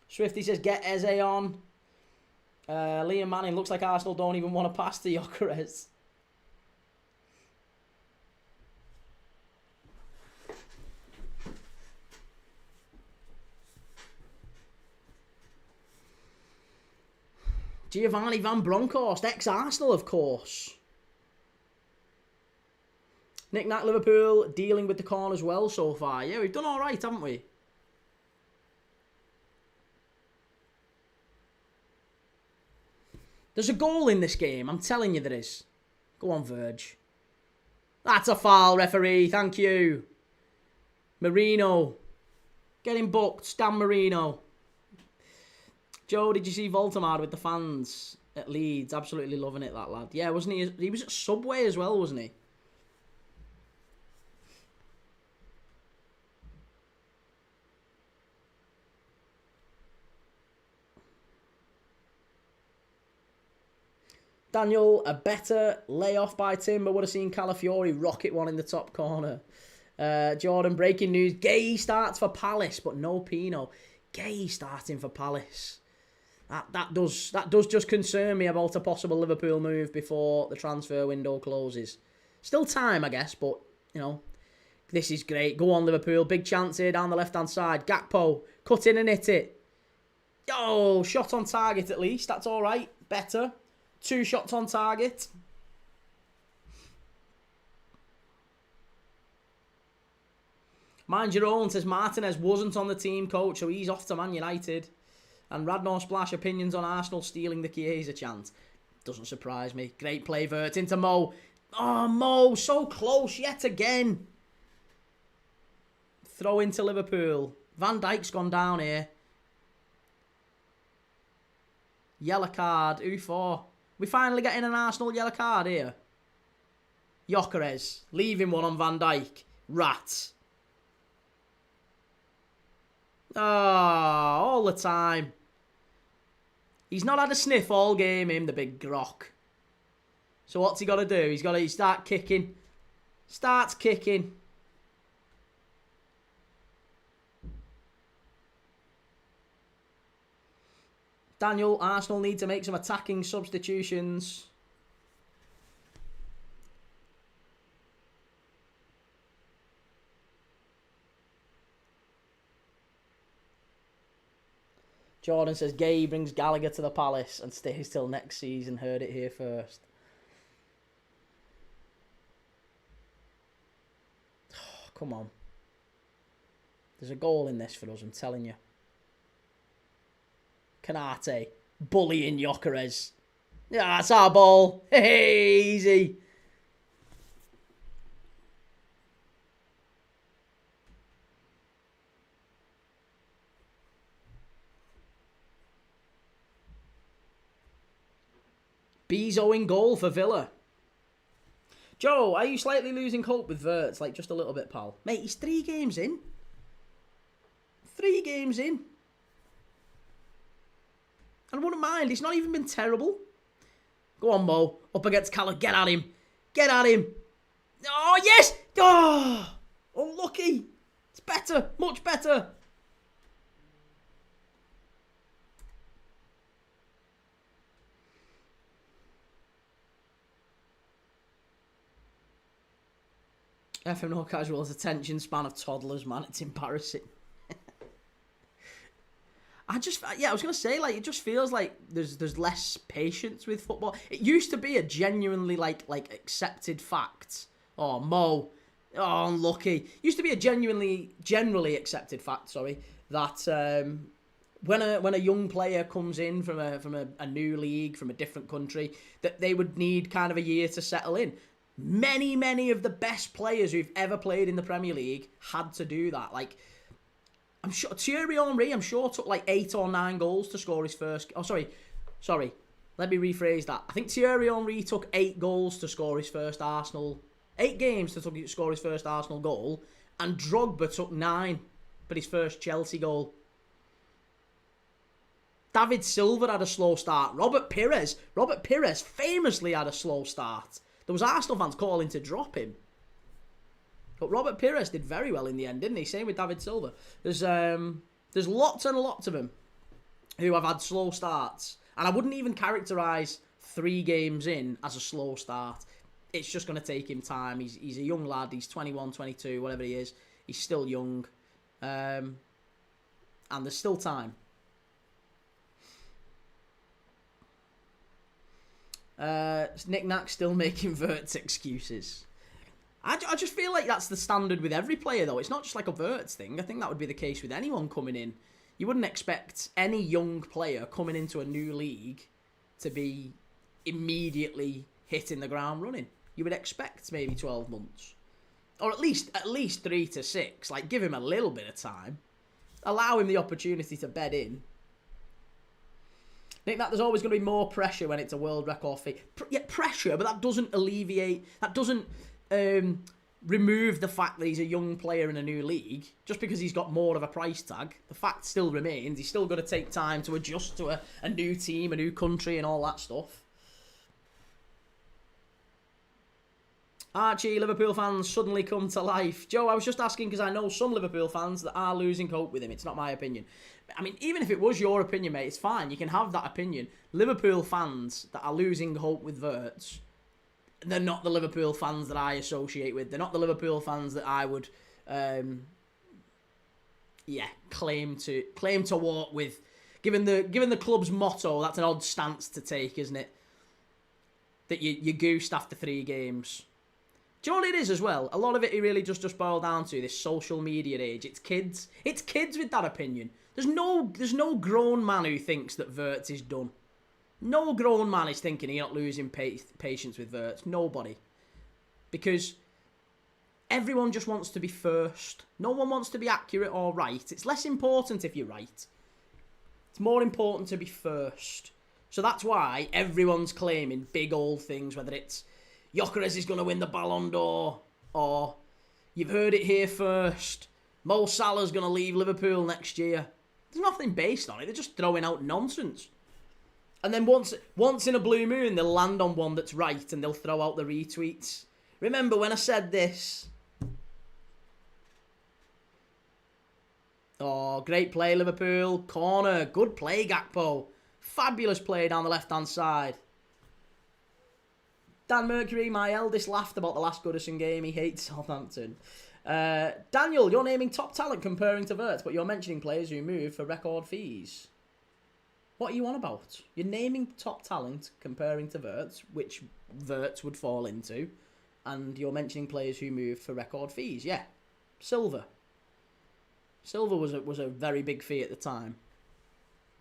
Swifty says, get Eze on. Liam Manning, looks like Arsenal don't even want to pass to Gyökeres. Giovanni Van Bronckhorst, ex-Arsenal, of course. Nick Nack Liverpool dealing with the corners well so far. Yeah, we've done all right, haven't we? There's a goal in this game. I'm telling you there is. Go on, Verge. That's a foul, referee. Thank you. Marino. Getting booked. Dan Marino. Joe, did you see Voltamar with the fans at Leeds? Absolutely loving it, that lad. Yeah, wasn't he? He was at Subway as well, wasn't he? Daniel, a better layoff by Timber would have seen Calafiori rocket one in the top corner. Jordan, breaking news. Gay starts for Palace, but no Pino. Gay starting for Palace. That does just concern me about a possible Liverpool move before the transfer window closes. Still time, I guess, but, you know, this is great. Go on, Liverpool. Big chance here down the left-hand side. Gakpo, cut in and hit it. Oh, shot on target at least. That's all right. Better. 2 shots on target. Mind your own, says Martinez wasn't on the team, coach, so he's off to Man United. And Radnor Splash, opinions on Arsenal stealing the Chiesa chance. Doesn't surprise me. Great play, Vert, into Mo. Oh, Mo, so close yet again. Throw into Liverpool. Van Dijk's gone down here. Yellow card. Who for? We finally getting an Arsenal yellow card here. Gyökeres. Leaving one on Van Dijk. Rat. Oh, all the time. He's not had a sniff all game, him, the big grok. So what's he got to do? He's got to start kicking. Starts kicking. Daniel, Arsenal need to make some attacking substitutions. Jordan says, Gay brings Gallagher to the Palace and stays till next season. Heard it here first. Oh, come on. There's a goal in this for us, I'm telling you. Canate. Bullying Gyökeres. Yeah, that's our ball. Hey, easy. Bezo in goal for Villa. Joe, are you slightly losing hope with Verts? Like, just a little bit, pal. Mate, he's 3 games in. 3 games in. And I wouldn't mind. He's not even been terrible. Go on, Mo. Up against Callum. Get at him. Get at him. Oh, yes. Oh, unlucky. It's better. Much better. FMO Casual's attention span of toddlers, man. It's embarrassing. I was going to say, like, it just feels like there's less patience with football. It used to be a genuinely, like accepted fact. Oh, Mo. Oh, unlucky. Used to be a generally accepted fact, that when a young player comes in from a new league, from a different country, that they would need kind of a year to settle in. Many of the best players who've ever played in the Premier League had to do that. Like, I'm sure Thierry Henry, took like 8 or 9 goals to score his first. Oh, sorry. Let me rephrase that. I think Thierry Henry took 8 goals to score his first Arsenal. 8 games to score his first Arsenal goal, and Drogba took 9 for his first Chelsea goal. David Silva had a slow start. Robert Pires famously had a slow start. There was Arsenal fans calling to drop him. But Robert Pires did very well in the end, didn't he? Same with David Silva. There's lots and lots of them who have had slow starts. And I wouldn't even characterise 3 games in as a slow start. It's just going to take him time. He's a young lad. He's 21, 22, whatever he is. He's still young. And there's still time. Nick Nack still making Verts excuses. I just feel like that's the standard with every player, though. It's not just like a Verts thing. I think that would be the case with anyone coming in. You wouldn't expect any young player coming into a new league to be immediately hitting the ground running. You would expect maybe 12 months. Or at least 3 to 6. Like, give him a little bit of time. Allow him the opportunity to bed in. I think that there's always going to be more pressure when it's a world record fee. Pressure, but that doesn't alleviate... That doesn't remove the fact that he's a young player in a new league. Just because he's got more of a price tag, the fact still remains. He's still got to take time to adjust to a new team, a new country, and all that stuff. Archie, Liverpool fans suddenly come to life. Joe, I was just asking because I know some Liverpool fans that are losing hope with him. It's not my opinion. I mean, even if it was your opinion, mate, it's fine. You can have that opinion. Liverpool fans that are losing hope with Verts, they're not the Liverpool fans that I associate with. They're not the Liverpool fans that I would, claim to walk with. Given the club's motto, that's an odd stance to take, isn't it? That you goosed after 3 games. Do you know what it is as well? A lot of it really just boiled down to this social media age. It's kids. It's kids with that opinion. There's no grown man who thinks that Verts is done. No grown man is thinking he's not losing patience with Verts. Nobody. Because everyone just wants to be first. No one wants to be accurate or right. It's less important if you're right. It's more important to be first. So that's why everyone's claiming big old things, whether it's Gyökeres is going to win the Ballon d'Or, or you've heard it here first, Mo Salah's going to leave Liverpool next year. There's nothing based on it. They're just throwing out nonsense. And then once in a blue moon, they'll land on one that's right and they'll throw out the retweets. Remember when I said this? Oh, great play, Liverpool. Corner. Good play, Gakpo. Fabulous play down the left-hand side. Dan Mercury, my eldest, laughed about the last Goodison game. He hates Southampton. Daniel, you're naming top talent comparing to Verts, but you're mentioning players who move for record fees. What are you on about? You're naming top talent comparing to Verts, which Verts would fall into, and you're mentioning players who move for record fees. Yeah, Silva. Silva was a very big fee at the time.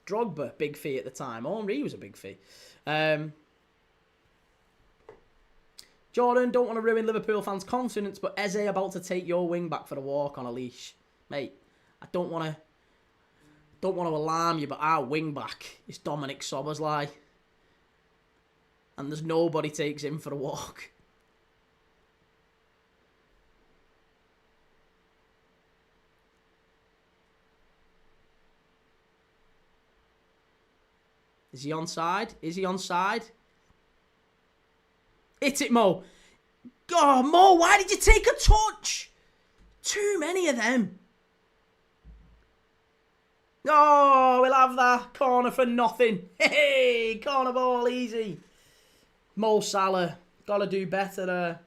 Drogba, big fee at the time. Henry was a big fee. Jordan, don't want to ruin Liverpool fans' confidence, but Eze about to take your wing back for a walk on a leash. Mate, I don't want to alarm you, but our wing back is Dominic Szoboszlai. And there's nobody takes him for a walk. Is he onside? Is he onside? Hit it, Mo. Oh, Mo, why did you take a touch? Too many of them. Oh, we'll have that. Corner for nothing. Hey, corner ball, easy. Mo Salah. Got to do better there.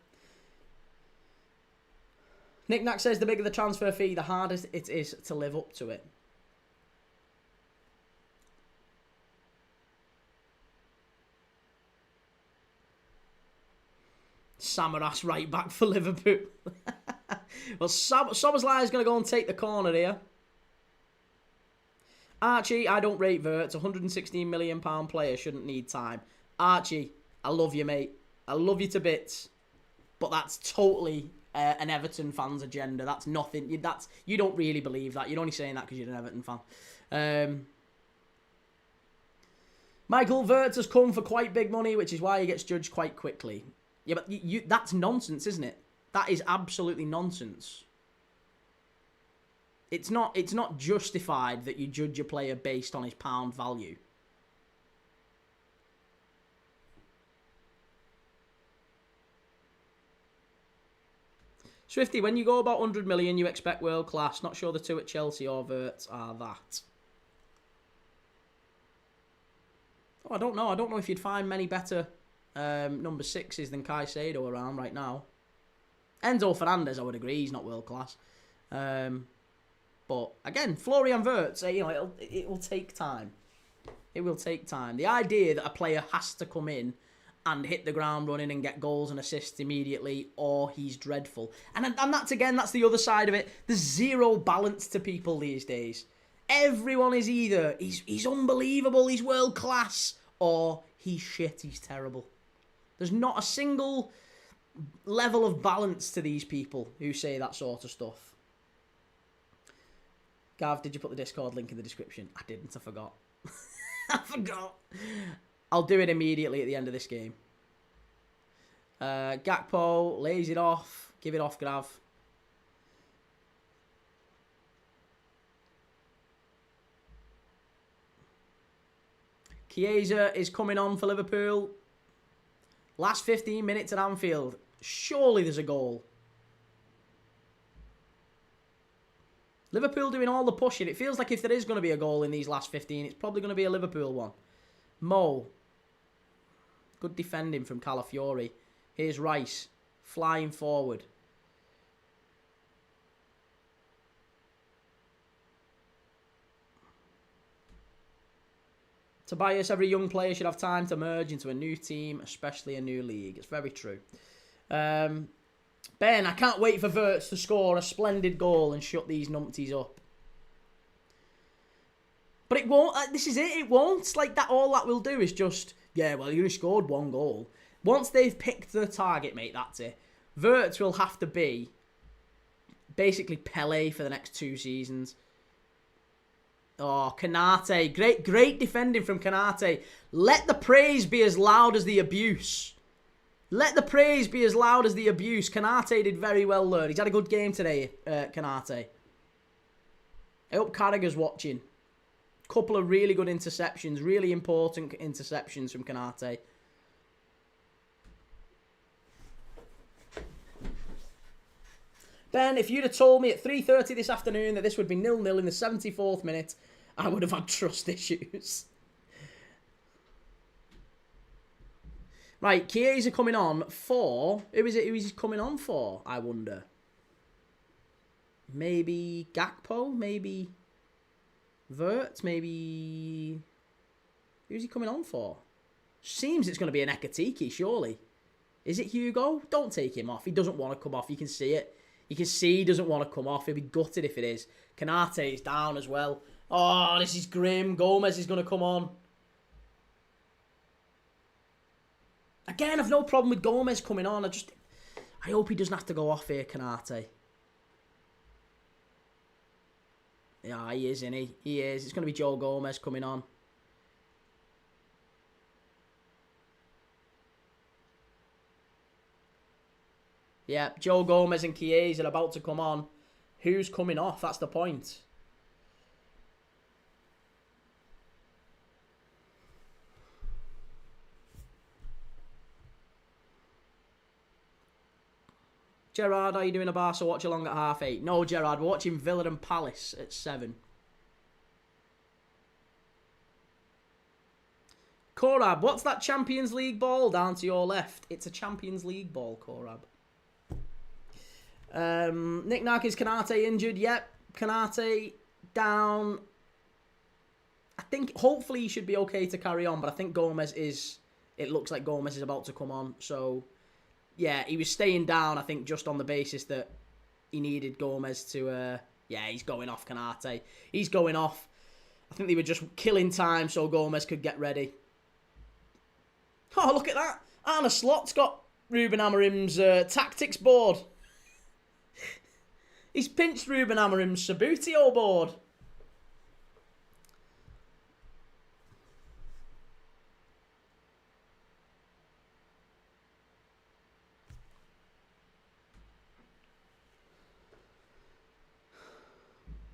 Nick Nack says the bigger the transfer fee, the harder it is to live up to it. Samaras right back for Liverpool. Well, Szoboszlai is going to go and take the corner here. Archie, I don't rate Wirtz. £116 million player shouldn't need time. Archie, I love you, mate. I love you to bits. But that's totally an Everton fan's agenda. That's nothing. You don't really believe that. You're only saying that because you're an Everton fan. Michael Wirtz has come for quite big money, which is why he gets judged quite quickly. Yeah, but that's nonsense, isn't it? That is absolutely nonsense. It's not justified that you judge a player based on his pound value. Swifty, when you go about 100 million, you expect world class. Not sure the two at Chelsea or Wirtz are that. Oh, I don't know. I don't know if you'd find many better number 6s than Caicedo around right now. Enzo Fernandez, I would agree, he's not world class. But again, Florian Wirtz, it will take time. It will take time. The idea that a player has to come in and hit the ground running and get goals and assists immediately, or he's dreadful. And that's, again, that's the other side of it. There's zero balance to people these days. Everyone is either, he's unbelievable, he's world class, or he's shit, he's terrible. There's not a single level of balance to these people who say that sort of stuff. Gav, did you put the Discord link in the description? I didn't, I forgot. I forgot. I'll do it immediately at the end of this game. Gakpo, lays it off. Give it off, Gav. Chiesa is coming on for Liverpool. Last 15 minutes at Anfield. Surely there's a goal. Liverpool doing all the pushing. It feels like if there is going to be a goal in these last 15, it's probably going to be a Liverpool one. Mo. Good defending from Calafiori. Here's Rice. Flying forward. Tobias, every young player should have time to merge into a new team, especially a new league. It's very true. Ben, I can't wait for Wirtz to score a splendid goal and shut these numpties up. But it won't. This is it. It won't. Like that. All that will do is just, yeah, well, you only scored one goal. Once they've picked the target, mate, that's it. Wirtz will have to be basically Pele for the next 2 seasons. Oh, Kanate. Great defending from Kanate. Let the praise be as loud as the abuse. Let the praise be as loud as the abuse. Kanate did very well there. He's had a good game today, Kanate. I hope Carragher's watching. Couple of really good interceptions. Really important interceptions from Kanate. Ben, if you'd have told me at 3:30 this afternoon that this would be 0-0 in the 74th minute, I would have had trust issues. Right, Chiesa coming on for... Who is it? Who is he coming on for, I wonder? Maybe Gakpo? Maybe Wirtz? Maybe... Who's he coming on for? Seems it's going to be an Ekatike, surely. Is it Hugo? Don't take him off. He doesn't want to come off. You can see it. You can see he doesn't want to come off. He'll be gutted if it is. Kanate is down as well. Oh, this is grim. Gomez is going to come on. Again, I've no problem with Gomez coming on. I hope he doesn't have to go off here, Kanate. Yeah, he is, isn't he? He is. It's going to be Joe Gomez coming on. Yeah, Joe Gomez and Chiesa are about to come on. Who's coming off? That's the point. Gerard, are you doing a Barca watch along at 8:30? No, Gerard, we're watching Villa and Palace at 7. Korab, what's that Champions League ball down to your left? It's a Champions League ball, Korab. Nick Nark, is Kanate injured? Yep, Kanate down. I think hopefully he should be okay to carry on, but I think Gomez is... It looks like Gomez is about to come on, so yeah, he was staying down, I think, just on the basis that he needed Gomez to... yeah, he's going off, Canate. He's going off. I think they were just killing time so Gomez could get ready. Oh, look at that. Arne Slot's got Ruben Amorim's tactics board. He's pinched Ruben Amorim's Sabutio board.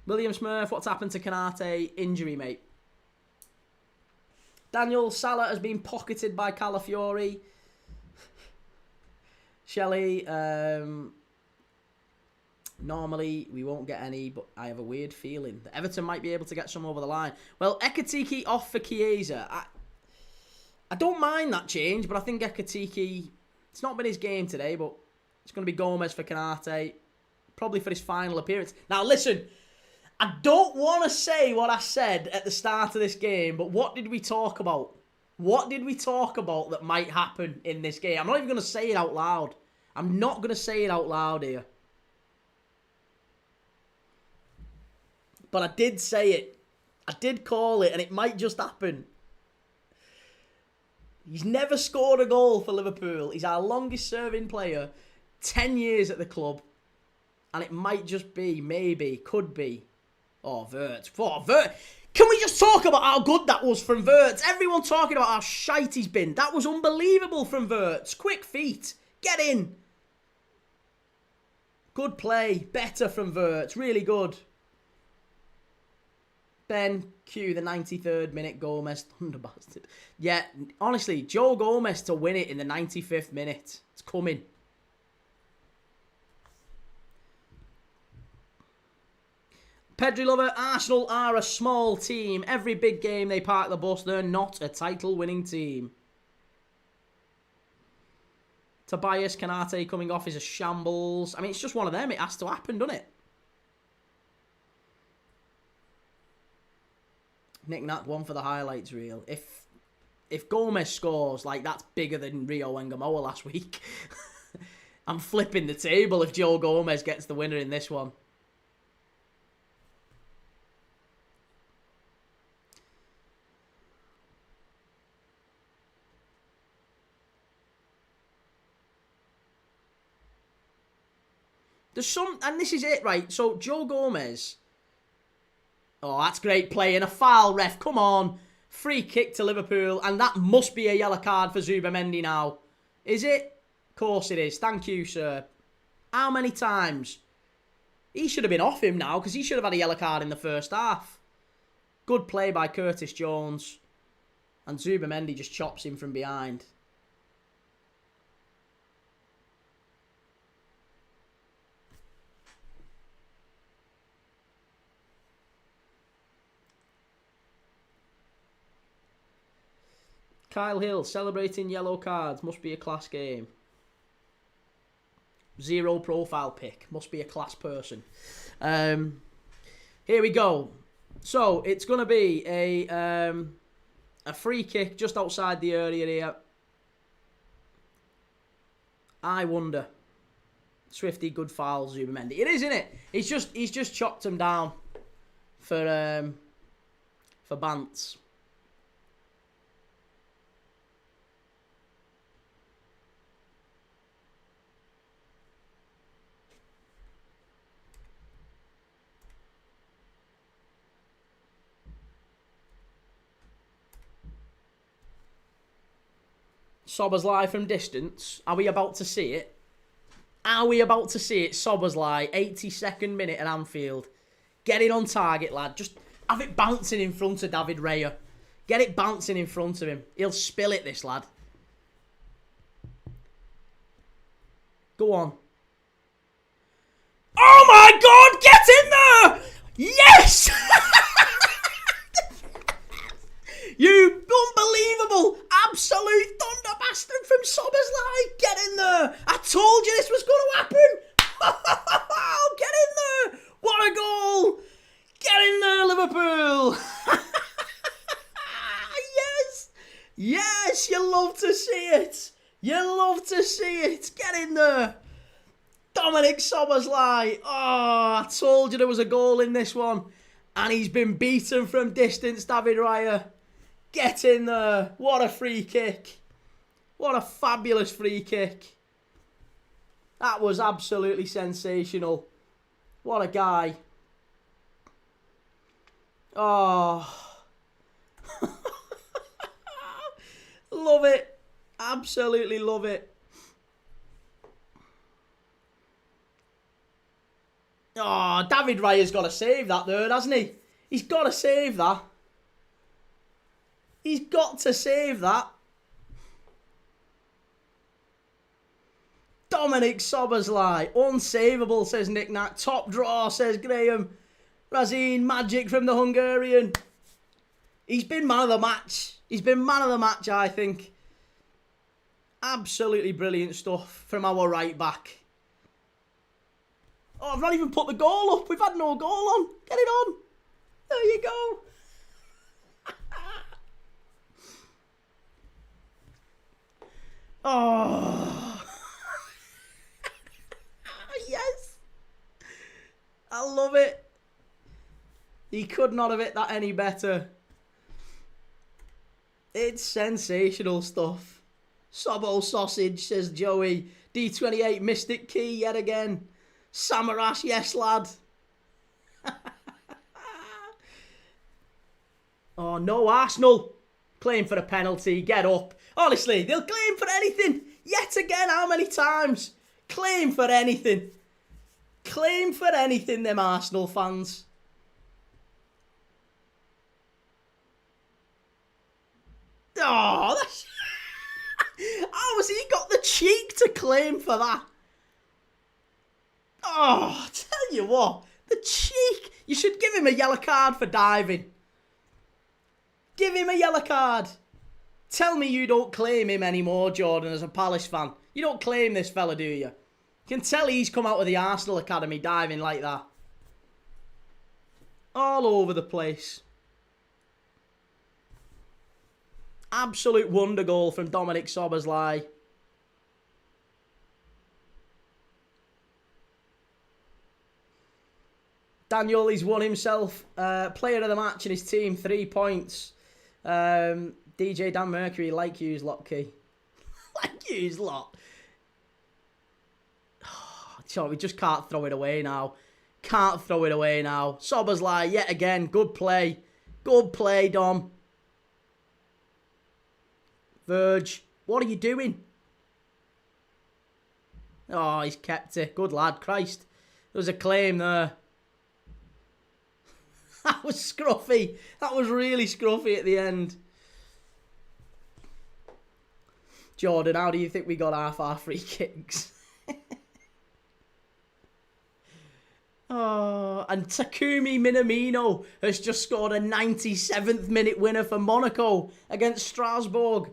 William Smurf, what's happened to Canate? Injury, mate. Daniel Salah has been pocketed by Calafiori. Shelley, normally we won't get any, but I have a weird feeling that Everton might be able to get some over the line. Well, Ekatike off for Chiesa. I don't mind that change, but I think Ekatike, it's not been his game today, but it's going to be Gomez for Canate, probably for his final appearance. Now, listen, I don't want to say what I said at the start of this game, but what did we talk about? What did we talk about that might happen in this game? I'm not even going to say it out loud. I'm not going to say it out loud here. But I did say it. I did call it, and it might just happen. He's never scored a goal for Liverpool. He's our longest serving player. 10 years at the club. And it might just be, maybe, could be. Oh, Wirtz. Oh, Wirtz. Can we just talk about how good that was from Wirtz? Everyone talking about how shite he's been. That was unbelievable from Wirtz. Quick feet. Get in. Good play. Better from Wirtz. Really good. Ben, cue the 93rd minute Gomez. Thunder bastard. Yeah, honestly, Joe Gomez to win it in the 95th minute. It's coming. Pedri Lover, Arsenal are a small team. Every big game they park the bus. They're not a title-winning team. Tobias Canate coming off is a shambles. I mean, it's just one of them. It has to happen, doesn't it? Nick Nat, one for the highlights reel. If Gomez scores, like, that's bigger than Rio and Gamoa last week. I'm flipping the table if Joe Gomez gets the winner in this one. There's some, and this is it, right? So, Joe Gomez. Oh, that's great play and a foul, ref. Come on. Free kick to Liverpool, and that must be a yellow card for Zubamendi now. Is it? Of course it is. Thank you, sir. How many times? He should have been off him now, because he should have had a yellow card in the first half. Good play by Curtis Jones. And Zubamendi just chops him from behind. Kyle Hill, celebrating yellow cards. Must be a class game. Zero profile pic. Must be a class person. Here we go. So, it's going to be a free kick just outside the area here. I wonder. Swifty, good foul, Zubamendi. It is, isn't it? He's just chopped him down for Bants. Szoboszlai from distance. Are we about to see it? Are we about to see it? Szoboszlai, 82nd minute at Anfield. Get it on target, lad. Just have it bouncing in front of David Raya. Get it bouncing in front of him. He'll spill it, this lad. Go on. Oh my God! Get in there! Yes! You unbelievable, absolute thunder bastard from Szoboszlai. Get in there. I told you this was going to happen. Get in there. What a goal. Get in there, Liverpool. Yes. Yes, you love to see it. You love to see it. Get in there. Dominic Szoboszlai. Oh, I told you there was a goal in this one. And he's been beaten from distance, David Raya. Get in there. What a free kick. What a fabulous free kick. That was absolutely sensational. What a guy. Oh. Love it. Absolutely love it. Oh, David Raya's got to save that there, hasn't he? He's got to save that. He's got to save that. Dominic Szoboszlai. Unsavable, says Nick Knack. Top draw, says Graham. Razin, magic from the Hungarian. He's been man of the match. He's been man of the match, I think. Absolutely brilliant stuff from our right back. Oh, I've not even put the goal up. We've had no goal on. Get it on. There you go. Oh. Yes. I love it. He could not have hit that any better. It's sensational stuff. Sobo sausage, says Joey. D28 Mystic Key yet again. Samarash, yes lad. Oh, no Arsenal. Claim for a penalty. Get up. Honestly, they'll claim for anything. Yet again, how many times? Claim for anything. Claim for anything, them Arsenal fans. Oh, that's... How has he got the cheek to claim for that? Oh, I tell you what. The cheek. You should give him a yellow card for diving. Give him a yellow card. Tell me you don't claim him anymore, Jordan, as a Palace fan. You don't claim this fella, do you? You can tell he's come out of the Arsenal Academy diving like that. All over the place. Absolute wonder goal from Dominic Szoboszlai. Daniel, he's won himself player of the match in his team, 3 points. DJ Dan Mercury, like yous lot, Key. Like yous lot. So we just can't throw it away now. Can't throw it away now. Szoboszlai, yet again, good play. Good play, Dom. Verge, what are you doing? Oh, he's kept it. Good lad, Christ. There was a claim there. That was scruffy. That was really scruffy at the end. Jordan, how do you think we got half our free kicks? Oh, and Takumi Minamino has just scored a 97th minute winner for Monaco against Strasbourg.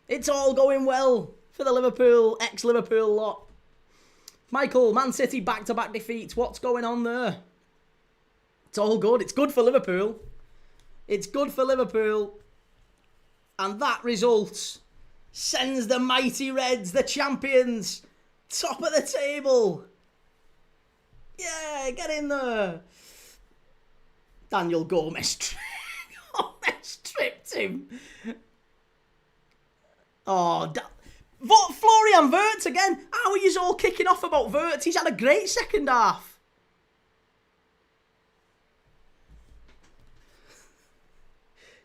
It's all going well for the Liverpool, ex-Liverpool lot. Michael, Man City back-to-back defeats. What's going on there? It's all good. It's good for Liverpool. It's good for Liverpool. And that result sends the mighty Reds, the champions, top of the table. Yeah, get in there. Daniel Gomez tripped him. Oh, Florian Wirtz again. How are you all kicking off about Wirtz? He's had a great second half.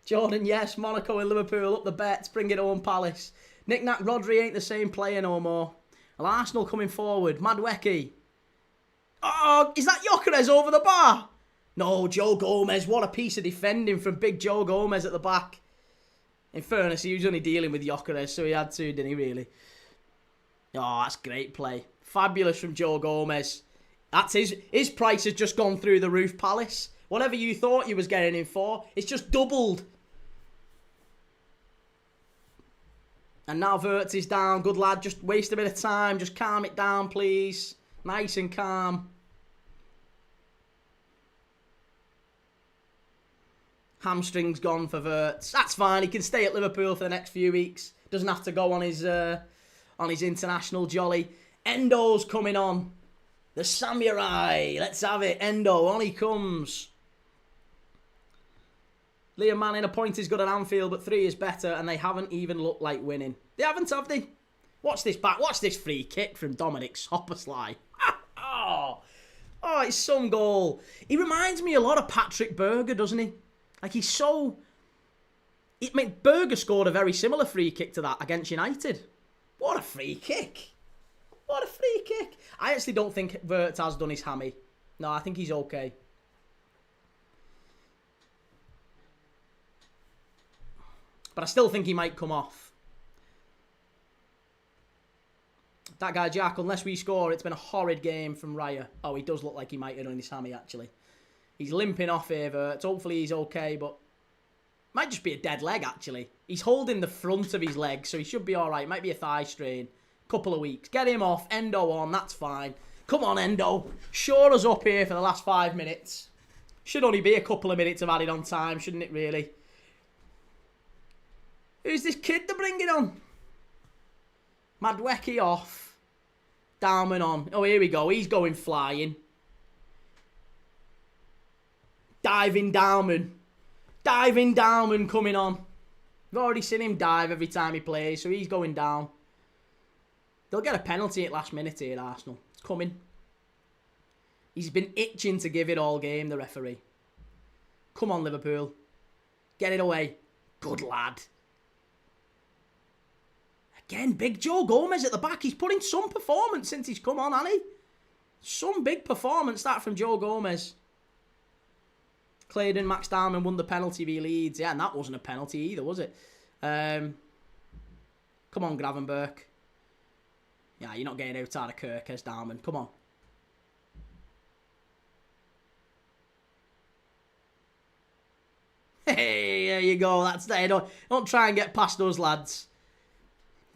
Jordan, yes. Monaco and Liverpool up the bets. Bring it home, Palace. Nick Nack Rodri ain't the same player no more. Well, Arsenal coming forward. Madweki. Oh, is that Gyökeres over the bar? No, Joe Gomez. What a piece of defending from big Joe Gomez at the back. In fairness, he was only dealing with Gyökeres, so he had to, didn't he, really? Oh, that's great play. Fabulous from Joe Gomez. That's his price has just gone through the roof, Palace. Whatever you thought you was getting him for, it's just doubled. And now Wirtz is down. Good lad, just waste a bit of time. Just calm it down, please. Nice and calm. Hamstring's gone for Wirtz. That's fine. He can stay at Liverpool for the next few weeks. Doesn't have to go on his on his international jolly. Endo's coming on. The samurai. Let's have it. Endo, on he comes. Liam Manning, a point is good at Anfield, but 3 is better, and they haven't even looked like winning. They haven't, have they? Watch this back. Watch this free kick from Dominic Szoboszlai. Oh, it's some goal. He reminds me a lot of Patrick Berger, doesn't he? Like, he's so... Berger scored a very similar free kick to that against United. What a free kick. What a free kick. I actually don't think Wirtz has done his hammy. No, I think he's okay. But I still think he might come off. That guy, Jack, unless we score, it's been a horrid game from Raya. Oh, he does look like he might have done his hammy, actually. He's limping off here, Wirtz. Hopefully he's okay, but... might just be a dead leg, actually. He's holding the front of his leg, so he should be all right. Might be a thigh strain. Couple of weeks. Get him off. Endo on. That's fine. Come on, Endo. Shore us up here for the last 5 minutes. Should only be a couple of minutes of added on time, shouldn't it, really? Who's this kid they're bringing on? Madwecki off. Dalman on. Oh, here we go. He's going flying. Diving Dalman. Diving Dalman coming on. We've already seen him dive every time he plays, so he's going down. They'll get a penalty at last minute here, Arsenal. It's coming. He's been itching to give it all game, the referee. Come on, Liverpool. Get it away. Good lad. Again, big Joe Gomez at the back. He's put in some performance since he's come on, hasn't he? Some big performance, that from Joe Gomez. Claydon, Max Dalman won the penalty v Leeds. Yeah, and that wasn't a penalty either, was it? Come on, Gravenberch. Yeah, you're not getting out of Kirk as Dalman. Come on. Hey, there you go. That's there. Don't try and get past those lads.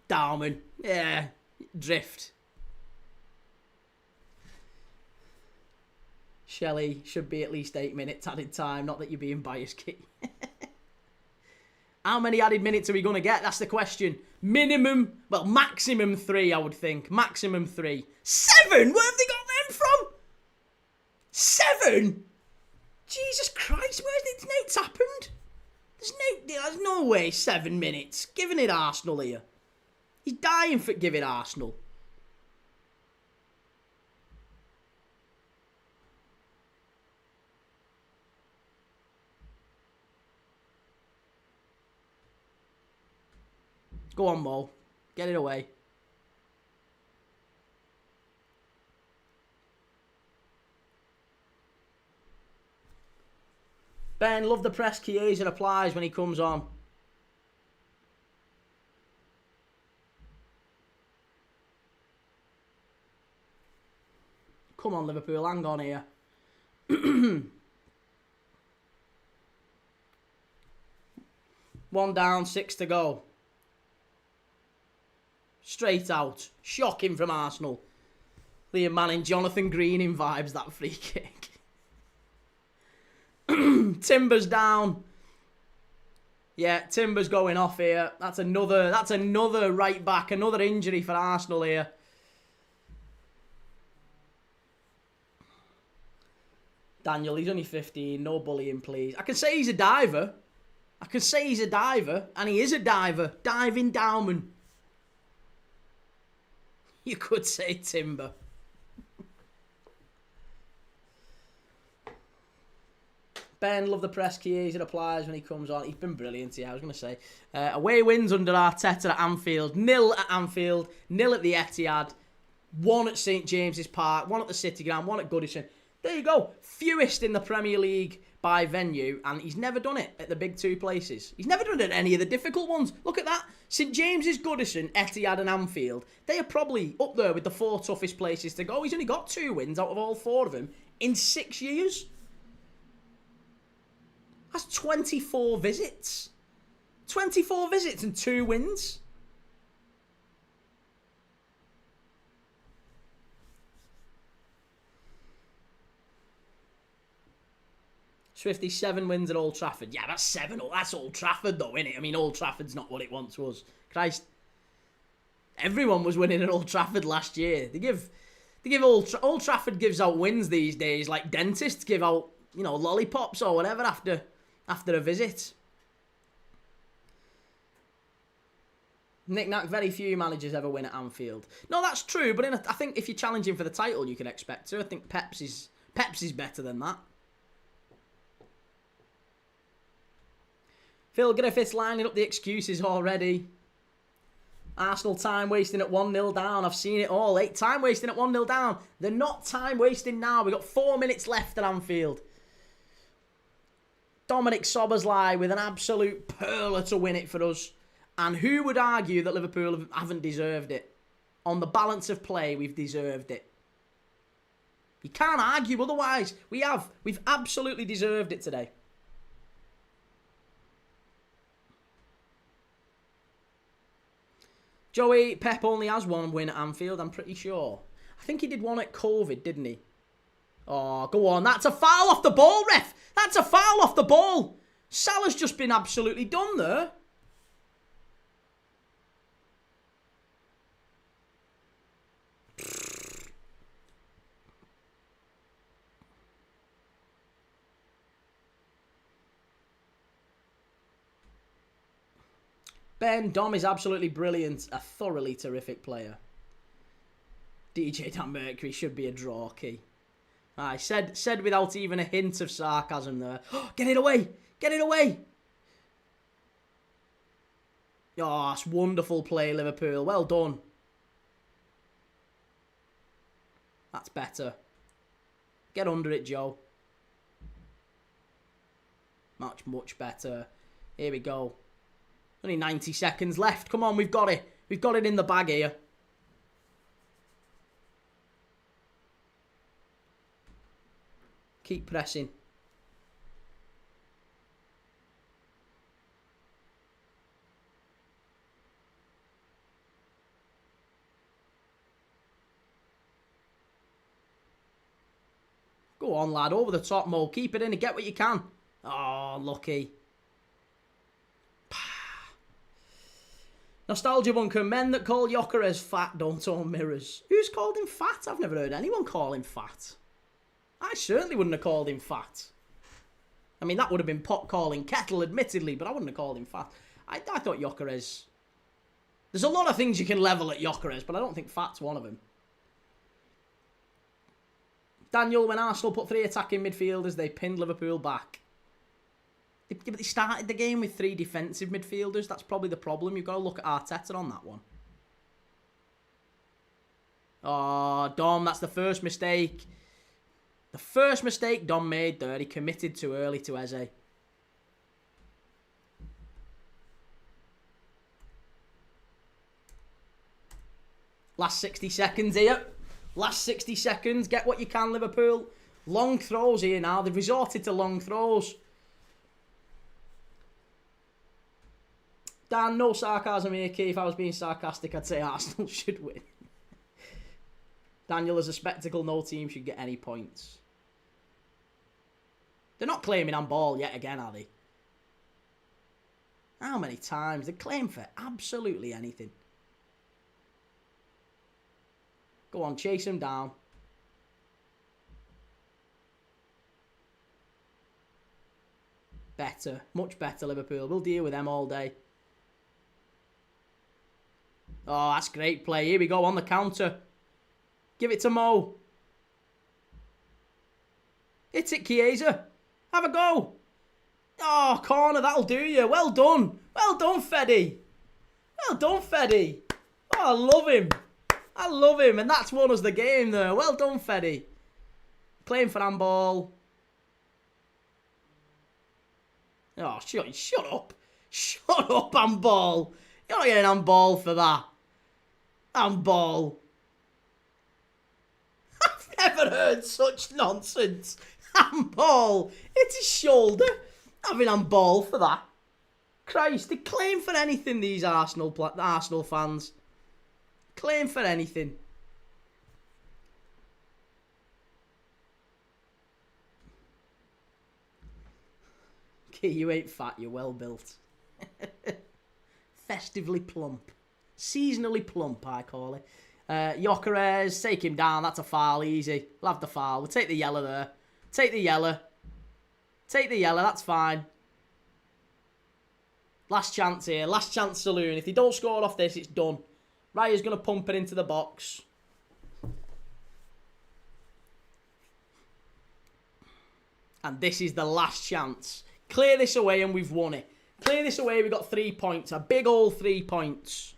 Dalman. Yeah. Drift. Shelley should be at least 8 minutes added time. Not that you're being biased, Key. How many added minutes are we going to get? That's the question. Minimum, well, maximum 3, I would think. Maximum 3. 7? Where have they got them from? 7? Jesus Christ, where's it? It's happened. There's no way 7 minutes. Giving it Arsenal here. He's dying for giving Arsenal. Go on, Mo. Get it away. Ben, love the press Chiesa applies when he comes on. Come on, Liverpool. Hang on here. 1 down, 6 to go. Straight out. Shocking from Arsenal. Liam Manning, Jonathan Greening vibes, that free kick. Timber's down. Yeah, Timber's going off here. That's another right back. Another injury for Arsenal here. Daniel, he's only 15. No bullying, please. I can say he's a diver. And he is a diver. Diving Dalman. You could say Timber. Ben, love the press Chiesa applies when he comes on. He's been brilliant, yeah, I was going to say. Away wins under Arteta at Anfield. 0 at Anfield. 0 at the Etihad. 1 at St James's Park. 1 at the City Ground. 1 at Goodison. There you go. Fewest in the Premier League by venue, and he's never done it at the big 2 places. He's never done it at any of the difficult ones. Look at that. St James's, Goodison, Etihad and Anfield. They are probably up there with the 4 toughest places to go. He's only got 2 wins out of all 4 of them in 6 years. That's 24 visits. 24 visits and 2 wins. Swifty, 7 wins at Old Trafford. Yeah, that's 7. That's Old Trafford though, innit? I mean, Old Trafford's not what it once was. Christ. Everyone was winning at Old Trafford last year. They give Old Trafford gives out wins these days, like dentists give out, lollipops or whatever after a visit. Knick-knack, very few managers ever win at Anfield. No, that's true, but I think if you're challenging for the title, you can expect to. I think Pep's is better than that. Phil Griffiths lining up the excuses already. Arsenal time wasting at 1-0 down. I've seen it all. Time wasting at 1-0 down. They're not time wasting now. We've got 4 minutes left at Anfield. Dominic Szoboszlai with an absolute perler to win it for us. And who would argue that Liverpool haven't deserved it? On the balance of play, we've deserved it. You can't argue otherwise. We've absolutely deserved it today. Joey, Pep only has one win at Anfield, I'm pretty sure. I think he did one at COVID, didn't he? Oh, go on. That's a foul off the ball, ref. That's a foul off the ball. Salah's just been absolutely done there. Ben Dom is absolutely brilliant. A thoroughly terrific player. DJ Dan Mercury should be a draw key. I said without even a hint of sarcasm there. Get it away! Get it away! Oh, it's wonderful play, Liverpool. Well done. That's better. Get under it, Joe. Much better. Here we go. Only 90 seconds left. Come on, we've got it. We've got it in the bag here. Keep pressing. Go on, lad. Over the top, Mo. Keep it in and get what you can. Oh, lucky. Nostalgia Bunker. Men that call Gyökeres fat don't own mirrors. Who's called him fat? I've never heard anyone call him fat. I certainly wouldn't have called him fat. I mean, that would have been pot calling kettle, admittedly, but I wouldn't have called him fat. I thought Gyökeres... There's a lot of things you can level at Gyökeres, but I don't think fat's one of them. Daniel, when Arsenal put 3 attacking midfielders, they pinned Liverpool back. They started the game with 3 defensive midfielders. That's probably the problem. You've got to look at Arteta on that one. Oh, Dom, that's the first mistake. The first mistake Dom made there. He committed too early to Eze. Last 60 seconds here. Last 60 seconds. Get what you can, Liverpool. Long throws here now. They've resorted to long throws. Dan, no sarcasm here, Key. If I was being sarcastic, I'd say Arsenal should win. Daniel, as a spectacle, no team should get any points. They're not claiming on ball yet again, are they? How many times? They claim for absolutely anything. Go on, chase them down. Better. Much better, Liverpool. We'll deal with them all day. Oh, that's great play. Here we go on the counter. Give it to Mo. Hit it, Chiesa. Have a go. Oh, corner. That'll do you. Well done. Well done, Feddy. Well done, Feddy. Oh, I love him. I love him. And that's won us the game there. Well done, Feddy. Claim for handball. Oh, shut up. Shut up, handball. You're not getting handball for that. Handball. I've never heard such nonsense. Handball. It's his shoulder. Having handball for that. Christ, they claim for anything, these Arsenal fans. Claim for anything. Key, you ain't fat, you're well built. Festively plump. Seasonally plump, I call it. Gyökeres, take him down. That's a foul, easy. We'll have the foul. We'll take the yellow there. Take the yellow. Take the yellow, that's fine. Last chance here. Last chance saloon. If they don't score off this, it's done. Raya's going to pump it into the box. And this is the last chance. Clear this away and we've won it. Clear this away, we've got 3 points. A big old 3 points.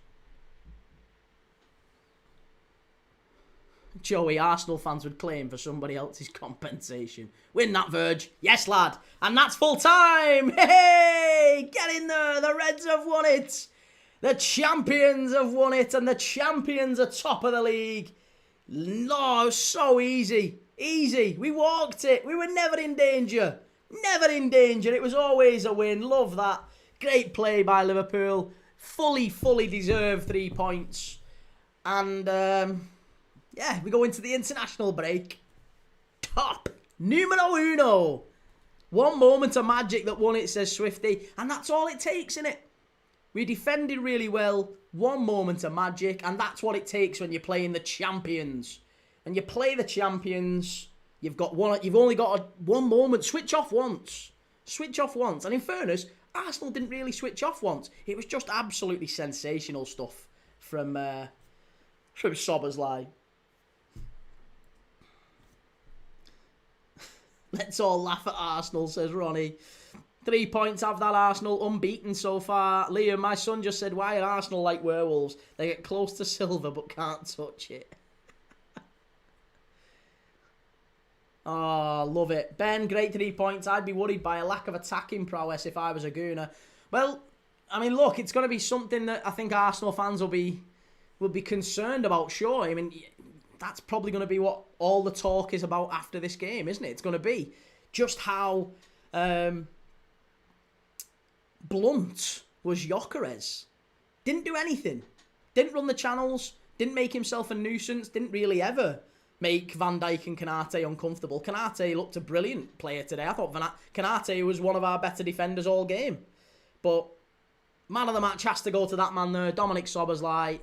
Joey, Arsenal fans would claim for somebody else's compensation. Win that, Verge. Yes, lad. And that's full time. Hey, get in there. The Reds have won it. The champions have won it. And the champions are top of the league. No, so easy. Easy. We walked it. We were never in danger. Never in danger. It was always a win. Love that. Great play by Liverpool. Fully deserved 3 points. And, yeah, we go into the international break. Top. Numero uno. One moment of magic that won it, says Swifty. And that's all it takes, innit? We defended really well. One moment of magic. And that's what it takes when you're playing the champions. When you play the champions, you've only got one moment. Switch off once. Switch off once. And in fairness, Arsenal didn't really switch off once. It was just absolutely sensational stuff from Szoboszlai. Let's all laugh at Arsenal, says Ronnie. 3 points have that Arsenal, unbeaten so far. Liam, my son just said, why are Arsenal like werewolves? They get close to silver but can't touch it. Oh, love it. Ben, great 3 points. I'd be worried by a lack of attacking prowess if I was a Gooner. Well, I mean, look, it's going to be something that I think Arsenal fans will be concerned about, sure. I mean, that's probably going to be what all the talk is about after this game, isn't it? It's going to be just how blunt was Gyökeres. Didn't do anything. Didn't run the channels. Didn't make himself a nuisance. Didn't really ever make Van Dijk and Konate uncomfortable. Konate looked a brilliant player today. I thought Konate was one of our better defenders all game. But man of the match has to go to that man there, Dominic Szoboszlai.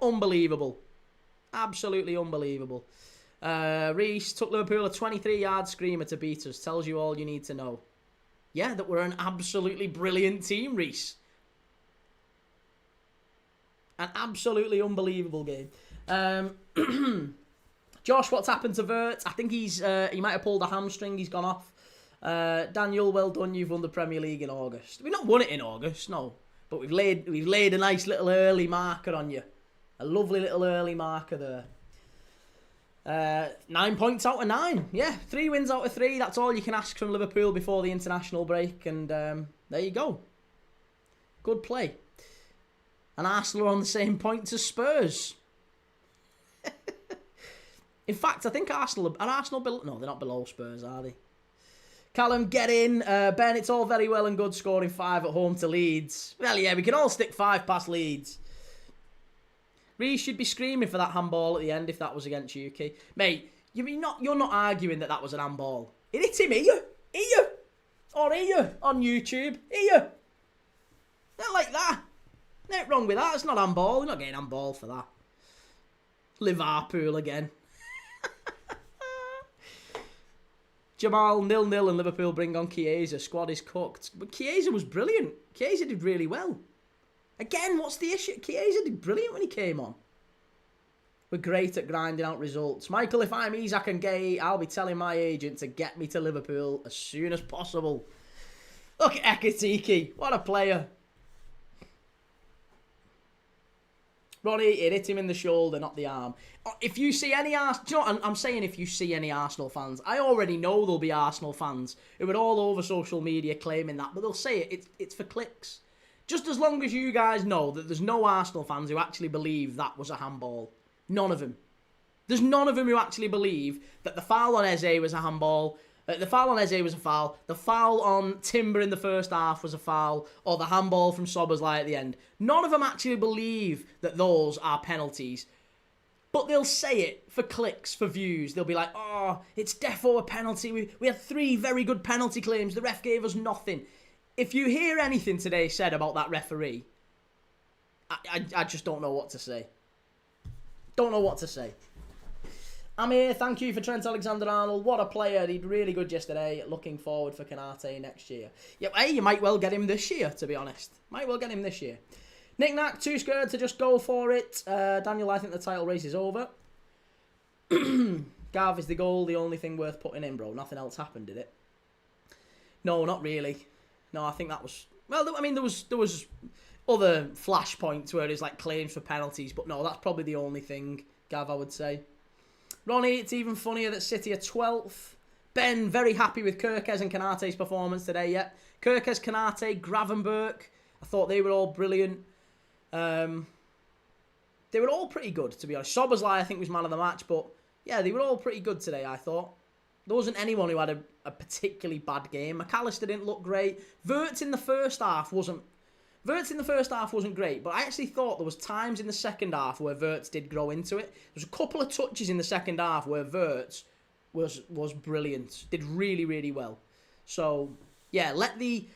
Unbelievable. Absolutely unbelievable. Reece took Liverpool a 23-yard screamer to beat us. Tells you all you need to know. Yeah, that we're an absolutely brilliant team, Reece. An absolutely unbelievable game. Josh, what's happened to Vert? I think he might have pulled a hamstring. He's gone off. Daniel, well done. You've won the Premier League in August. We've not won it in August, no. But we've laid a nice little early marker on you. A lovely little early marker there. 9 points out of 9. Yeah, 3 wins out of 3. That's all you can ask from Liverpool before the international break. And there you go. Good play. And Arsenal are on the same points as Spurs. In fact, I think Arsenal below... No, they're not below Spurs, are they? Callum, get in. Ben, it's all very well and good scoring 5 at home to Leeds. Well, yeah, we can all stick 5 past Leeds. Reece should be screaming for that handball at the end if that was against Yuki. Mate, you're not arguing that was an handball. It hit him here. Or here on YouTube. Here. Not like that. Nothing wrong with that. It's not handball. We're not getting handball for that. Liverpool again. Jamal 0-0 and Liverpool bring on Chiesa. Squad is cooked. But Chiesa was brilliant. Chiesa did really well. Again, what's the issue? Chiesa did brilliant when he came on. We're great at grinding out results. Michael, if I'm Isak and Gay, I'll be telling my agent to get me to Liverpool as soon as possible. Look at Ekitike. What a player. Ronnie, it hit him in the shoulder, not the arm. If you see any I'm saying if you see any Arsenal fans, I already know there'll be Arsenal fans who are all over social media claiming that, but they'll say it's for clicks. Just as long as you guys know that there's no Arsenal fans who actually believe that was a handball. None of them. There's none of them who actually believe that the foul on Eze was a handball. The foul on Eze was a foul. The foul on Timber in the first half was a foul. Or the handball from Szoboszlai at the end. None of them actually believe that those are penalties. But they'll say it for clicks, for views. They'll be like, oh, it's defo a penalty. We had 3 very good penalty claims. The ref gave us nothing. If you hear anything today said about that referee, I just don't know what to say. Don't know what to say. I'm here. Thank you for Trent Alexander-Arnold. What a player. He did really good yesterday. Looking forward for Canate next year. Yeah, hey, you might well get him this year, to be honest. Might well get him this year. Nick Knack, too scared to just go for it. Daniel, I think the title race is over. Gav, is the goal the only thing worth putting in, bro? Nothing else happened, did it? No, not really. No, I think that was... Well, I mean, there was other flashpoints where there's like claims for penalties, but no, that's probably the only thing, Gav, I would say. Ronnie, it's even funnier that City are 12th. Ben, very happy with Kirkes and Kanate's performance today, yeah. Kirkes, Kanate, Gravenberch, I thought they were all brilliant. They were all pretty good, to be honest. Szoboszlai, I think, was man of the match, but yeah, they were all pretty good today, I thought. There wasn't anyone who had a particularly bad game. McAllister didn't look great. Wirtz in the first half wasn't great, but I actually thought there was times in the second half where Wirtz did grow into it. There was a couple of touches in the second half where Wirtz was brilliant. Did really, really well. So, yeah, let the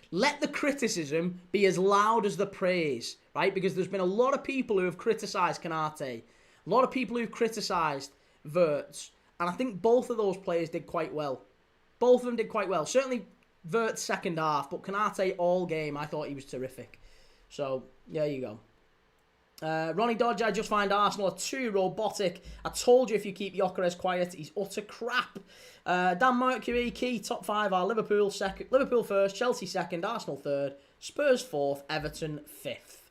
criticism be as loud as the praise, right? Because there's been a lot of people who have criticised Kanate. A lot of people who've criticised Wirtz. And I think both of those players did quite well. Both of them did quite well. Certainly Wirtz second half, but Kanate all game, I thought he was terrific. So, there you go. Ronnie Dodge, I just find Arsenal are too robotic. I told you if you keep Gyökeres quiet, he's utter crap. Dan Mercury, Key, top 5 are Liverpool first, Chelsea second, Arsenal third, Spurs fourth, Everton fifth.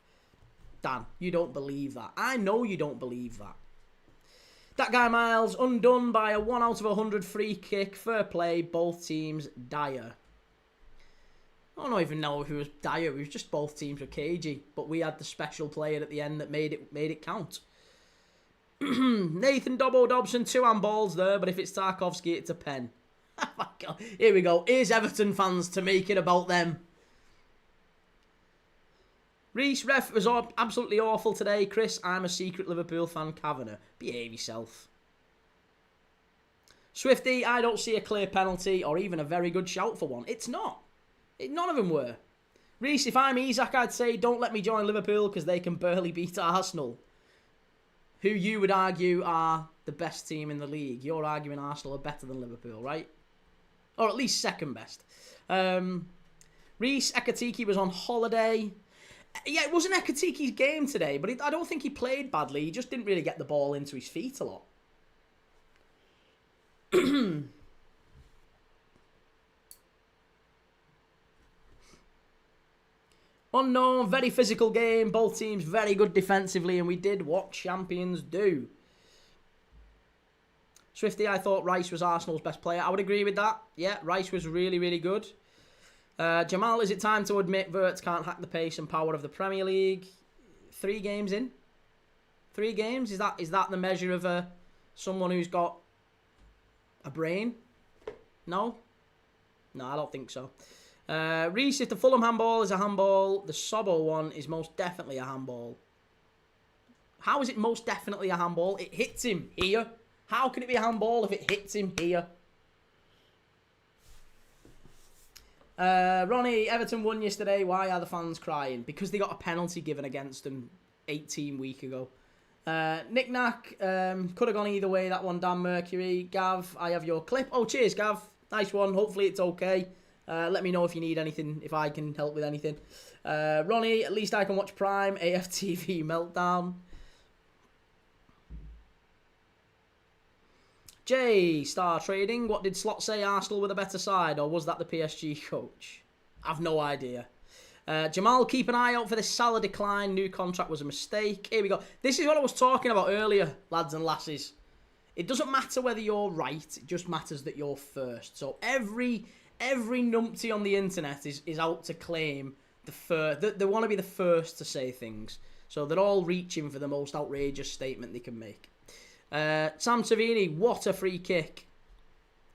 Dan, you don't believe that. I know you don't believe that. That guy Miles, undone by a 1 out of 100 free kick. Fair play, both teams dire. I don't even know if it was dire. It was just both teams were cagey. But we had the special player at the end that made it count. Nathan Dobbo Dobson, 2 handballs there. But if it's Tarkovsky, it's a pen. Oh my God. Here we go. Here's Everton fans to make it about them. Reese, ref was absolutely awful today. Chris, I'm a secret Liverpool fan. Kavanagh, behave yourself. Swifty, I don't see a clear penalty or even a very good shout for one. It's not. None of them were. Reese, if I'm Isak, I'd say don't let me join Liverpool because they can barely beat Arsenal, who you would argue are the best team in the league. You're arguing Arsenal are better than Liverpool, right? Or at least second best. Reese, Ekatike was on holiday. Yeah, it wasn't Ekatiki's game today, but I don't think he played badly. He just didn't really get the ball into his feet a lot. Unknown, very physical game. Both teams very good defensively, and we did what champions do. Swifty, I thought Rice was Arsenal's best player. I would agree with that. Yeah, Rice was really, really good. Jamal, is it time to admit Wirtz can't hack the pace and power of the Premier League? 3 games in? 3 games? Is that the measure of someone who's got a brain? No? No, I don't think so. Reese, if the Fulham handball is a handball, the Sobo one is most definitely a handball. How is it most definitely a handball? It hits him here. How can it be a handball if it hits him here? Ronnie, Everton won yesterday. Why are the fans crying? Because they got a penalty given against them 18 weeks ago. Nick Knack, could have gone either way, that one, Dan Mercury. Gav, I have your clip. Oh, cheers, Gav. Nice one. Hopefully it's okay. Let me know if you need anything, if I can help with anything. Ronnie, at least I can watch Prime. AFTV Meltdown. Jay, Star Trading, what did Slot say? Arsenal with a better side, or was that the PSG coach? I've no idea. Jamal, keep an eye out for this Salah decline. New contract was a mistake. Here we go. This is what I was talking about earlier, lads and lasses. It doesn't matter whether you're right, it just matters that you're first. So every numpty on the internet is out to claim the first. They want to be the first to say things. So they're all reaching for the most outrageous statement they can make. Sam Savini, what a free kick.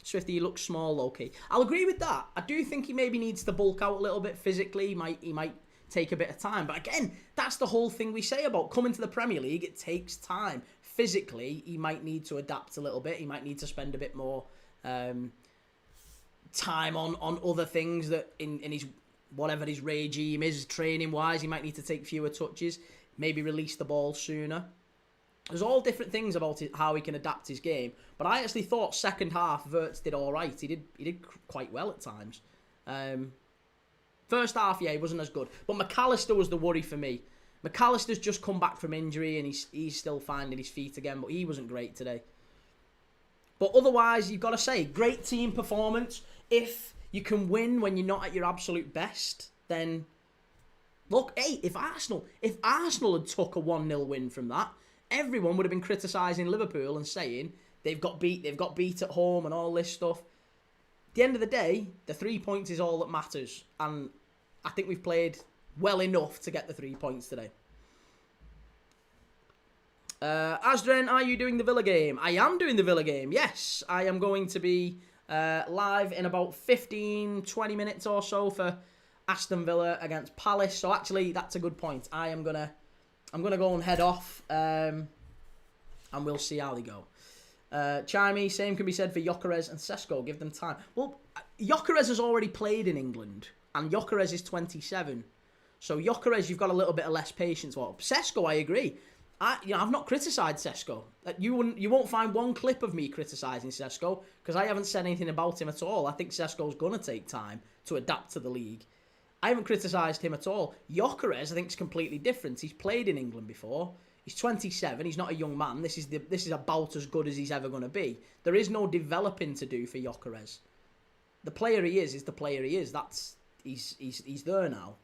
Swifty, he looks small, okay. I'll agree with that. I do think he maybe needs to bulk out a little bit physically. He might take a bit of time. But again, that's the whole thing we say about coming to the Premier League. It takes time. Physically, he might need to adapt a little bit. He might need to spend a bit more time on other things that in his whatever his regime is, training-wise. He might need to take fewer touches. maybe release the ball sooner. There's all different things about how he can adapt his game. But I actually thought second half Wirtz did all right. He did quite well at times. First half, yeah, he wasn't as good. But McAllister was the worry for me. McAllister's just come back from injury and he's still finding his feet again. But he wasn't great today. But otherwise, you've got to say, great team performance. If you can win when you're not at your absolute best, then look, hey, if Arsenal had took a 1-0 win from that, everyone would have been criticising Liverpool and saying they've got beat at home and all this stuff. At the end of the day, the 3 points is all that matters. And I think we've played well enough to get the 3 points today. Asdren, are you doing the Villa game? I am doing the Villa game, yes. I am going to be live in about 15-20 minutes or so for Aston Villa against Palace. So actually, that's a good point. I'm gonna go and head off, and we'll see how they go. Chimey, same can be said for Gyökeres and Sesko. Give them time. Well, Gyökeres has already played in England, and Gyökeres is 27. So Gyökeres, you've got a little bit of less patience for. Sesko, I agree. I've not criticised Sesko. You won't find one clip of me criticising Sesko because I haven't said anything about him at all. I think Sesko's gonna take time to adapt to the league. I haven't criticised him at all. Gyökeres, I think, is completely different. He's played in England before. He's 27. He's not a young man. This is about as good as he's ever going to be. There is no developing to do for Gyökeres. The player he is the player he is. He's there now.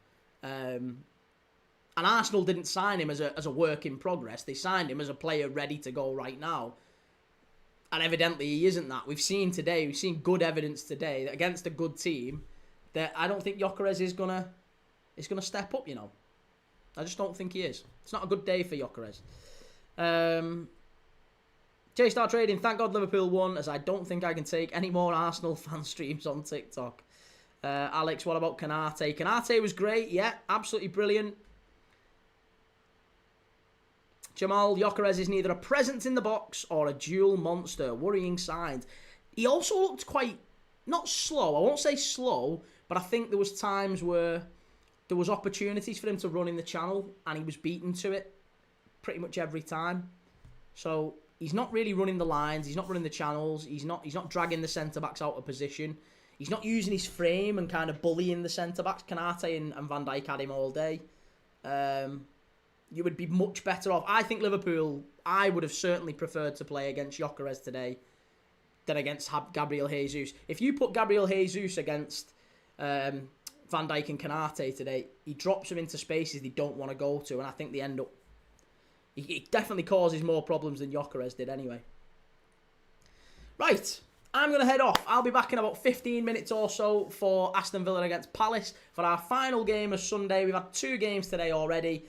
And Arsenal didn't sign him as a work in progress. They signed him as a player ready to go right now. And evidently he isn't that. We've seen good evidence today that against a good team, that I don't think Gyökeres is gonna step up, you know. I just don't think he is. It's not a good day for Gyökeres. J-Star Trading, thank God Liverpool won, as I don't think I can take any more Arsenal fan streams on TikTok. Alex, what about Kanate? Kanate was great, yeah, absolutely brilliant. Jamal, Gyökeres is neither a presence in the box or a dual monster. Worrying signs. He also looked quite, not slow, I won't say slow, but I think there was times where there was opportunities for him to run in the channel and he was beaten to it pretty much every time. So he's not really running the lines, he's not running the channels, he's not dragging the centre-backs out of position. He's not using his frame and kind of bullying the centre-backs. Kanate and Van Dijk had him all day. You would be much better off. I think Liverpool, I would have certainly preferred to play against Gyökeres today than against Gabriel Jesus. If you put Gabriel Jesus against Van Dijk and Kanate today, he drops them into spaces they don't want to go to, and I think they end up... It definitely causes more problems than Gyökeres did anyway. Right, I'm going to head off. I'll be back in about 15 minutes or so for Aston Villa against Palace for our final game of Sunday. We've had 2 games today already,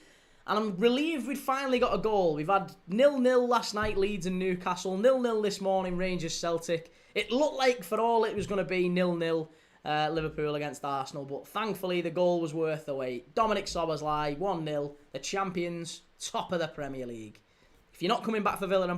and I'm relieved we've finally got a goal. We've had 0-0 last night, Leeds and Newcastle, 0-0 this morning, Rangers Celtic. It looked like for all it was going to be 0-0 Liverpool against Arsenal, but thankfully the goal was worth the wait. Dominic Szoboszlai, 1-0, the champions, top of the Premier League. If you're not coming back for Villa and